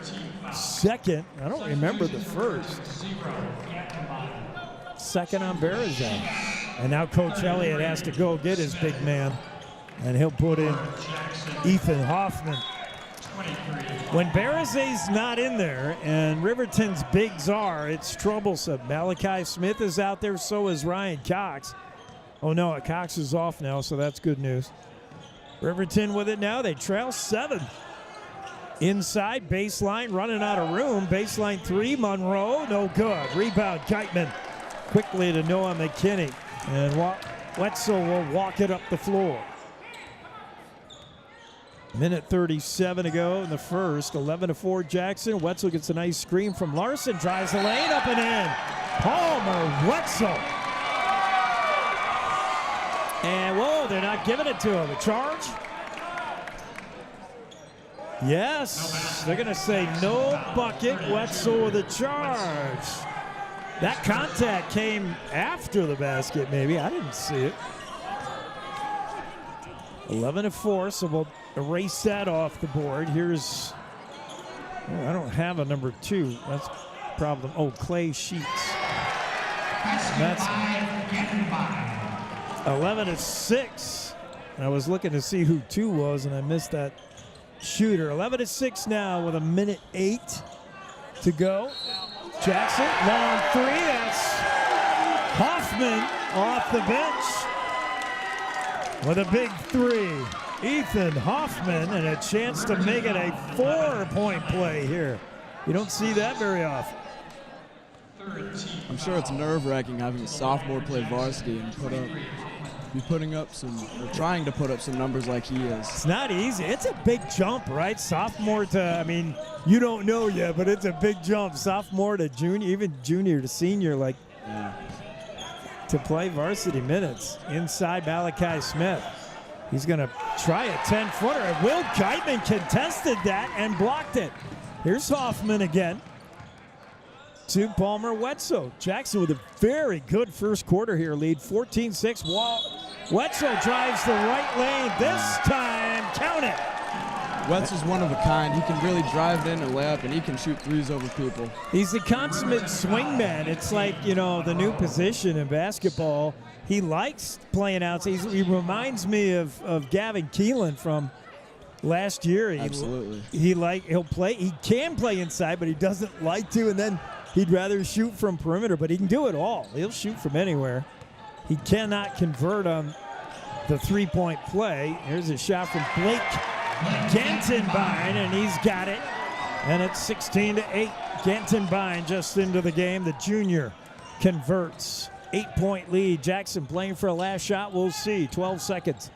second. I don't remember the first. Second on Barazay. And now Coach Elliott has to go get his big man. And he'll put in Ethan Hoffman. When Barazay's not in there and Riverton's bigs are, it's troublesome. Malachi Smith is out there, so is Ryan Cox. Oh no, Cox is off now, so that's good news. Riverton with it now. They trail 7. Inside, baseline, running out of room. Baseline three, Monroe, no good. Rebound, Geitman. Quickly to Noah McKinney. And Wetzel will walk it up the floor. Minute 37 to go in the first. 11-4 Jackson. Wetzel gets a nice screen from Larson. Drives the lane up and in. Palmer, Wetzel. And whoa, they're not giving it to him. A charge? Yes, they're going to say no bucket. Wetzel with a charge. That contact came after the basket, maybe. I didn't see it. 11-4, so we'll erase that off the board. Here's, oh, I don't have a number 2. That's a problem. Oh, Clay Sheets. That's 11-6. I was looking to see who 2 was, and I missed that shooter. 11-6 now with a minute 8 to go. Jackson, long three. That's Hoffman off the bench with a big 3. Ethan Hoffman, and a chance to make it a 4-point play here. You don't see that very often. I'm sure it's nerve-wracking having a sophomore play varsity and trying to put up some numbers like he is. It's not easy. It's a big jump, right? Sophomore to, I mean, you don't know yet, but it's a big jump. Sophomore to junior, even junior to senior, like, to play varsity minutes. Inside Malachi Smith. He's going to try a 10-footer. And Will Geitman contested that and blocked it. Here's Hoffman again. To Palmer Wetzel. Jackson with a very good first quarter here. Lead 14-6. Wetzel drives the right lane. This time, count it. Wetzel's one of a kind. He can really drive it in and lay up, and he can shoot threes over people. He's the consummate swingman. It's like, you know, the new position in basketball. He likes playing outside. He reminds me of Gavin Keelan from last year. Absolutely. He'll play. He can play inside, but he doesn't like to, and then he'd rather shoot from perimeter, but he can do it all. He'll shoot from anywhere. He cannot convert on the three-point play. Here's a shot from Blake Gantenbein, and he's got it. And it's 16-8. Gantenbein just into the game. The junior converts. 8-point lead. Jackson playing for a last shot. We'll see. 12 seconds.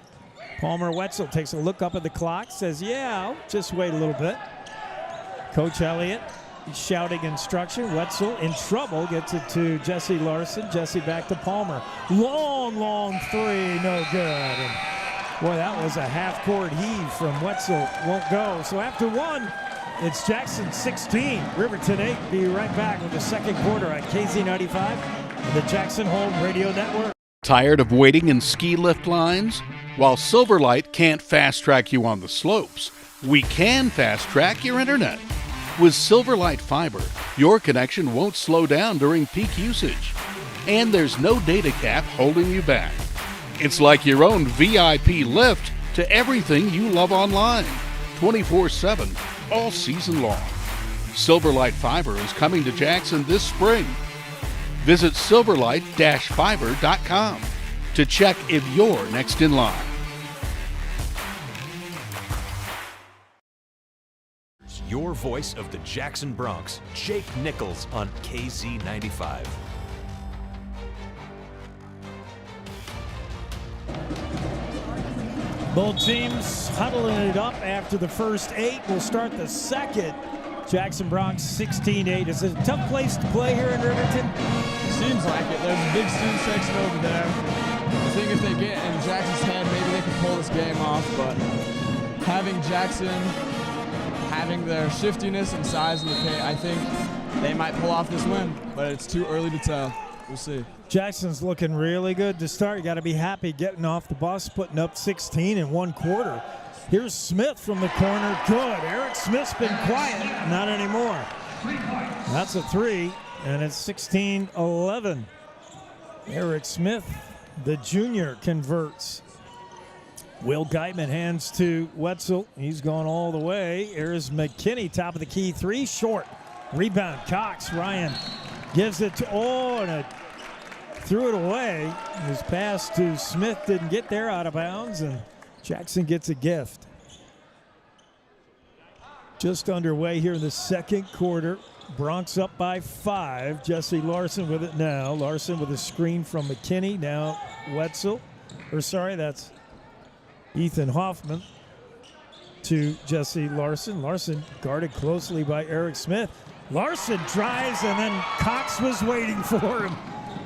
Palmer Wetzel takes a look up at the clock. Says, yeah, I'll just wait a little bit. Coach Elliott shouting instruction. Wetzel in trouble. Gets it to Jesse Larson. Jesse back to Palmer. Long three. No good. And boy, that was a half-court heave from Wetzel. Won't go. So after one, it's Jackson 16, Riverton 8. Be right back with the second quarter on KZ95 and the Jackson Hole Radio Network. Tired of waiting in ski lift lines? While Silverlight can't fast-track you on the slopes, we can fast-track your internet. With Silverlight Fiber, your connection won't slow down during peak usage. And there's no data cap holding you back. It's like your own VIP lift to everything you love online, 24/7, all season long. Silverlight Fiber is coming to Jackson this spring. Visit silverlight-fiber.com to check if you're next in line. Your voice of the Jackson Bronx, Jake Nichols on KZ95. Both teams huddling it up after the first 8. We'll start the second. Jackson Bronx 16-8. Is it a tough place to play here in Riverton? Seems like it. There's a big student section over there. I think if they get in Jackson's head, maybe they can pull this game off, but having Jackson, having their shiftiness and size in the paint, I think they might pull off this win, but it's too early to tell. We'll see. Jackson's looking really good to start. You got to be happy getting off the bus, putting up 16 in one quarter. Here's Smith from the corner. Good. Eric Smith's been quiet. Not anymore. That's a 3, and it's 16-11. Eric Smith, the junior, converts. Will Geitman hands to Wetzel. He's gone all the way. Here's McKinney, top of the key, 3, short. Rebound, Cox. Ryan gives it to, and threw it away. His pass to Smith didn't get there, out of bounds, and Jackson gets a gift. Just underway here in the second quarter. Bronx up by 5. Jesse Larson with it now. Larson with a screen from McKinney. Now Wetzel. That's Ethan Hoffman to Jesse Larson. Larson guarded closely by Eric Smith. Larson drives, and then Cox was waiting for him.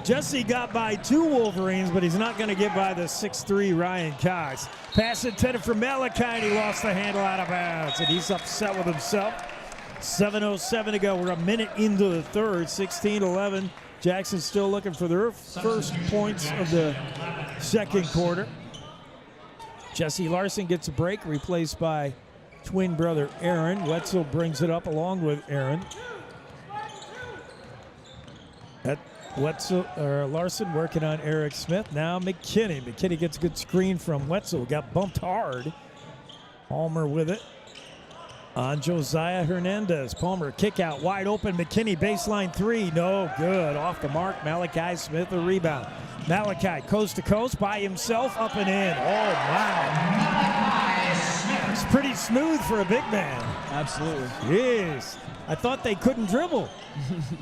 Jesse got by 2 Wolverines, but he's not going to get by the 6'3" Ryan Cox. Pass intended for Malachi, and he lost the handle, out of bounds, and he's upset with himself. 7:07 to go. We're a minute into the third, 16-11. Jackson still looking for their first points of the second quarter. Jesse Larson gets a break, replaced by twin brother Aaron. Wetzel brings it up along with Aaron. Larson working on Eric Smith. Now McKinney. McKinney gets a good screen from Wetzel. Got bumped hard. Palmer with it on Josiah Hernandez. Palmer kick out wide open. McKinney baseline 3. No good. Off the mark. Malachi Smith a rebound. Malachi coast to coast by himself, up and in. Oh, wow. It's pretty smooth for a big man. Absolutely. Yes. I thought they couldn't dribble.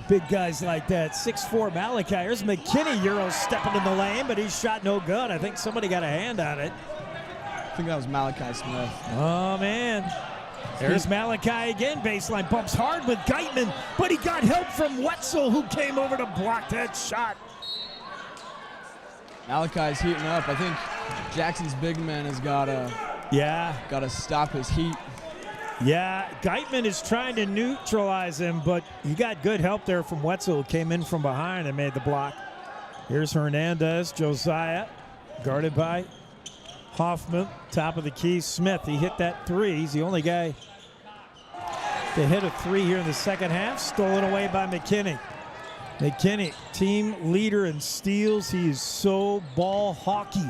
Big guys like that. 6'4" Malachi. Here's McKinney, Euro stepping in the lane, but he's shot no good. I think somebody got a hand on it. I think that was Malachi Smith. Oh, man. There's Malachi again. Baseline bumps hard with Geitman, but he got help from Wetzel, who came over to block that shot. Malachi's heating up. I think Jackson's big man has got to stop his heat. Yeah, Geitman is trying to neutralize him, but he got good help there from Wetzel, who came in from behind and made the block. Here's Hernandez, Josiah, guarded by Hoffman, top of the key. Smith, he hit that 3. He's the only guy to hit a 3 here in the second half. Stolen away by McKinney. McKinney, team leader in steals. He is so ball hawky.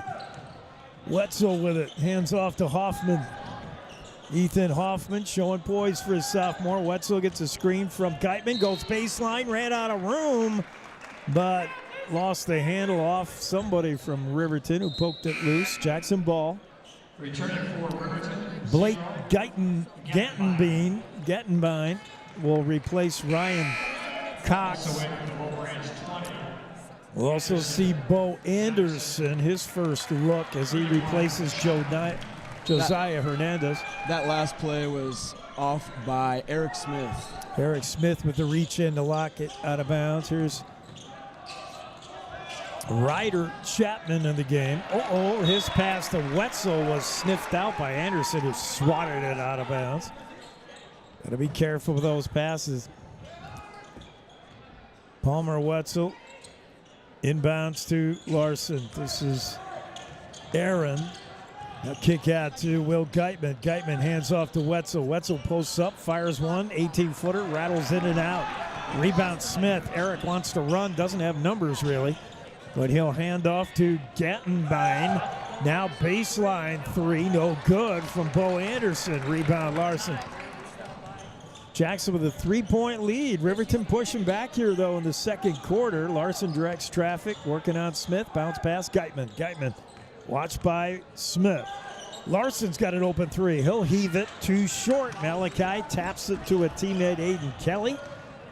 Wetzel with it, hands off to Hoffman. Ethan Hoffman showing poise for his sophomore. Wetzel gets a screen from Geitman, goes baseline, ran out of room, but lost the handle off somebody from Riverton who poked it loose. Jackson ball. Returning for Riverton. Blake Gettenbein will replace Ryan Cox. We'll also see Bo Anderson, his first look as he replaces Josiah Hernandez. That last play was off by Eric Smith. Eric Smith with the reach in to lock it out of bounds. Here's Ryder Chapman in the game. His pass to Wetzel was sniffed out by Anderson, who swatted it out of bounds. Got to be careful with those passes. Palmer Wetzel inbounds to Larson. This is Aaron. Now kick out to Will Geitman. Geitman hands off to Wetzel. Wetzel posts up, fires one, 18-footer, rattles in and out. Rebound Smith. Eric wants to run, doesn't have numbers really, but he'll hand off to Gattenbein. Now baseline three, no good from Bo Anderson. Rebound Larson. Jackson with a 3-point lead. Riverton pushing back here, though, in the second quarter. Larson directs traffic, working on Smith. Bounce pass, Geitman. Geitman watched by Smith. Larson's got an open three. He'll heave it too short. Malachi taps it to a teammate, Aiden Kelly.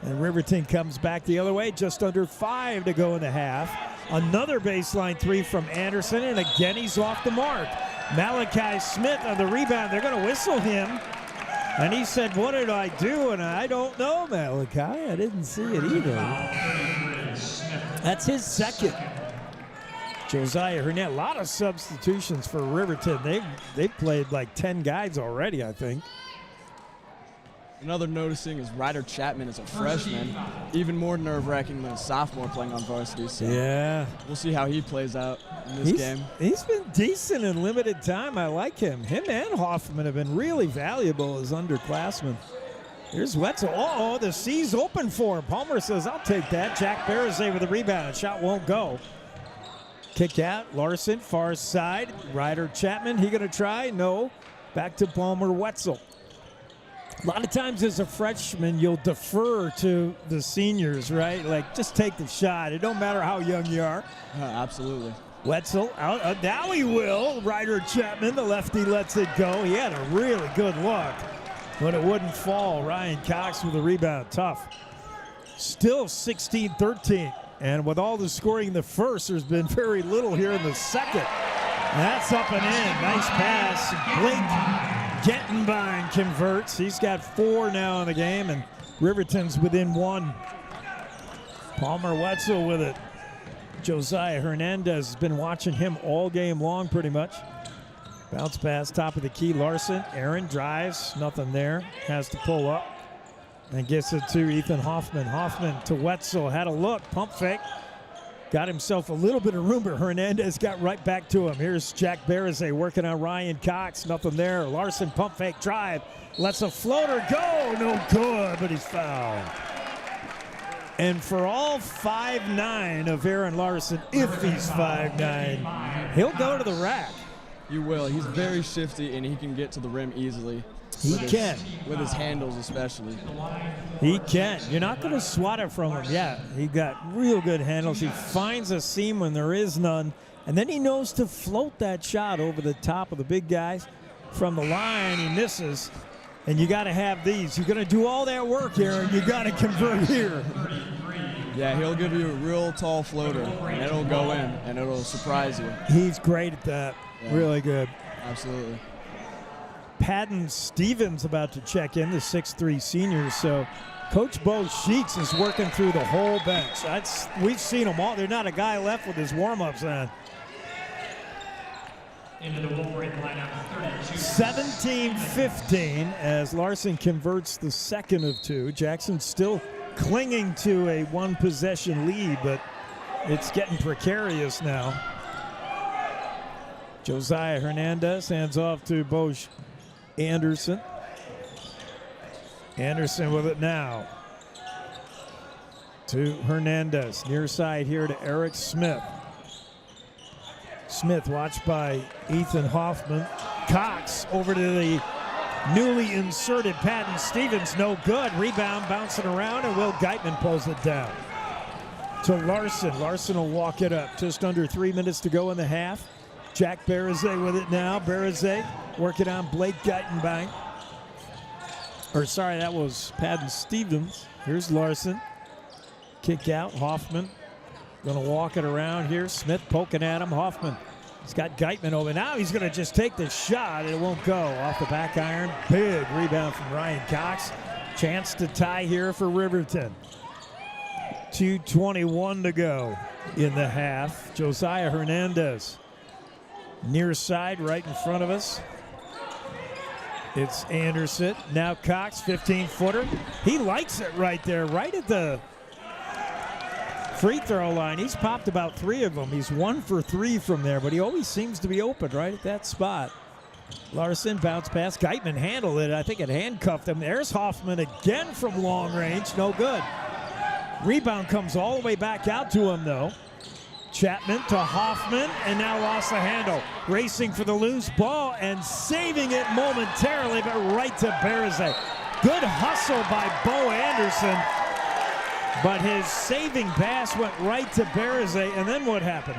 And Riverton comes back the other way. Just under 5 to go in the half. Another baseline three from Anderson, and again he's off the mark. Malachi Smith on the rebound. They're going to whistle him. And he said, "What did I do?" And I don't know, Malachi. I didn't see it either. That's his second. Josiah Hernandez, a lot of substitutions for Riverton. They've played like 10 guys already, I think. Another noticing is Ryder Chapman is a freshman. Even more nerve-wracking than a sophomore playing on varsity. So yeah. We'll see how he plays out in this game. He's been decent in limited time. I like him. Him and Hoffman have been really valuable as underclassmen. Here's Wetzel. The C's open for him. Palmer says, "I'll take that." Jack Barazay with the rebound. Shot won't go. Kick out. Larson, far side. Ryder Chapman, he going to try? No. Back to Palmer Wetzel. A lot of times as a freshman, you'll defer to the seniors, right? Like, just take the shot. It don't matter how young you are. Absolutely. Wetzel, out, now he will. Ryder Chapman, the lefty, lets it go. He had a really good look, but it wouldn't fall. Ryan Cox with the rebound. Tough. Still 16-13. And with all the scoring in the first, there's been very little here in the second. That's up and in. Nice pass. Blake Gettenbein converts. He's got 4 now in the game, and Riverton's within 1. Palmer Wetzel with it. Josiah Hernandez has been watching him all game long pretty much. Bounce pass, top of the key. Larson, Aaron drives, nothing there. Has to pull up and gets it to Ethan Hoffman. Hoffman to Wetzel, had a look, pump fake. Got himself a little bit of room, but Hernandez got right back to him. Here's Jack Barazay working on Ryan Cox. Nothing there. Larson pump fake drive. Lets a floater go. No good, but he's fouled. And for all 5'9" of Aaron Larson, if he's 5'9", he'll go to the rack. You will. He's very shifty, and he can get to the rim easily. He can. With his handles especially. He can. You're not going to swat it from him. Yeah, he got real good handles. He finds a seam when there is none, and then he knows to float that shot over the top of the big guys. From the line, he misses, and you got to have these. You're going to do all that work here, and you got to convert here. Yeah, he'll give you a real tall floater, and it'll go in, and it'll surprise you. He's great at that. Yeah. Really good. Absolutely. Padden Stevens about to check in, the 6'3" senior. So Coach Bo Sheets is working through the whole bench. We've seen them all. There's not a guy left with his warm-ups on. Into the Wolverine lineup, 17-15 as Larson converts the second of 2. Jackson still clinging to a 1-possession lead, but it's getting precarious now. Josiah Hernandez hands off to Bosch Anderson. Anderson with it now to Hernandez. Near side here to Eric Smith. Smith watched by Ethan Hoffman. Cox over to the newly inserted Padden Stevens. No good. Rebound bouncing around, and Will Geitman pulls it down to Larson. Larson will walk it up. Just under 3 minutes to go in the half. Jack Barazay with it now. Barazay working on Blake Geitenbein. Or sorry, that was Padden Stevens. Here's Larson. Kick out, Hoffman. Going to walk it around here. Smith poking at him. Hoffman. He's got Geitman over. Now he's going to just take the shot. It won't go. Off the back iron. Big rebound from Ryan Cox. Chance to tie here for Riverton. 2:21 to go in the half. Josiah Hernandez. Near side right in front of us. It's Anderson. Now Cox, 15-footer. He likes it right there, right at the free throw line. He's popped about 3 of them. He's 1 for 3 from there, but he always seems to be open right at that spot. Larson bounce pass. Geitman handled it. I think it handcuffed him. There's Hoffman again from long range. No good. Rebound comes all the way back out to him, though. Chapman to Hoffman, and now lost the handle. Racing for the loose ball and saving it momentarily, but right to Berzay. Good hustle by Bo Anderson, but his saving pass went right to Berzay, and then what happened?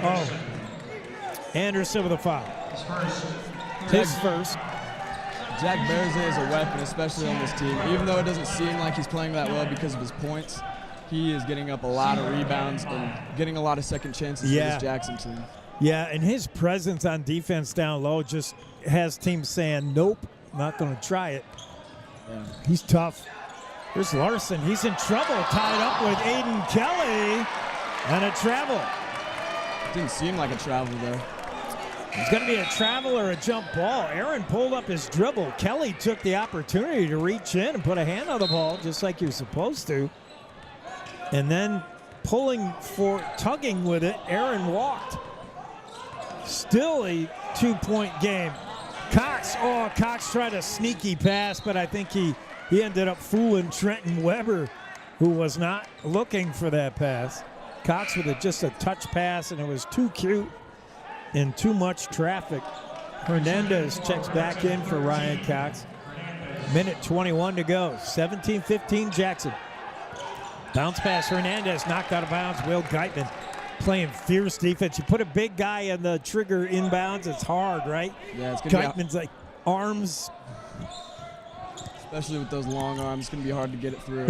Oh, Anderson with a foul. His first. Jack Berzay is a weapon, especially on this team. Even though it doesn't seem like he's playing that well because of his points, he is getting up a lot of rebounds and getting a lot of second chances for this Jackson team. Yeah, and his presence on defense down low just has teams saying, nope, not going to try it. Yeah. He's tough. There's Larson. He's in trouble, tied up with Aiden Kelly, and a travel. Didn't seem like a travel there. It's going to be a travel or a jump ball. Aaron pulled up his dribble. Kelly took the opportunity to reach in and put a hand on the ball just like you're supposed to. And then tugging with it, Aaron walked. Still a 2-point game. Cox tried a sneaky pass, but I think he ended up fooling Trenton Weber, who was not looking for that pass. Cox with just a touch pass, and it was too cute and too much traffic. Hernandez checks back in for Ryan Cox. Minute 21 to go. 17-15 Jackson. Bounce pass, Hernandez knocked out of bounds. Will Geitman playing fierce defense. You put a big guy in the trigger inbounds, it's hard, right? Yeah, it's going to be Geitman's like arms. Especially with those long arms, it's going to be hard to get it through.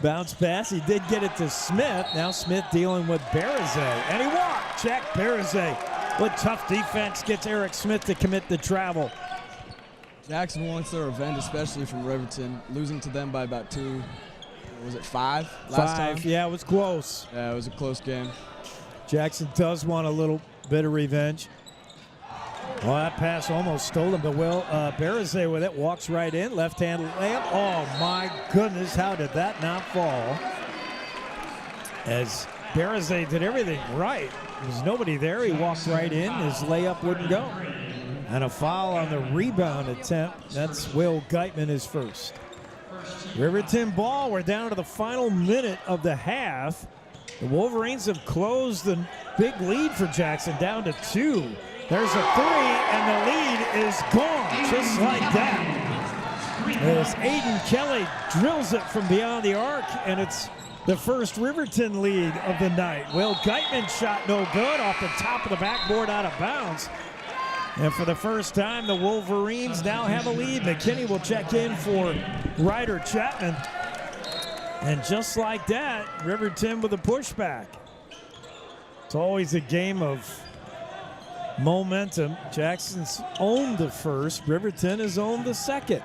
Bounce pass, he did get it to Smith. Now Smith dealing with Berzay, and he walked. Jack Berzay with tough defense gets Eric Smith to commit the travel. Jackson wants their revenge, especially from Riverton, losing to them by about 2. Was it 5 last time? Yeah, it was close. Yeah, it was a close game. Jackson does want a little bit of revenge. Well, that pass almost stolen, but Berzay with it walks right in. Left-hand layup. Oh, my goodness, how did that not fall? As Berzay did everything right. There was nobody there. He walked right in. His layup wouldn't go. And a foul on the rebound attempt. That's Will Geitman, his first. Riverton ball. We're down to the final minute of the half. The Wolverines have closed the big lead for Jackson down to 2. There's a 3, and the lead is gone just like that. As Aiden Kelly drills it from beyond the arc, and it's the first Riverton lead of the night. Will Geitman shot no good off the top of the backboard out of bounds. And for the first time, the Wolverines now have a lead. McKinney will check in for Ryder Chapman. And just like that, Riverton with a pushback. It's always a game of momentum. Jackson's owned the first. Riverton has owned the second.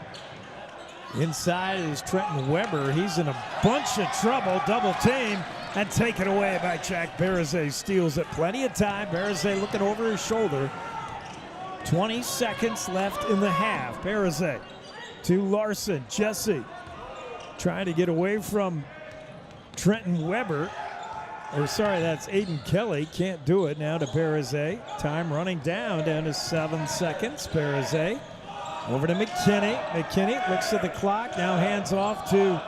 Inside is Trenton Weber. He's in a bunch of trouble. Double team and taken away by Jack Berzay. Steals it. Plenty of time. Berzay looking over his shoulder. 20 seconds left in the half. Berzay to Larson. Jesse trying to get away from Trenton Weber. That's Aiden Kelly. Can't do it now to Berzay. Time running down to 7 seconds. Berzay over to McKinney. McKinney looks at the clock. Now hands off to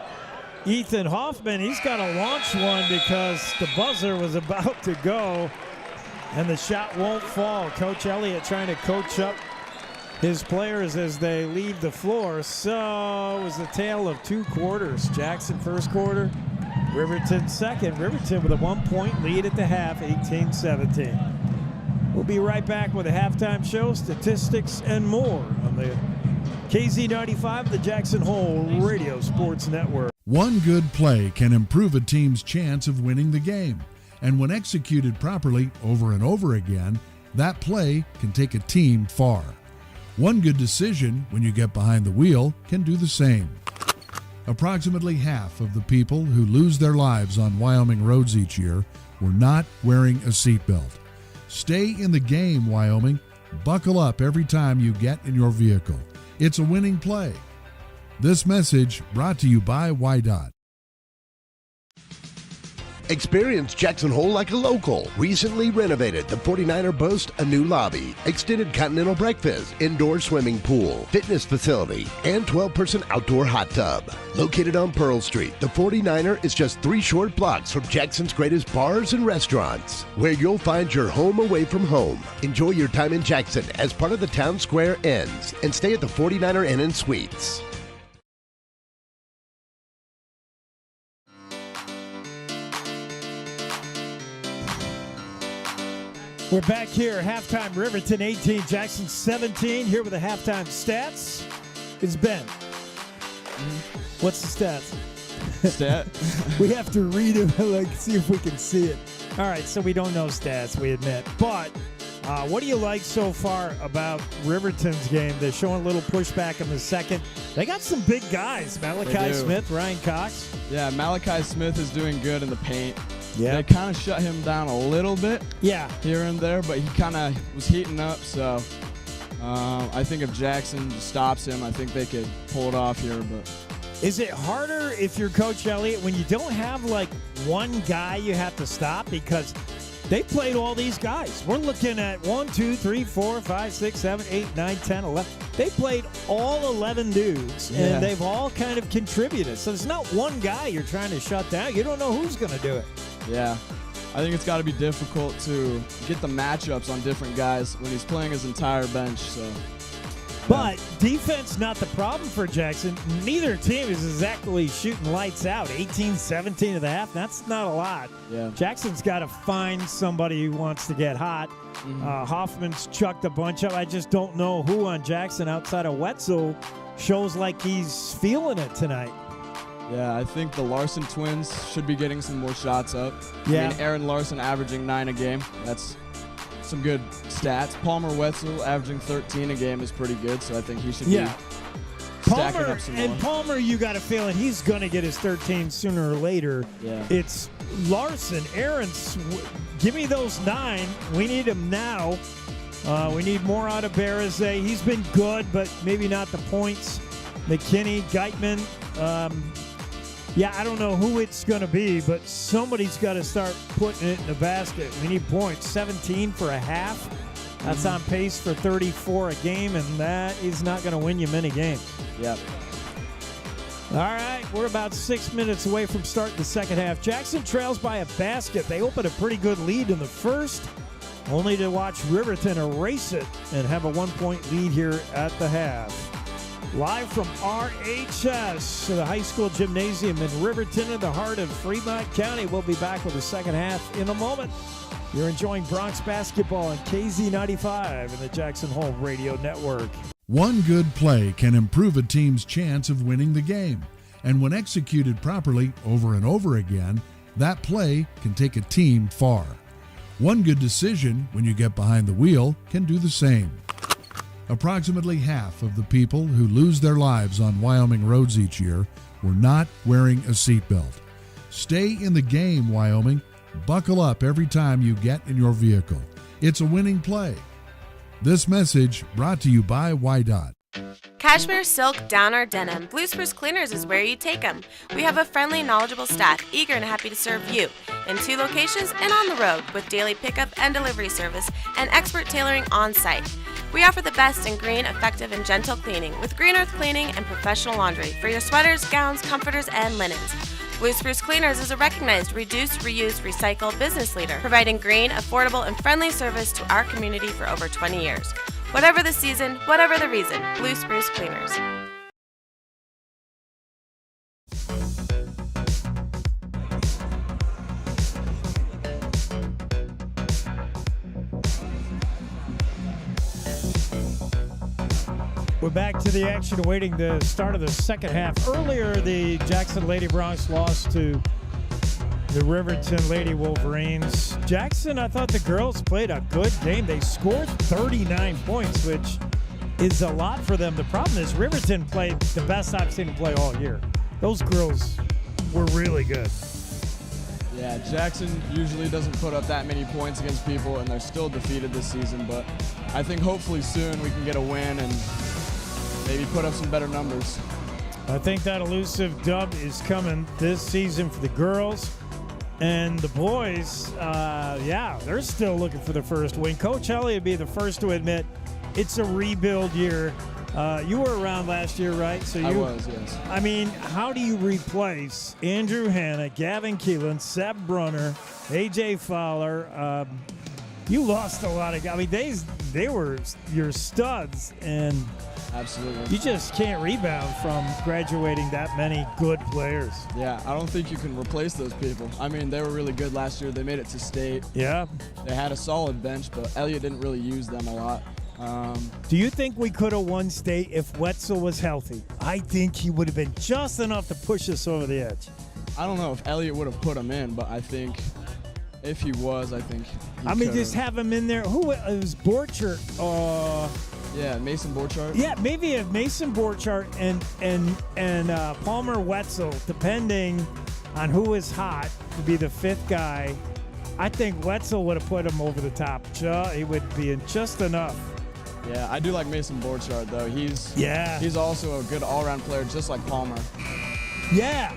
Ethan Hoffman. He's got to launch one because the buzzer was about to go. And the shot won't fall. Coach Elliott trying to coach up his players as they leave the floor. So it was a tale of 2 quarters. Jackson first quarter, Riverton second. Riverton with a 1-point lead at the half, 18-17. We'll be right back with a halftime show, statistics, and more on the KZ95, the Jackson Hole Radio Sports Network. One good play can improve a team's chance of winning the game, and when executed properly over and over again, that play can take a team far. One good decision when you get behind the wheel can do the same. Approximately half of the people who lose their lives on Wyoming roads each year were not wearing a seatbelt. Stay in the game, Wyoming. Buckle up every time you get in your vehicle. It's a winning play. This message brought to you by WYDOT. Experience Jackson Hole like a local. Recently renovated, the 49er boasts a new lobby, extended continental breakfast, indoor swimming pool, fitness facility, and 12-person outdoor hot tub. Located on Pearl Street, the 49er is just 3 short blocks from Jackson's greatest bars and restaurants, where you'll find your home away from home. Enjoy your time in Jackson as part of the Town Square Inns, and stay at the 49er Inn and Suites. We're back here, halftime. Riverton 18, Jackson 17. Here with the halftime stats is Ben. What's the stats? We have to read it, see if we can see it. All right, so we don't know stats, we admit. But what do you like so far about Riverton's game? They're showing a little pushback in the second. They got some big guys, Malachi Smith, Ryan Cox. Yeah, Malachi Smith is doing good in the paint. Yeah. They kind of shut him down a little bit here and there, but he kind of was heating up. So I think if Jackson stops him, I think they could pull it off here. But is it harder if you're Coach Elliott when you don't have like one guy you have to stop? Because they played all these guys. We're looking at 1, 2, 3, 4, 5, 6, 7, 8, 9, 10, 11. They played all 11 dudes, and they've all kind of contributed. So there's not one guy you're trying to shut down. You don't know who's going to do it. Yeah, I think it's got to be difficult to get the matchups on different guys when he's playing his entire bench. So, but defense not the problem for Jackson. Neither team is exactly shooting lights out. 18-17 at the half, that's not a lot. Yeah. Jackson's got to find somebody who wants to get hot. Hoffman's chucked a bunch up. I just don't know who on Jackson outside of Wetzel shows like he's feeling it tonight. Yeah, I think the Larson twins should be getting some more shots up. Yeah. I mean, Aaron Larson averaging 9 a game. That's some good stats. Palmer Wetzel averaging 13 a game is pretty good, so I think he should be stacking up some more. And Palmer, you got a feeling he's going to get his 13 sooner or later. Yeah. It's Larson. Aaron's, give me those 9. We need him now. We need more out of Berzay. He's been good, but maybe not the points. McKinney, Geitman. Yeah, I don't know who it's going to be, but somebody's got to start putting it in the basket. We need points. 17 for a half. That's on pace for 34 a game, and that is not going to win you many games. Yep. All right, we're about 6 minutes away from starting the second half. Jackson trails by a basket. They opened a pretty good lead in the first, only to watch Riverton erase it and have a 1-point lead here at the half. Live from RHS, the high school gymnasium in Riverton in the heart of Fremont County. We'll be back with the second half in a moment. You're enjoying Bronx basketball on KZ95 and the Jackson Hole Radio Network. One good play can improve a team's chance of winning the game. And when executed properly over and over again, that play can take a team far. One good decision when you get behind the wheel can do the same. Approximately half of the people who lose their lives on Wyoming roads each year were not wearing a seatbelt. Stay in the game, Wyoming. Buckle up every time you get in your vehicle. It's a winning play. This message brought to you by WYDOT. Cashmere, silk, down, or denim, Blue Spruce Cleaners is where you take them. We have a friendly, knowledgeable staff eager and happy to serve you in 2 locations and on the road with daily pickup and delivery service and expert tailoring on site. We offer the best in green, effective, and gentle cleaning with Green Earth Cleaning and professional laundry for your sweaters, gowns, comforters, and linens. Blue Spruce Cleaners is a recognized reduce, reuse, recycle business leader, providing green, affordable, and friendly service to our community for over 20 years. Whatever the season, whatever the reason, Blue Spruce Cleaners. We're back to the action, awaiting the start of the second half. Earlier, the Jackson Lady Broncs lost to the Riverton Lady Wolverines. Jackson, I thought the girls played a good game. They scored 39 points, which is a lot for them. The problem is Riverton played the best I've seen them play all year. Those girls were really good. Yeah, Jackson usually doesn't put up that many points against people, and they're still defeated this season. But I think hopefully soon we can get a win and maybe put up some better numbers. I think that elusive dub is coming this season for the girls. And the boys, they're still looking for the first win. Coach Elliott would be the first to admit it's a rebuild year. You were around last year, right? So I was, yes. I mean, how do you replace Andrew Hanna, Gavin Keelan, Seb Brunner, AJ Fowler? You lost a lot of guys. I mean, they were your studs, and absolutely, you just can't rebound from graduating that many good players. Yeah, I don't think you can replace those people. I mean, they were really good last year. They made it to state. Yeah. They had a solid bench, but Elliott didn't really use them a lot. Do you think we could have won state if Wetzel was healthy? I think he would have been just enough to push us over the edge. I don't know if Elliott would have put him in, but I think if he was, I think just have him in there. Who it was Borchardt? Yeah, Mason Borchardt. Yeah, maybe if Mason Borchardt and Palmer Wetzel, depending on who is hot, to be the fifth guy. I think Wetzel would have put him over the top. He would be in just enough. Yeah, I do like Mason Borchardt, though. He's also a good all-around player, just like Palmer. Yeah.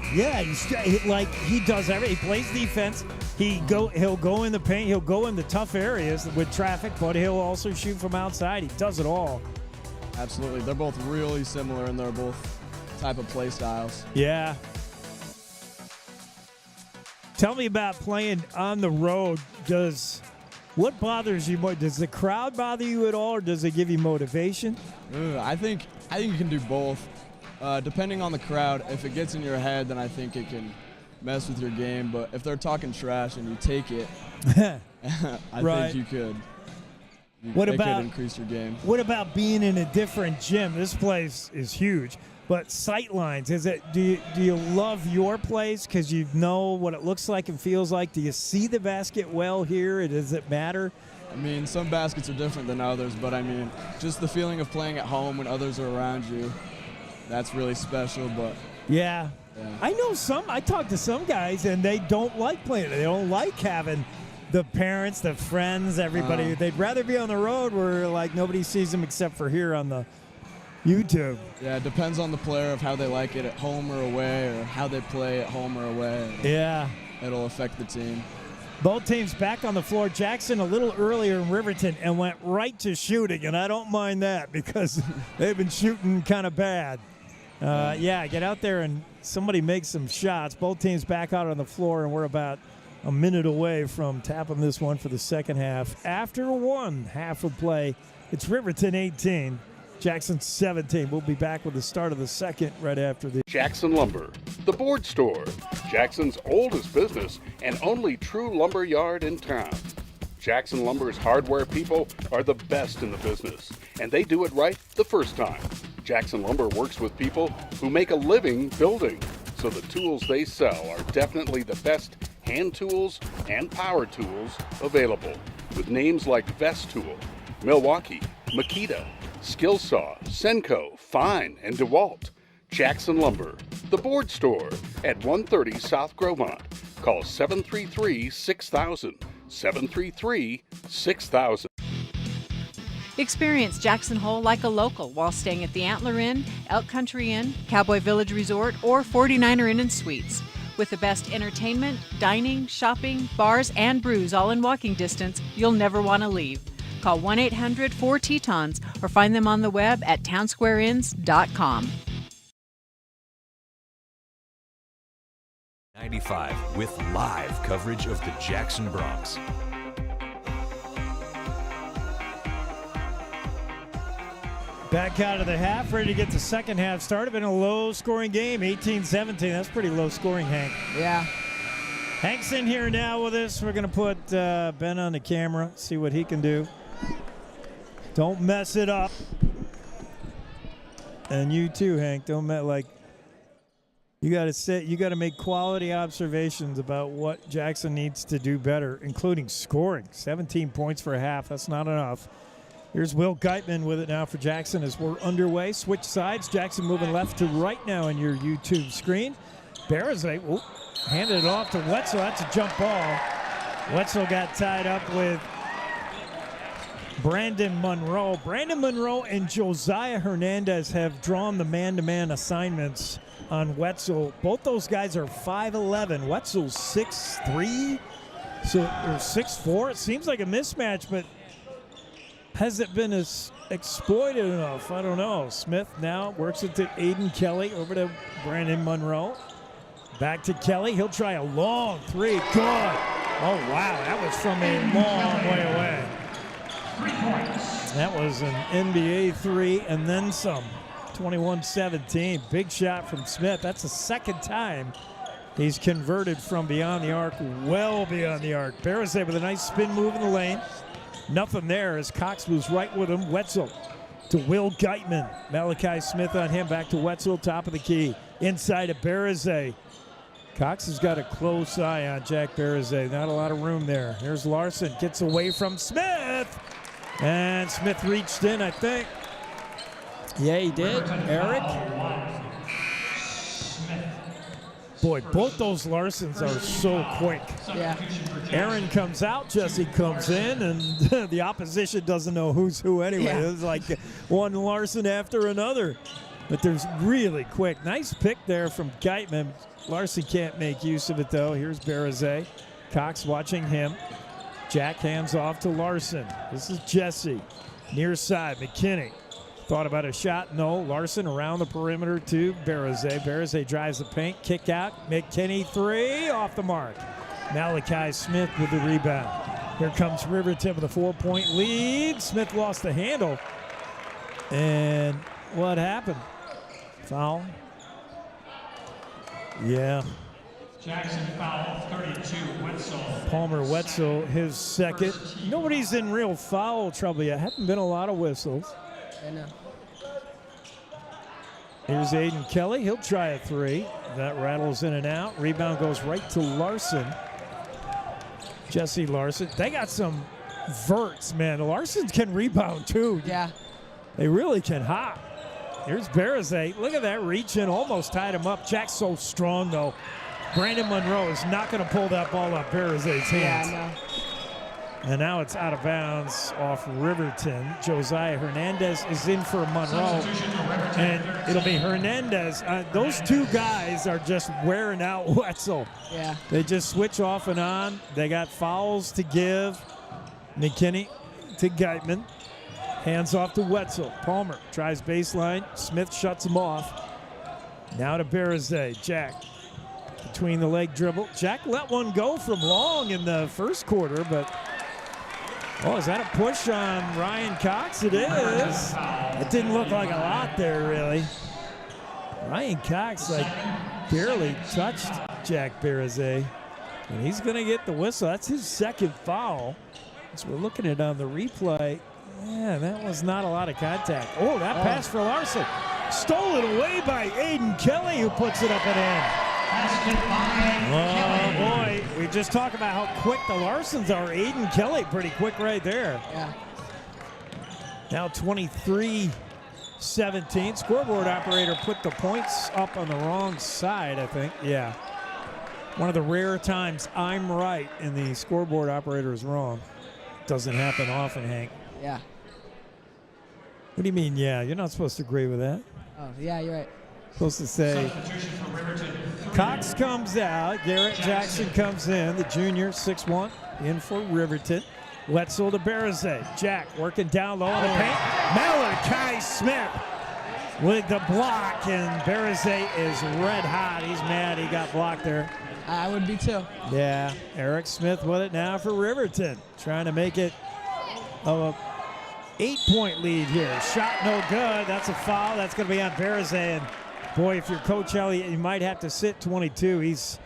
He does everything. He plays defense. He'll go in the paint. He'll go in the tough areas with traffic, but he'll also shoot from outside. He does it all. Absolutely. They're both really similar, and they're both type of play styles. Yeah. Tell me about playing on the road. What bothers you more? Does the crowd bother you at all, or does it give you motivation? I think you can do both. Depending on the crowd, if it gets in your head, then I think it can mess with your game. But if they're talking trash and you take it, I think you could. It could increase your game. What about being in a different gym? This place is huge. But sight lines, do you love your place because you know what it looks like and feels like? Do you see the basket well here? Does it matter? I mean, some baskets are different than others, but I mean, just the feeling of playing at home when others are around you, that's really special. But yeah. I know I talk to some guys and they don't like playing. They don't like having the parents, the friends, everybody. They'd rather be on the road where like nobody sees them except for here on the YouTube. Yeah, it depends on the player of how they like it at home or away, or how they play at home or away. Yeah. It'll affect the team. Both teams back on the floor. Jackson a little earlier in Riverton and went right to shooting, and I don't mind that because they've been shooting kind of bad. Get out there and somebody make some shots. Both teams back out on the floor, and we're about a minute away from tapping this one for the second half. After one half of play, it's Riverton 18. Jackson 17. We'll be back with the start of the second right after the Jackson Lumber, the board store, Jackson's oldest business and only true lumber yard in town. Jackson Lumber's hardware people are the best in the business, and they do it right the first time. Jackson Lumber works with people who make a living building, so the tools they sell are definitely the best hand tools and power tools available, with names like Vest Tool, Milwaukee, Makita, Skillsaw, Senco, Fine, and DeWalt. Jackson Lumber, the board store at 130 South Gromont. Call 733-6000, 733-6000. Experience Jackson Hole like a local while staying at the Antler Inn, Elk Country Inn, Cowboy Village Resort, or 49er Inn and Suites. With the best entertainment, dining, shopping, bars, and brews all in walking distance, you'll never want to leave. Call 1-800-4-TETONS or find them on the web at townsquareinns.com. 95 with live coverage of the Jackson Broncs. back out of the half, ready to get the second half started. Been a low-scoring game, 18-17. That's pretty low-scoring, Hank. Yeah. Hank's in here now with us. We're going to put Ben on the camera, see what he can do. Don't mess it up. And you too, Hank. Don't you got to make quality observations about what Jackson needs to do better, including scoring. 17 points for a half. That's not enough. Here's Will Geitman with it now for Jackson as we're underway. Switch sides. Jackson moving left to right now on your YouTube screen. Berzay handed it off to Wetzel. That's a jump ball. Wetzel got tied up with Brandon Monroe. Brandon Monroe and Josiah Hernandez have drawn the man-to-man assignments on Wetzel. Both those guys are 5'11". Wetzel's 6'3", or 6'4". It seems like a mismatch, but has it been as exploited enough? I don't know. Smith now works it to Aiden Kelly, over to Brandon Monroe. Back to Kelly. He'll try a long three. Good. Oh, wow. That was from a long way away. That was an NBA three and then some. 21-17. Big shot from Smith. That's the second time he's converted from beyond the arc, well beyond the arc. Berzay with a nice spin move in the lane. Nothing there as Cox was right with him. Wetzel to Will Geitman. Malachi Smith on him. Back to Wetzel, top of the key. Inside of Berzay. Cox has got a close eye on Jack Berzay. Not a lot of room there. Here's Larson. Gets away from Smith. And Smith reached in, I think. Yeah, he did. Eric. Boy, both those Larsons are so quick. Yeah. Aaron comes out, Jesse comes in, and the opposition doesn't know who's who anyway. Yeah. It's like one Larson after another. But there's really quick. Nice pick there from Geitman. Larson can't make use of it, though. Here's Berzay. Cox watching him. Jack hands off to Larson. This is Jesse. Near side, McKinney. Thought about a shot. No. Larson around the perimeter to Berzay. Berzay drives the paint. Kick out. McKinney three. Off the mark. Malachi Smith with the rebound. Here comes Riverton with a 4-point lead. Smith lost the handle. And what happened? Foul? Yeah. Jackson foul, 32, Wetzel. Palmer Wetzel, his second. Nobody's in real foul trouble yet. Haven't been a lot of whistles. I know. Here's Aiden Kelly. He'll try a three. That rattles in and out. Rebound goes right to Larson. Jesse Larson. They got some verts, man. The Larsons can rebound too. Yeah. They really can hop. Here's Berzay. Look at that reach in. Almost tied him up. Jack's so strong, though. Brandon Monroe is not going to pull that ball out Berzay's hands. Yeah, I know. And now it's out of bounds off Riverton. Josiah Hernandez is in for Monroe. And it'll be Hernandez. Those two guys are just wearing out Wetzel. Yeah. They just switch off and on. They got fouls to give. McKinney to Geitman. Hands off to Wetzel. Palmer tries baseline. Smith shuts him off. Now to Berzay. Jack between the leg dribble. Jack let one go from long in the first quarter, but oh, is that a push on Ryan Cox? It is. It didn't look like a lot there, really. Ryan Cox barely touched Jack Berzay, and he's going to get the whistle. That's his second foul. As we're looking at it on the replay, yeah, that was not a lot of contact. Oh, that pass for Larson. Stolen away by Aiden Kelly, who puts it up and in. Oh, boy. We just talked about how quick the Larsons are. Aiden Kelly pretty quick right there. Yeah. Now 23-17. Scoreboard operator put the points up on the wrong side, I think. Yeah. One of the rare times I'm right and the scoreboard operator is wrong. Doesn't happen often, Hank. Yeah. What do you mean, yeah? You're not supposed to agree with that. Oh, yeah, you're right. Supposed to say Cox comes out, Garrett Jackson comes in, the junior, 6'1", in for Riverton. Wetzel to Berzay. Jack working down low in the paint. Malachi Smith with the block, and Berzay is red hot. He's mad he got blocked there. I would be too. Yeah, Eric Smith with it now for Riverton, trying to make it a 8-point lead here. Shot no good. That's a foul. That's going to be on Berzay. And boy, if you're Coach Elliott, you might have to sit 22. He's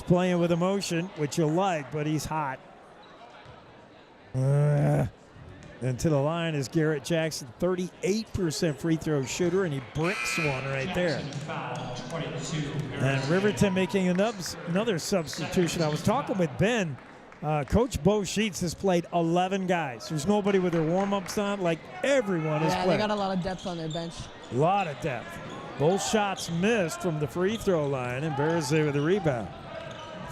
playing with emotion, which you'll like, but he's hot. And to the line is Garrett Jackson, 38% free throw shooter, and he bricks one right there. And Riverton making another substitution. I was talking with Ben. Coach Bo Sheets has played 11 guys. There's nobody with their warm-ups on. Like, everyone is playing. Yeah, they got a lot of depth on their bench. A lot of depth. Both shots missed from the free throw line, and Berzay with the rebound.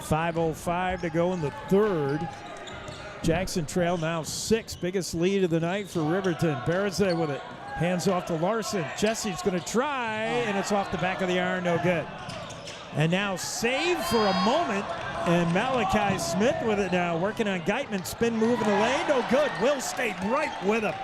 5:05 to go in the third. Jackson trail now 6, biggest lead of the night for Riverton. Berzay with it. Hands off to Larson. Jesse's going to try, and it's off the back of the iron, no good. And now saved for a moment, and Malachi Smith with it now, working on Geitman. Spin move in the lane, no good. Will stayed right with him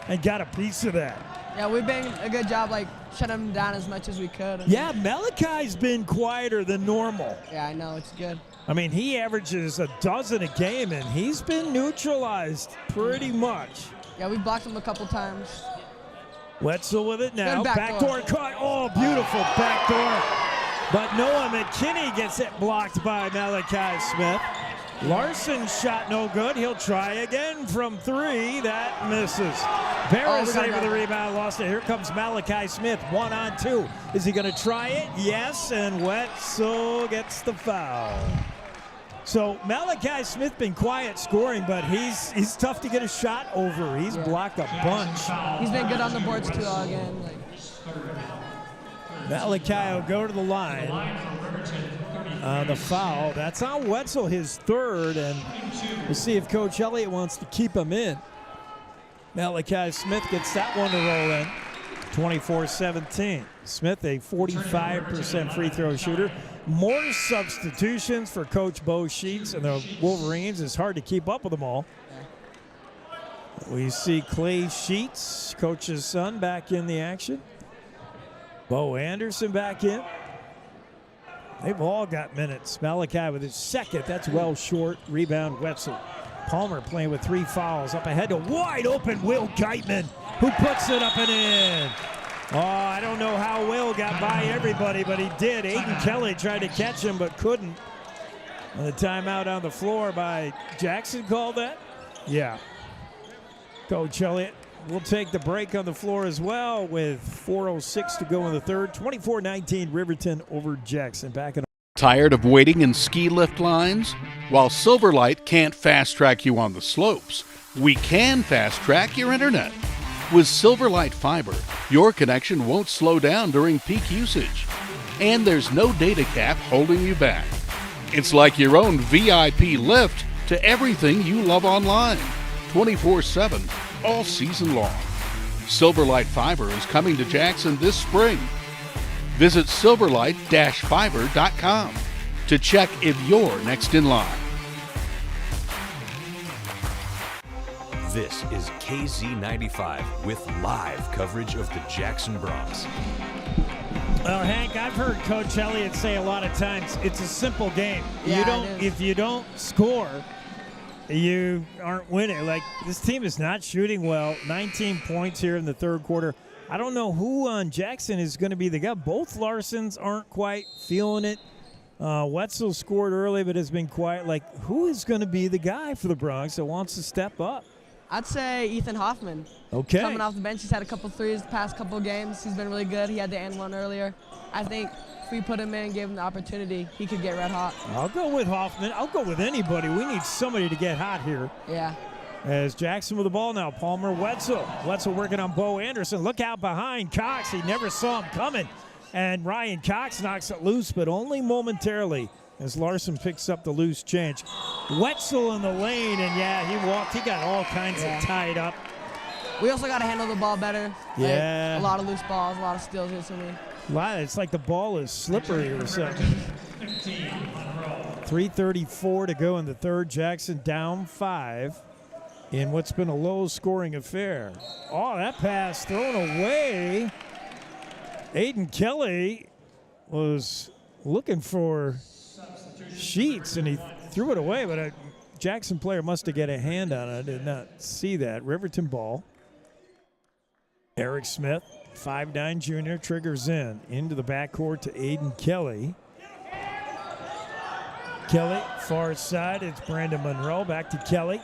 and got a piece of that. Yeah, we've been a good job, like, shutting him down as much as we could. Yeah, Malachi's been quieter than normal. Yeah, I know, it's good. I mean, he averages a dozen a game, and he's been neutralized pretty much. Yeah, we blocked him a couple times. Wetzel with it now. Backdoor cut. Oh, beautiful backdoor. But Noah McKinney gets it blocked by Malachi Smith. Larson's shot no good. He'll try again from 3. That misses. Berzay with the rebound, lost it. Here comes Malachi Smith, 1-on-2. Is he going to try it? Yes, and Wetzel gets the foul. So Malachi Smith been quiet scoring, but he's tough to get a shot over. He's blocked a bunch. He's been good on the boards too again. Malachi will go to the line. The foul. That's on Wetzel, his third, and we'll see if Coach Elliott wants to keep him in. Malachi Smith gets that one to roll in. 24-17. Smith, a 45% free throw shooter. More substitutions for Coach Bo Sheets and the Wolverines. It's hard to keep up with them all. We see Clay Sheets, coach's son, back in the action. Bo Anderson back in. They've all got minutes. Malachi with his second. That's well short. Rebound, Wetzel. Palmer playing with 3 fouls. Up ahead to wide open Will Geitman, who puts it up and in. Oh, I don't know how Will got by everybody, but he did. Aiden Kelly tried to catch him, but couldn't. And the timeout on the floor by Jackson called that? Yeah. Coach Elliott will take the break on the floor as well with 4:06 to go in the third. 24-19 Riverton over Jackson. Back in. Tired of waiting in ski lift lines? While Silverlight can't fast track you on the slopes, we can fast track your internet. With Silverlight Fiber, your connection won't slow down during peak usage. And there's no data cap holding you back. It's like your own VIP lift to everything you love online, 24/7, all season long. Silverlight Fiber is coming to Jackson this spring. Visit silverlight-fiber.com to check if you're next in line. This is KZ95 with live coverage of the Jackson Bronx. Well, Hank, I've heard Coach Elliott say a lot of times it's a simple game. Yeah, if you don't score, you aren't winning. Like, this team is not shooting well. 19 points here in the third quarter. I don't know who on Jackson is going to be the guy. Both Larsons aren't quite feeling it. Wetzel scored early but has been quiet. Like, who is going to be the guy for the Bronx that wants to step up? I'd say Ethan Hoffman. Okay. Coming off the bench, he's had a couple threes the past couple games. He's been really good. He had the and one earlier. I think if we put him in and gave him the opportunity, he could get red hot. I'll go with Hoffman. I'll go with anybody. We need somebody to get hot here. Yeah. As Jackson with the ball now. Palmer, Wetzel. Wetzel working on Bo Anderson. Look out behind Cox. He never saw him coming. And Ryan Cox knocks it loose, but only momentarily as Larson picks up the loose change. Wetzel in the lane, and yeah, he walked. He got all kinds of tied up. We also got to handle the ball better. Yeah. Like, a lot of loose balls, a lot of steals recently. It's like the ball is slippery or something. 3:34 to go in the third. Jackson down 5 in what's been a low-scoring affair. Oh, that pass thrown away. Aiden Kelly was looking for Sheets, and he threw it away, but a Jackson player must have got a hand on it. I did not see that. Riverton ball. Eric Smith, 5'9" junior, triggers into the backcourt to Aiden Kelly. Kelly, far side, it's Brandon Monroe, back to Kelly.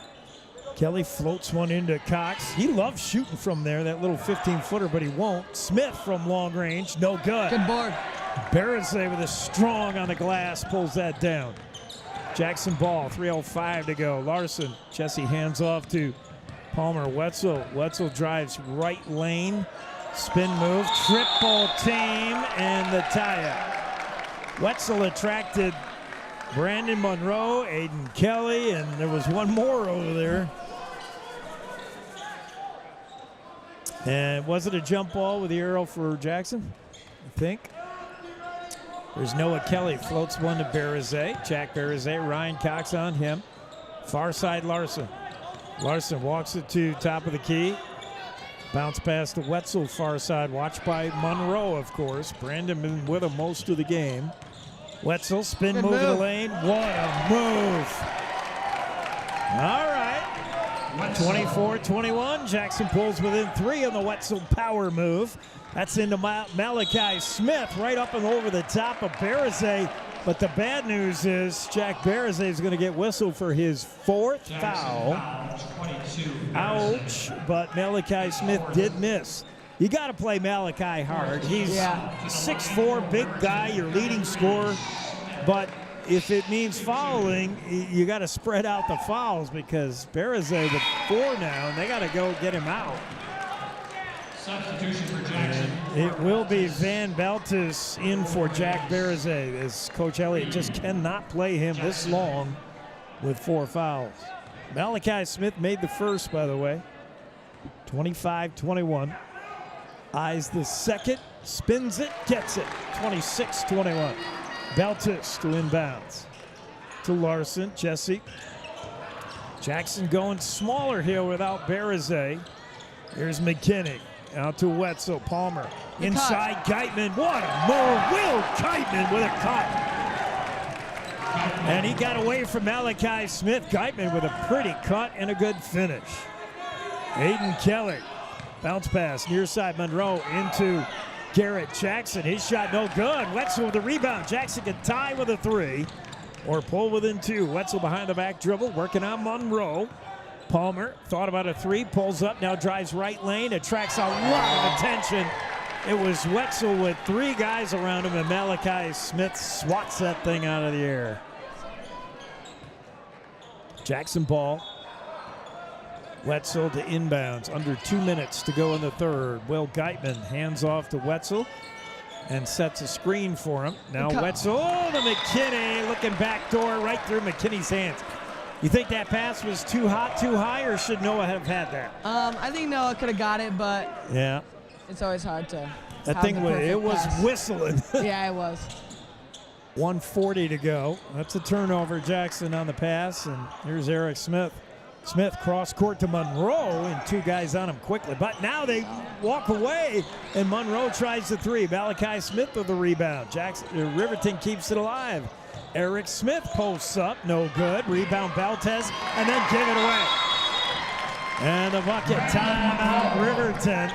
Kelly floats one into Cox. He loves shooting from there, that little 15-footer, but he won't. Smith from long range, no good. Good board. Beresay with a strong on the glass, pulls that down. Jackson ball, 3:05 to go. Larson, Jesse hands off to Palmer. Wetzel drives right lane. Spin move, triple team, and the tie-up. Wetzel attracted Brandon Monroe, Aiden Kelly, and there was one more over there. And was it a jump ball with the arrow for Jackson? I think. There's Noah Kelly, floats one to Beresay. Jack Beresay, Ryan Cox on him. Far side Larson. Larson walks it to top of the key. Bounce pass to Wetzel, far side, watched by Monroe, of course. Brandon been with him most of the game. Wetzel, spin move in the lane. What a move. All right. 24-21. Jackson pulls within 3 on the Wetzel power move. That's into Malachi Smith, right up and over the top of Beresay. But the bad news is Jack Beresay is going to get whistled for his 4th foul. Ouch, but Malachi Smith did miss. You got to play Malachi hard. He's 6'4", big guy, your leading scorer. But if it means fouling, you got to spread out the fouls because Beresay with 4 now, and they got to go get him out. Substitution for Jackson. It will be Van Beltis in for Jack Beresay, as Coach Elliott just cannot play him this long with 4 fouls. Malachi Smith made the first, by the way. 25-21. Eyes the second, spins it, gets it. 26-21. Beltis to inbounds. To Larson, Jesse. Jackson going smaller here without Beresay. Here's McKinney. Out to Wetzel, Palmer. Inside, Geitman. What a move. Will Geitman with a cut. And he got away from Malachi Smith. Geitman with a pretty cut and a good finish. Aiden Kelly. Bounce pass, near side Monroe into Garrett Jackson. His shot no good. Wetzel with the rebound. Jackson can tie with a 3 or pull within 2. Wetzel behind the back dribble, working on Monroe. Palmer thought about a 3, pulls up, now drives right lane, attracts a lot of attention. It was Wetzel with 3 guys around him, and Malachi Smith swats that thing out of the air. Jackson ball. Wetzel to inbounds. Under 2 minutes to go in the third. Will Geitman hands off to Wetzel and sets a screen for him. Now Wetzel, to McKinney, looking backdoor right through McKinney's hands. You think that pass was too hot, too high, or should Noah have had that? I think Noah could have got it, but yeah, it's always hard to. That thing was whistling. Yeah, it was. 1:40 to go. That's a turnover, Jackson on the pass, and here's Eric Smith. Smith cross court to Monroe, and 2 guys on him quickly. But now they walk away, and Monroe tries the 3. Malachi Smith with the rebound. Riverton keeps it alive. Eric Smith posts up, no good. Rebound Beltis, and then give it away. And the bucket, timeout Riverton.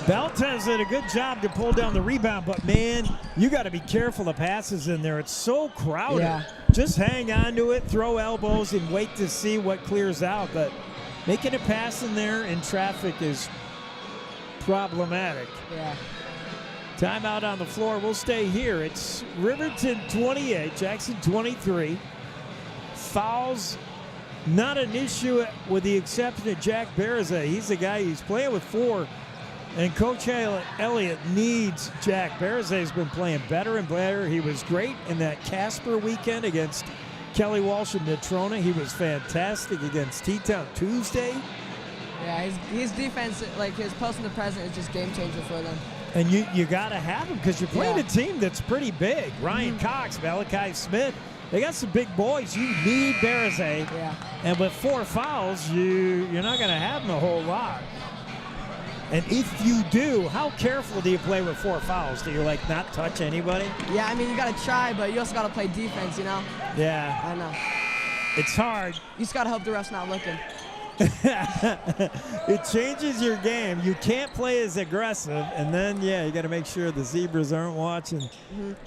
Beltis did a good job to pull down the rebound, but man, you got to be careful the passes in there. It's so crowded. Yeah. Just hang on to it, throw elbows, and wait to see what clears out. But making a pass in there in traffic is problematic. Yeah. Timeout on the floor. We'll stay here. It's Riverton 28, Jackson 23. Fouls, not an issue with the exception of Jack Beresay. He's the guy who's playing with 4. And Coach Elliott needs Jack. Beresay's been playing better and better. He was great in that Casper weekend against Kelly Walsh and Natrona. He was fantastic against T-Town Tuesday. Yeah, his defense, like his post in the present, is just game changer for them. And you got to have him because you're playing a team that's pretty big. Ryan Cox, Malachi Smith, they got some big boys. You need Beresay. Yeah. And with 4 fouls, you're not going to have them a whole lot. And if you do, how careful do you play with 4 fouls? Do you, not touch anybody? Yeah, I mean, you got to try, but you also got to play defense, you know? Yeah. I know. It's hard. You just got to hope the ref's not looking. It changes your game. You can't play as aggressive, and then, you got to make sure the Zebras aren't watching.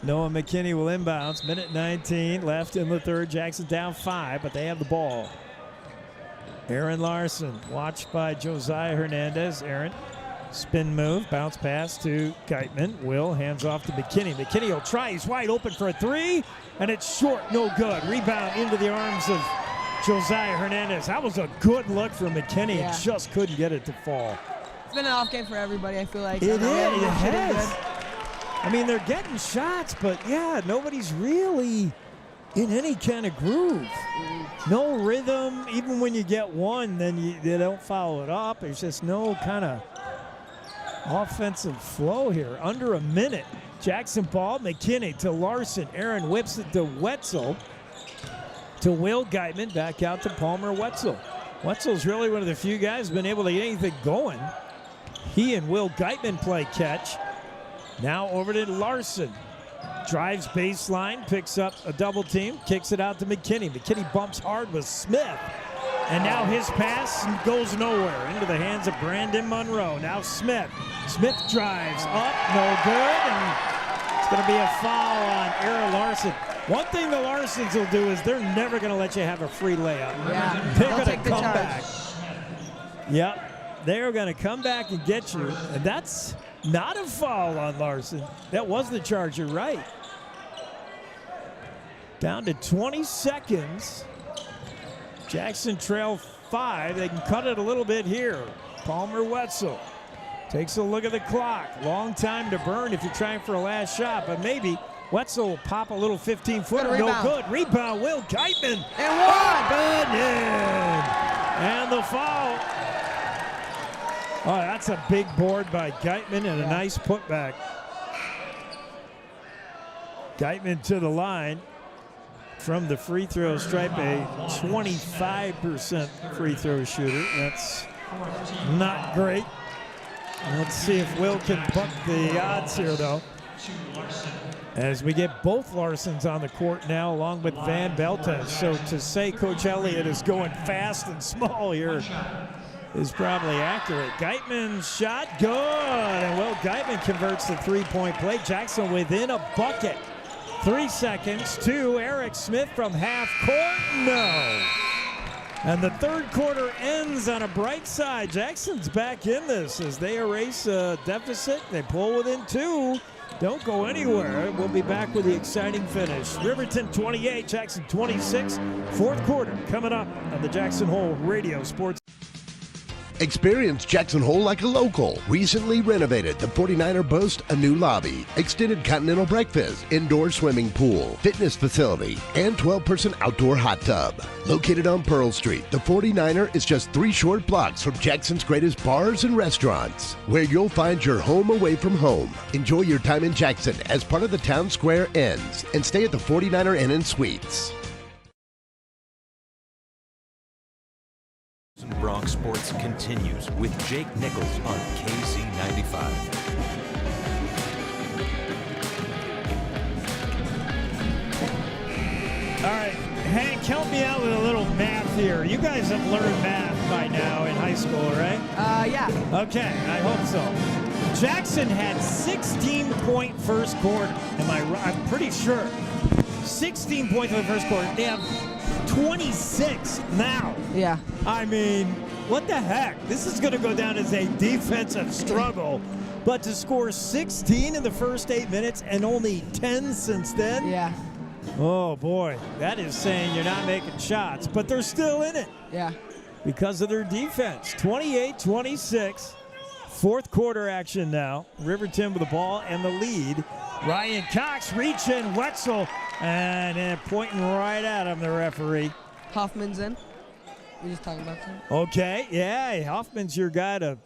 Noah McKinney will inbounds. Minute 19 left in the third. Jackson down 5, but they have the ball. Aaron Larson, watched by Josiah Hernandez. Aaron, spin move, bounce pass to Geitman. Will hands off to McKinney. McKinney will try. He's wide open for a three, and it's short, no good. Rebound into the arms of Josiah Hernandez. That was a good look for McKinney. Yeah. Just couldn't get it to fall. It's been an off game for everybody, I feel like. It has. I mean, they're getting shots, but yeah, nobody's really in any kind of groove. No rhythm. Even when you get one, then you don't follow it up. There's just no kind of offensive flow here. Under a minute. Jackson ball, McKinney to Larson. Aaron whips it to Wetzel. To Will Geitman, back out to Palmer Wetzel. Wetzel's really one of the few guys who's been able to get anything going. He and Will Geitman play catch. Now over to Larson. Drives baseline, picks up a double team, kicks it out to McKinney. McKinney bumps hard with Smith. And now his pass goes nowhere into the hands of Brandon Monroe. Now Smith. Smith drives up, no good, and it's going to be a foul on Aaron Larson. One thing the Larsons will do is they're never going to let you have a free layup. Yeah, they're going to come back. Yep, they're going to come back and get you, and that's not a foul on Larson. That was the charge, you're right. Down to 20 seconds. Jackson trail 5. They can cut it a little bit here. Palmer Wetzel takes a look at the clock. Long time to burn if you're trying for a last shot, but maybe Wetzel will pop a little 15-footer. No good. Rebound, Will Geitman. And one. Good in. And the foul. Oh, that's a big board by Geitman and a nice putback. Geitman to the line from the free throw stripe, a 25% free throw shooter. That's not great. Let's see if Will can buck the odds here, though. As we get both Larsons on the court now, along with Van Beltes. So to say Coach Elliott is going fast and small here is probably accurate. Geitman's shot, good. And Will Geitman converts the three-point play. Jackson within a bucket. 3 seconds to Eric Smith from half court, no. And the third quarter ends on a bright side. Jackson's back in this as they erase a deficit. They pull within 2. Don't go anywhere. We'll be back with the exciting finish. Riverton 28, Jackson 26. Fourth quarter coming up on the Jackson Hole Radio Sports. Experience Jackson Hole like a local. Recently renovated, the 49er boasts a new lobby, extended continental breakfast, indoor swimming pool, fitness facility, and 12-person outdoor hot tub. Located on Pearl Street, the 49er is just 3 short blocks from Jackson's greatest bars and restaurants, where you'll find your home away from home. Enjoy your time in Jackson as part of the Town Square Inns, and stay at the 49er Inn and Suites. Bronx Sports continues with Jake Nichols on KZ95. All right, Hank, help me out with a little math here. You guys have learned math by now in high school, right? Yeah. Okay, I hope so. Jackson had 16-point first quarter. Am I right? I'm pretty sure. 16 points in the first quarter. They have 26 now. Yeah. I mean, what the heck? This is going to go down as a defensive struggle. But to score 16 in the first 8 minutes and only 10 since then? Yeah. Oh, boy. That is saying you're not making shots. But they're still in it. Yeah. Because of their defense. 28-26. Fourth quarter action now. Riverton with the ball and the lead. Ryan Cox reaching Wetzel and pointing right at him, the referee. Hoffman's in. We're just talking about that. Okay, yeah, Hoffman's your guy to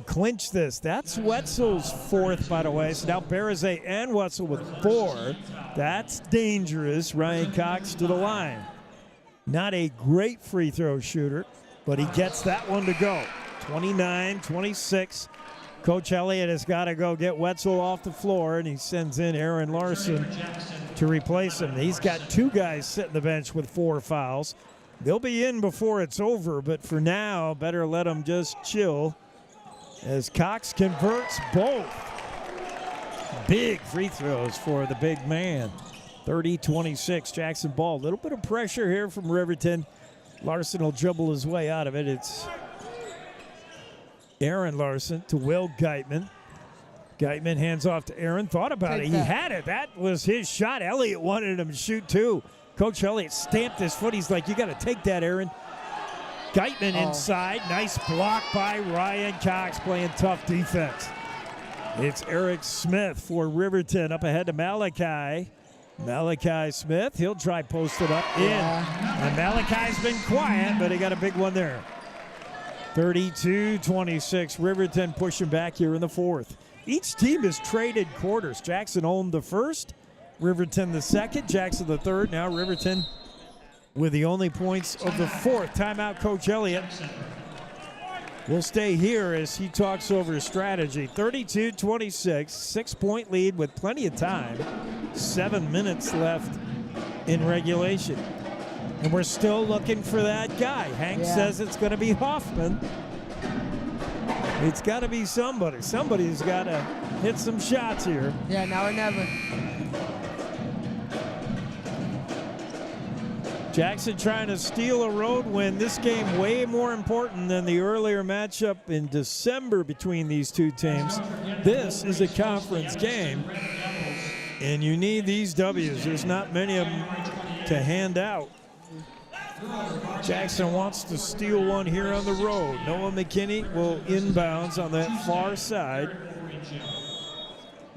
clinch this. That's Wetzel's fourth, by the way. So now Berzay and Wetzel with 4. That's dangerous. Ryan Cox to the line. Not a great free throw shooter, but he gets that one to go. 29-26. Coach Elliott has got to go get Wetzel off the floor, and he sends in Aaron Larson to replace him. He's got 2 guys sitting the bench with 4 fouls. They'll be in before it's over, but for now, better let them just chill as Cox converts both. Big free throws for the big man. 30-26, Jackson ball. A little bit of pressure here from Riverton. Larson will dribble his way out of it. It's Aaron Larson to Will Geitman. Geitman hands off to Aaron. Thought about it. He had it. That was his shot. Elliott wanted him to shoot too. Coach Elliott stamped his foot. He's like, you got to take that, Aaron. Geitman inside. Nice block by Ryan Cox, playing tough defense. It's Eric Smith for Riverton up ahead to Malachi. Malachi Smith, he'll try post it up in. And Malachi's been quiet, but he got a big one there. 32-26, Riverton pushing back here in the fourth. Each team has traded quarters. Jackson owned the first, Riverton the second, Jackson the third. Now Riverton with the only points of the fourth. Timeout, Coach Elliott. We'll stay here as he talks over his strategy. 32-26, 6-point lead with plenty of time. 7 minutes left in regulation. And we're still looking for that guy. Hank says it's going to be Hoffman. It's got to be somebody. Somebody's got to hit some shots here. Yeah, now or never. Jackson trying to steal a road win. This game way more important than the earlier matchup in December between these two teams. This is a conference game, and you need these W's. There's not many of them to hand out. Jackson wants to steal one here on the road. Noah McKinney will inbounds on that far side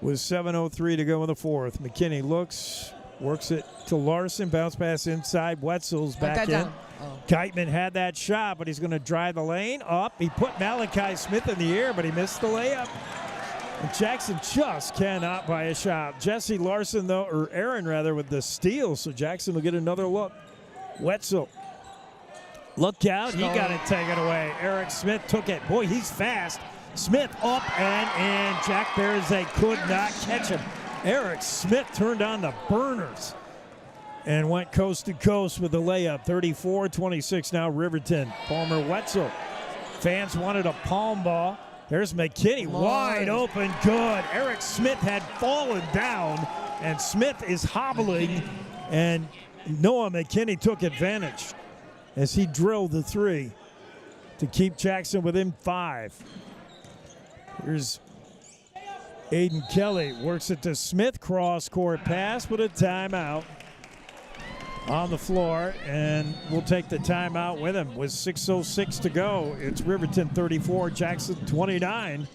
with 7:03 to go in the fourth. McKinney looks, works it to Larson, bounce pass inside. Wetzel's back in. Geitman had that shot, but he's going to drive the lane up. He put Malachi Smith in the air, but he missed the layup. And Jackson just cannot buy a shot. Jesse Larson, though, or Aaron rather, with the steal, so Jackson will get another look. Wetzel, look out, he got it taken away. Eric Smith took it. Boy, he's fast. Smith up and Jack Berzay could not catch him. Eric Smith turned on the burners and went coast to coast with the layup. 34-26 now Riverton. Palmer Wetzel. Fans wanted a palm ball. There's McKinney wide open, good. Eric Smith had fallen down, and Smith is hobbling, and Noah McKinney took advantage as he drilled the three to keep Jackson within 5. Here's Aiden Kelly, works it to Smith, cross-court pass with a timeout on the floor, and we'll take the timeout with him with 6:06 to go. It's Riverton 34, Jackson 29.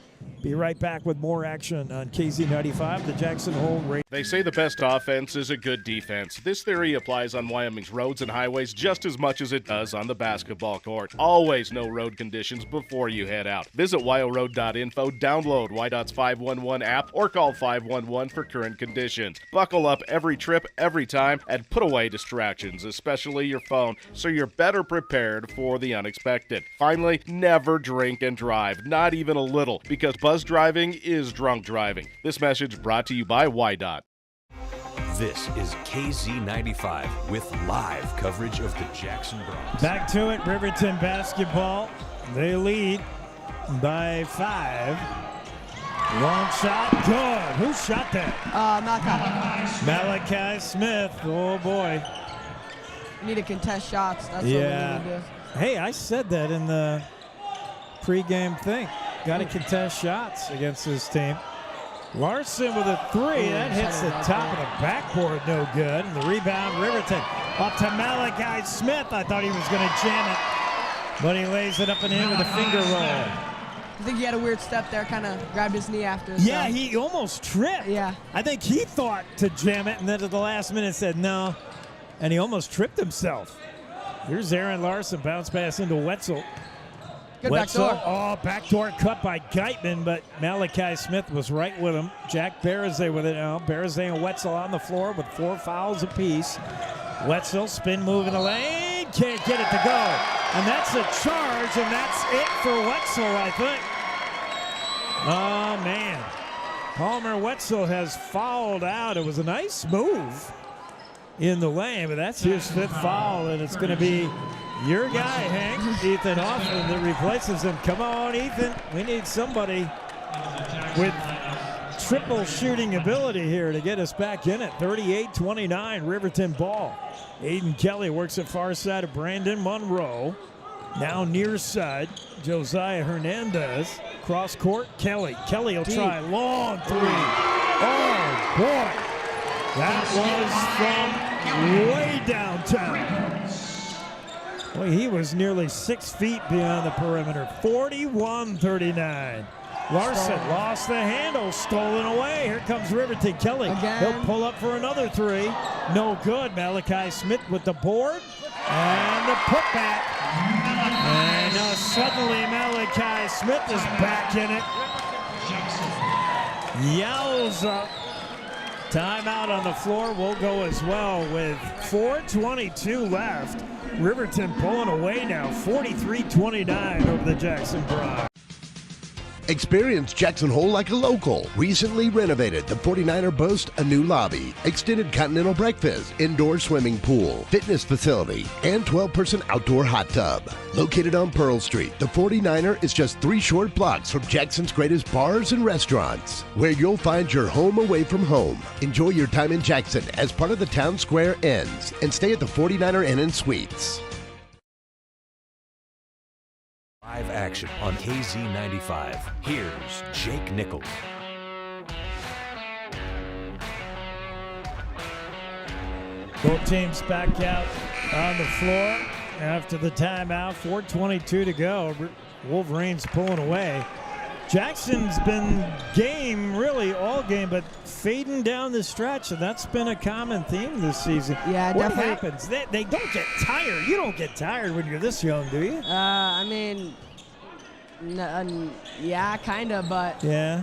Be right back with more action on KZ95, the Jackson Hole Radio. They say the best offense is a good defense. This theory applies on Wyoming's roads and highways just as much as it does on the basketball court. Always know road conditions before you head out. Visit wyoroad.info, download YDOT's 511 app, or call 511 for current conditions. Buckle up every trip, every time, and put away distractions, especially your phone, so you're better prepared for the unexpected. Finally, never drink and drive, not even a little, because buzz driving is drunk driving. This message brought to you by YDOT. This is KZ95 with live coverage of the Jackson Bronx. Back to it, Riverton basketball. They lead by 5. Long shot, good. Who shot that? Malachi Smith. Oh boy. You need to contest shots. That's what we need to do. Hey, I said that in the pregame thing. Got to contest shots against this team. Larson with a 3. That hits the top of the backboard. No good. And the rebound, Riverton. Up to Malachi Smith. I thought he was going to jam it. But he lays it up and in with a finger roll. I think he had a weird step there. Kind of grabbed his knee after. Yeah, he almost tripped. Yeah. I think he thought to jam it. And then at the last minute said no. And he almost tripped himself. Here's Aaron Larson. Bounce pass into Wetzel. Good Wetzel, backdoor. Backdoor cut by Geitman, but Malachi Smith was right with him. Jack Berzay with it now. Berzay and Wetzel on the floor with 4 fouls apiece. Wetzel, spin move in the lane, can't get it to go. And that's a charge, and that's it for Wetzel, I think. Oh, man. Palmer Wetzel has fouled out. It was a nice move in the lane, but that's his 5th foul, and it's going to be your guy, Hank, Ethan Hoffman, that replaces him. Come on, Ethan. We need somebody with triple shooting ability here to get us back in it. 38-29, Riverton ball. Aiden Kelly works the far side of Brandon Monroe. Now near side, Josiah Hernandez. Cross court, Kelly. Kelly will try long three. Oh, boy. That was from way downtown. Boy, he was nearly 6 feet beyond the perimeter. 41-39. Larson lost the handle, stolen away. Here comes Riverton. Kelly, he'll pull up for another three. No good. Malachi Smith with the board and the putback. And now suddenly Malachi Smith is back in it. Yowza. Timeout on the floor will go as well with 4:22 left. Riverton pulling away now, 43-29 over the Jackson Bronx. Experience Jackson Hole like a local. Recently renovated, the 49er boasts a new lobby, extended continental breakfast, indoor swimming pool, fitness facility, and 12-person outdoor hot tub. Located on Pearl Street, the 49er is just 3 short blocks from Jackson's greatest bars and restaurants, where you'll find your home away from home. Enjoy your time in Jackson as part of the Town Square Inns and stay at the 49er Inn and Suites. Live action on KZ95. Here's Jake Nichols. Both teams back out on the floor after the timeout. 4:22 to go. Wolverines pulling away. Jackson's been game really all game, but fading down the stretch, and that's been a common theme this season. Yeah, what definitely. happens? They don't get tired. You don't get tired when you're this young, do you? I mean, yeah, kind of, but yeah,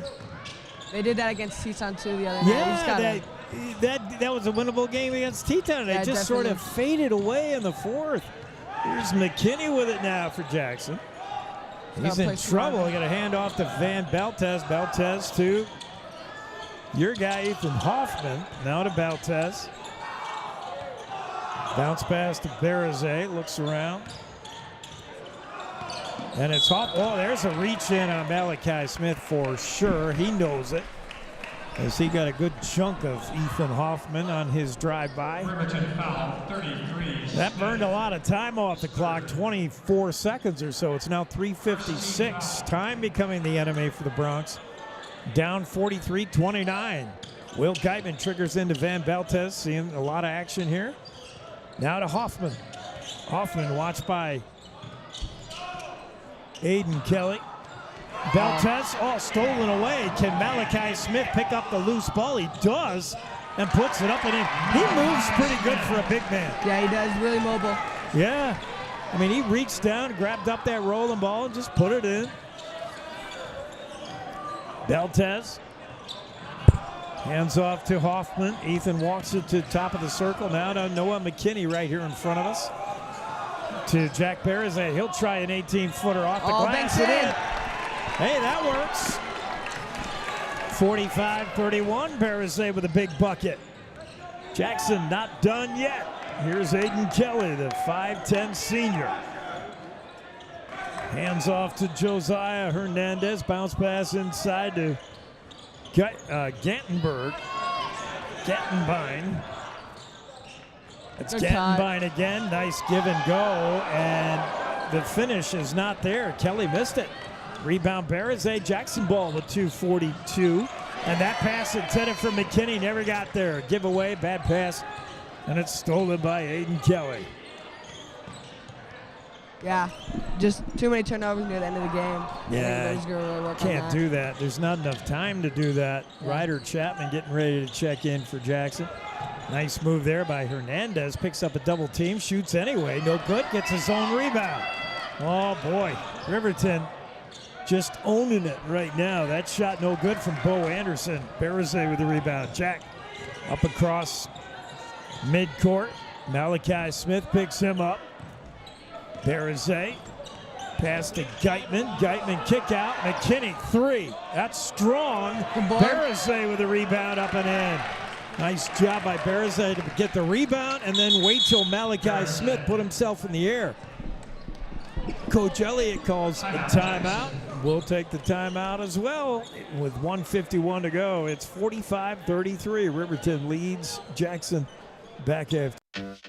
they did that against Teton too the other night. Yeah, that was a winnable game against Teton. They just sort of faded away in the fourth. Here's McKinney with it now for Jackson. He's in trouble. He got a hand off to Van Beltez. Beltez to your guy, Ethan Hoffman. Now to Beltez. Bounce pass to Berazé. Looks around. And it's off. Oh, there's a reach in on Malachi Smith for sure. He knows it, as he got a good chunk of Ethan Hoffman on his drive-by. That burned a lot of time off the clock, 24 seconds or so. It's now 3:56. Time becoming the enemy for the Bronx. Down 43-29. Will Geitman triggers into Van Beltez, seeing a lot of action here. Now to Hoffman. Hoffman watched by Aiden Kelly. Beltez, stolen away. Can Malachi Smith pick up the loose ball? He does, and puts it up and in. He moves pretty good for a big man. Yeah, he does. Really mobile. Yeah. I mean, he reached down, grabbed up that rolling ball, and just put it in. Beltez. Hands off to Hoffman. Ethan walks it to the top of the circle. Now to Noah McKinney right here in front of us. To Jack Berazé. He'll try an 18-footer off the glass. It in. Hey, that works. 45-31. Berazé with a big bucket. Jackson not done yet. Here's Aiden Kelly, the 5'10 senior. Hands off to Josiah Hernandez. Bounce pass inside to Gantenberg. Gattenbein. It's Gattenbein again. Nice give and go. And the finish is not there. Kelly missed it. Rebound Berazé. Jackson ball with 2:42. And that pass intended for McKinney never got there. Giveaway, bad pass. And it's stolen by Aiden Kelly. Yeah, just too many turnovers near the end of the game. Yeah, really can't do that. There's not enough time to do that. Yeah. Ryder Chapman getting ready to check in for Jackson. Nice move there by Hernandez. Picks up a double team, shoots anyway. No good, gets his own rebound. Oh, boy. Riverton just owning it right now. That shot no good from Bo Anderson. Berazé with the rebound. Jack up across midcourt. Malachi Smith picks him up. Berazé, pass to Geitman. Geitman kick out. McKinney, three. That's strong. Berazé with a rebound up and in. Nice job by Berazé to get the rebound and then wait till Malachi Smith put himself in the air. Coach Elliott calls a timeout. we'll take the timeout as well with 1:51 to go. It's 45-33. Riverton leads Jackson back after.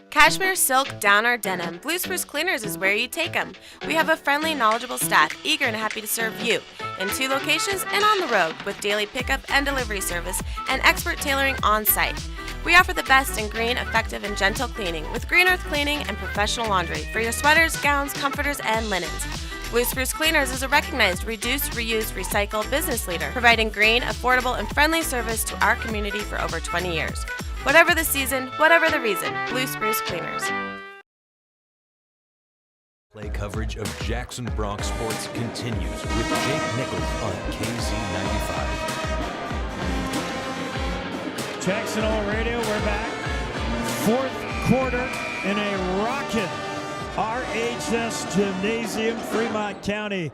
Cashmere, silk, down, or denim, Blue Spruce Cleaners is where you take them. We have a friendly, knowledgeable staff eager and happy to serve you in 2 locations and on the road with daily pickup and delivery service and expert tailoring on site. We offer the best in green, effective, and gentle cleaning with Green Earth Cleaning and professional laundry for your sweaters, gowns, comforters, and linens. Blue Spruce Cleaners is a recognized reduce, reuse, recycle business leader, providing green, affordable, and friendly service to our community for over 20 years. Whatever the season, whatever the reason, Blue Spruce Cleaners. Play coverage of Jackson Bronx sports continues with Jake Nichols on KZ95. Jackson Hole Radio, we're back. 4th quarter in a rockin' RHS Gymnasium, Fremont County,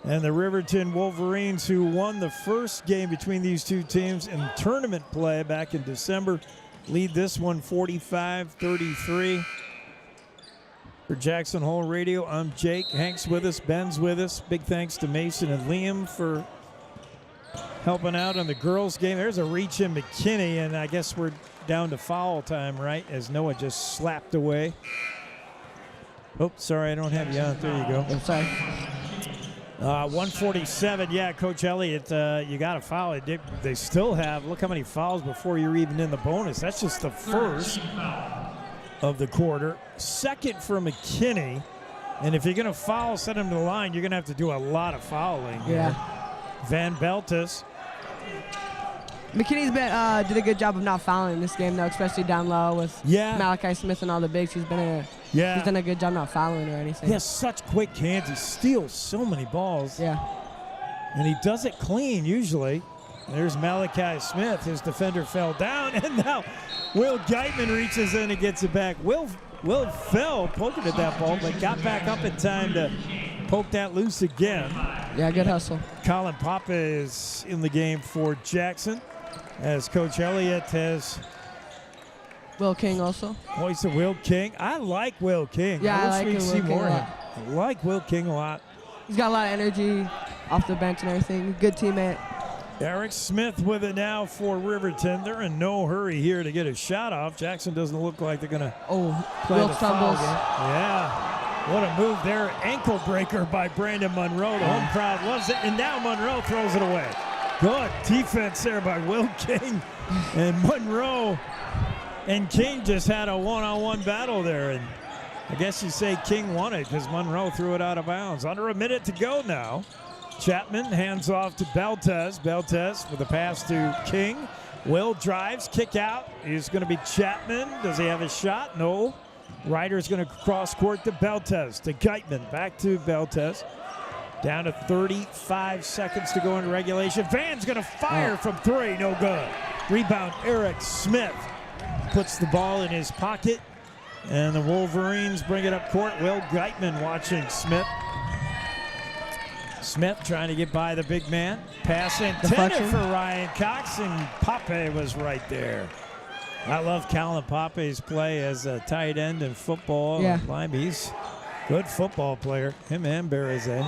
and the Riverton Wolverines, who won the first game between these two teams in tournament play back in December, lead this one 45-33. For Jackson Hole Radio, I'm Jake. Hank's with us, Ben's with us. Big thanks to Mason and Liam for helping out on the girls' game. There's a reach in McKinney, and I guess we're down to foul time, right? As Noah just slapped away. Oh, sorry, I don't have you on. There you go. I'm sorry. 147, yeah, Coach Elliott, you got to foul it. They still have, look how many fouls before you're even in the bonus. That's just the first of the quarter. Second for McKinney, and if you're going to foul, send him to the line, you're going to have to do a lot of fouling. Yeah. Van Beltis. McKinney's did a good job of not fouling this game, though, especially down low with Malachi Smith and all the bigs. He's done a good job not fouling or anything. He has such quick hands. He steals so many balls. Yeah. And he does it clean usually. There's Malachi Smith. His defender fell down, and now Will Geitman reaches in and gets it back. Will fell poking at that ball, but got back up in time to poke that loose again. Yeah, good hustle. Colin Papa is in the game for Jackson, as Coach Elliott has Will King also. Oh, he's a Will King. I like Will King. Yeah, I like we'd see Will more King a of him. I like Will King a lot. He's got a lot of energy off the bench and everything. Good teammate. Eric Smith with it now for Riverton. They're in no hurry here to get a shot off. Jackson doesn't look like they're going to play the foul game. Yeah. What a move there. Ankle breaker by Brandon Monroe. The home crowd loves it. And now Monroe throws it away. Good defense there by Will King. And Monroe and King just had a one-on-one battle there. And I guess you say King won it because Monroe threw it out of bounds. Under a minute to go now. Chapman hands off to Beltez. Beltez with a pass to King. Will drives, kick out. Is going to be Chapman. Does he have a shot? No. Ryder's going to cross court to Beltez, to Geitman. Back to Beltez. Down to 35 seconds to go into regulation. Van's going to fire from three. No good. Rebound, Eric Smith puts the ball in his pocket. And the Wolverines bring it up court. Will Geitman watching Smith. Smith trying to get by the big man. Pass intended for Ryan Cox, and Pape was right there. I love Colin Pape's play as a tight end in football. Yeah. He's a good football player. Him and Bereзе.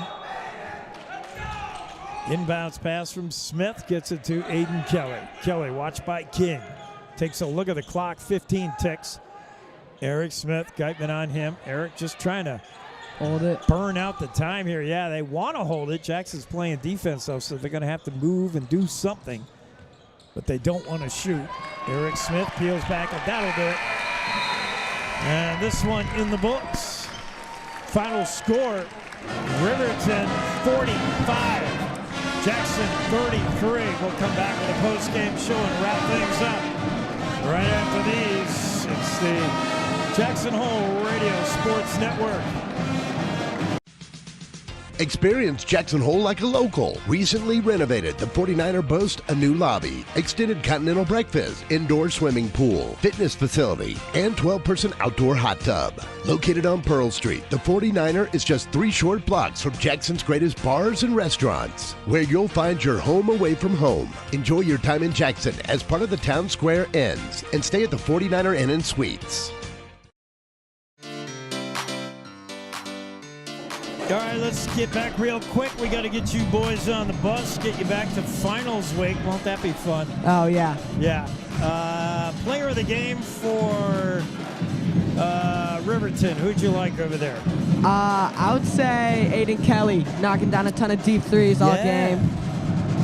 Inbounds pass from Smith. Gets it to Aiden Kelly. Kelly watched by King. Takes a look at the clock. 15 ticks. Eric Smith, Geitman on him. Eric just trying to hold it. Burn out the time here. Yeah, they want to hold it. Jackson's playing defense, though, so they're going to have to move and do something. But they don't want to shoot. Eric Smith peels back, and that'll do it. And this one in the books. Final score, Riverton 45, Jackson 33. We'll come back with a post-game show and wrap things up. Right after these, it's the Jackson Hole Radio Sports Network. Experience Jackson Hole like a local. Recently renovated, the 49er boasts a new lobby, extended continental breakfast, indoor swimming pool, fitness facility, and 12-person outdoor hot tub. Located on Pearl Street, the 49er is just 3 short blocks from Jackson's greatest bars and restaurants, where you'll find your home away from home. Enjoy your time in Jackson as part of the Town Square Inns, and stay at the 49er Inn and Suites. All right, let's get back real quick. We got to get you boys on the bus, get you back to finals week. Won't that be fun? Oh, yeah. Yeah. Player of the game for Riverton. Who'd you like over there? I would say Aiden Kelly, knocking down a ton of deep threes all game.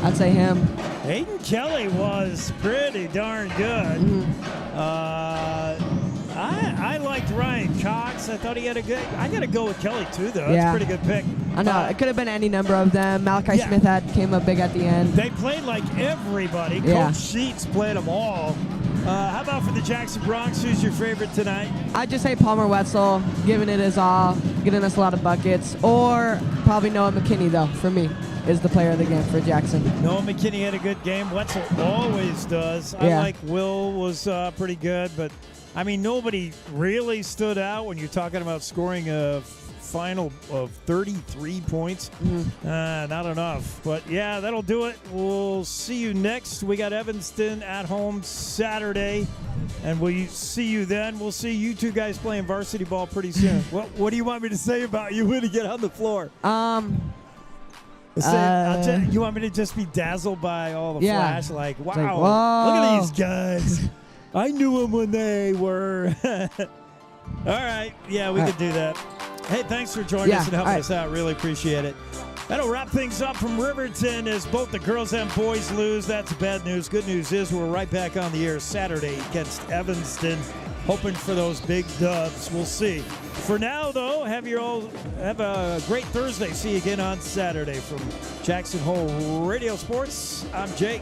I'd say him. Aiden Kelly was pretty darn good. I liked Ryan Cox. I thought he had a good. I got to go with Kelly too, though. That's a pretty good pick. I know. It could have been any number of them. Malachi Smith came up big at the end. They played like everybody. Coach Sheets played them all. How about for the Jackson Bronx? Who's your favorite tonight? I'd just say Palmer Wetzel, giving it his all, getting us a lot of buckets. Or probably Noah McKinney, though, for me, is the player of the game for Jackson. Noah McKinney had a good game. Wetzel always does. I like Will was pretty good, but I mean, nobody really stood out when you're talking about scoring a final of 33 points. Not enough. But, yeah, that'll do it. We'll see you next. We got Evanston at home Saturday, and we'll see you then. We'll see you two guys playing varsity ball pretty soon. What do you want me to say about you when you get on the floor? You want me to just be dazzled by all the flash? Like, wow, look at these guys. I knew them when they were. All right. Yeah, we could do that. Hey, thanks for joining us and helping us out. Really appreciate it. That'll wrap things up from Riverton as both the girls and boys lose. That's bad news. Good news is we're right back on the air Saturday against Evanston, hoping for those big dubs. We'll see. For now, though, have a great Thursday. See you again on Saturday from Jackson Hole Radio Sports. I'm Jake.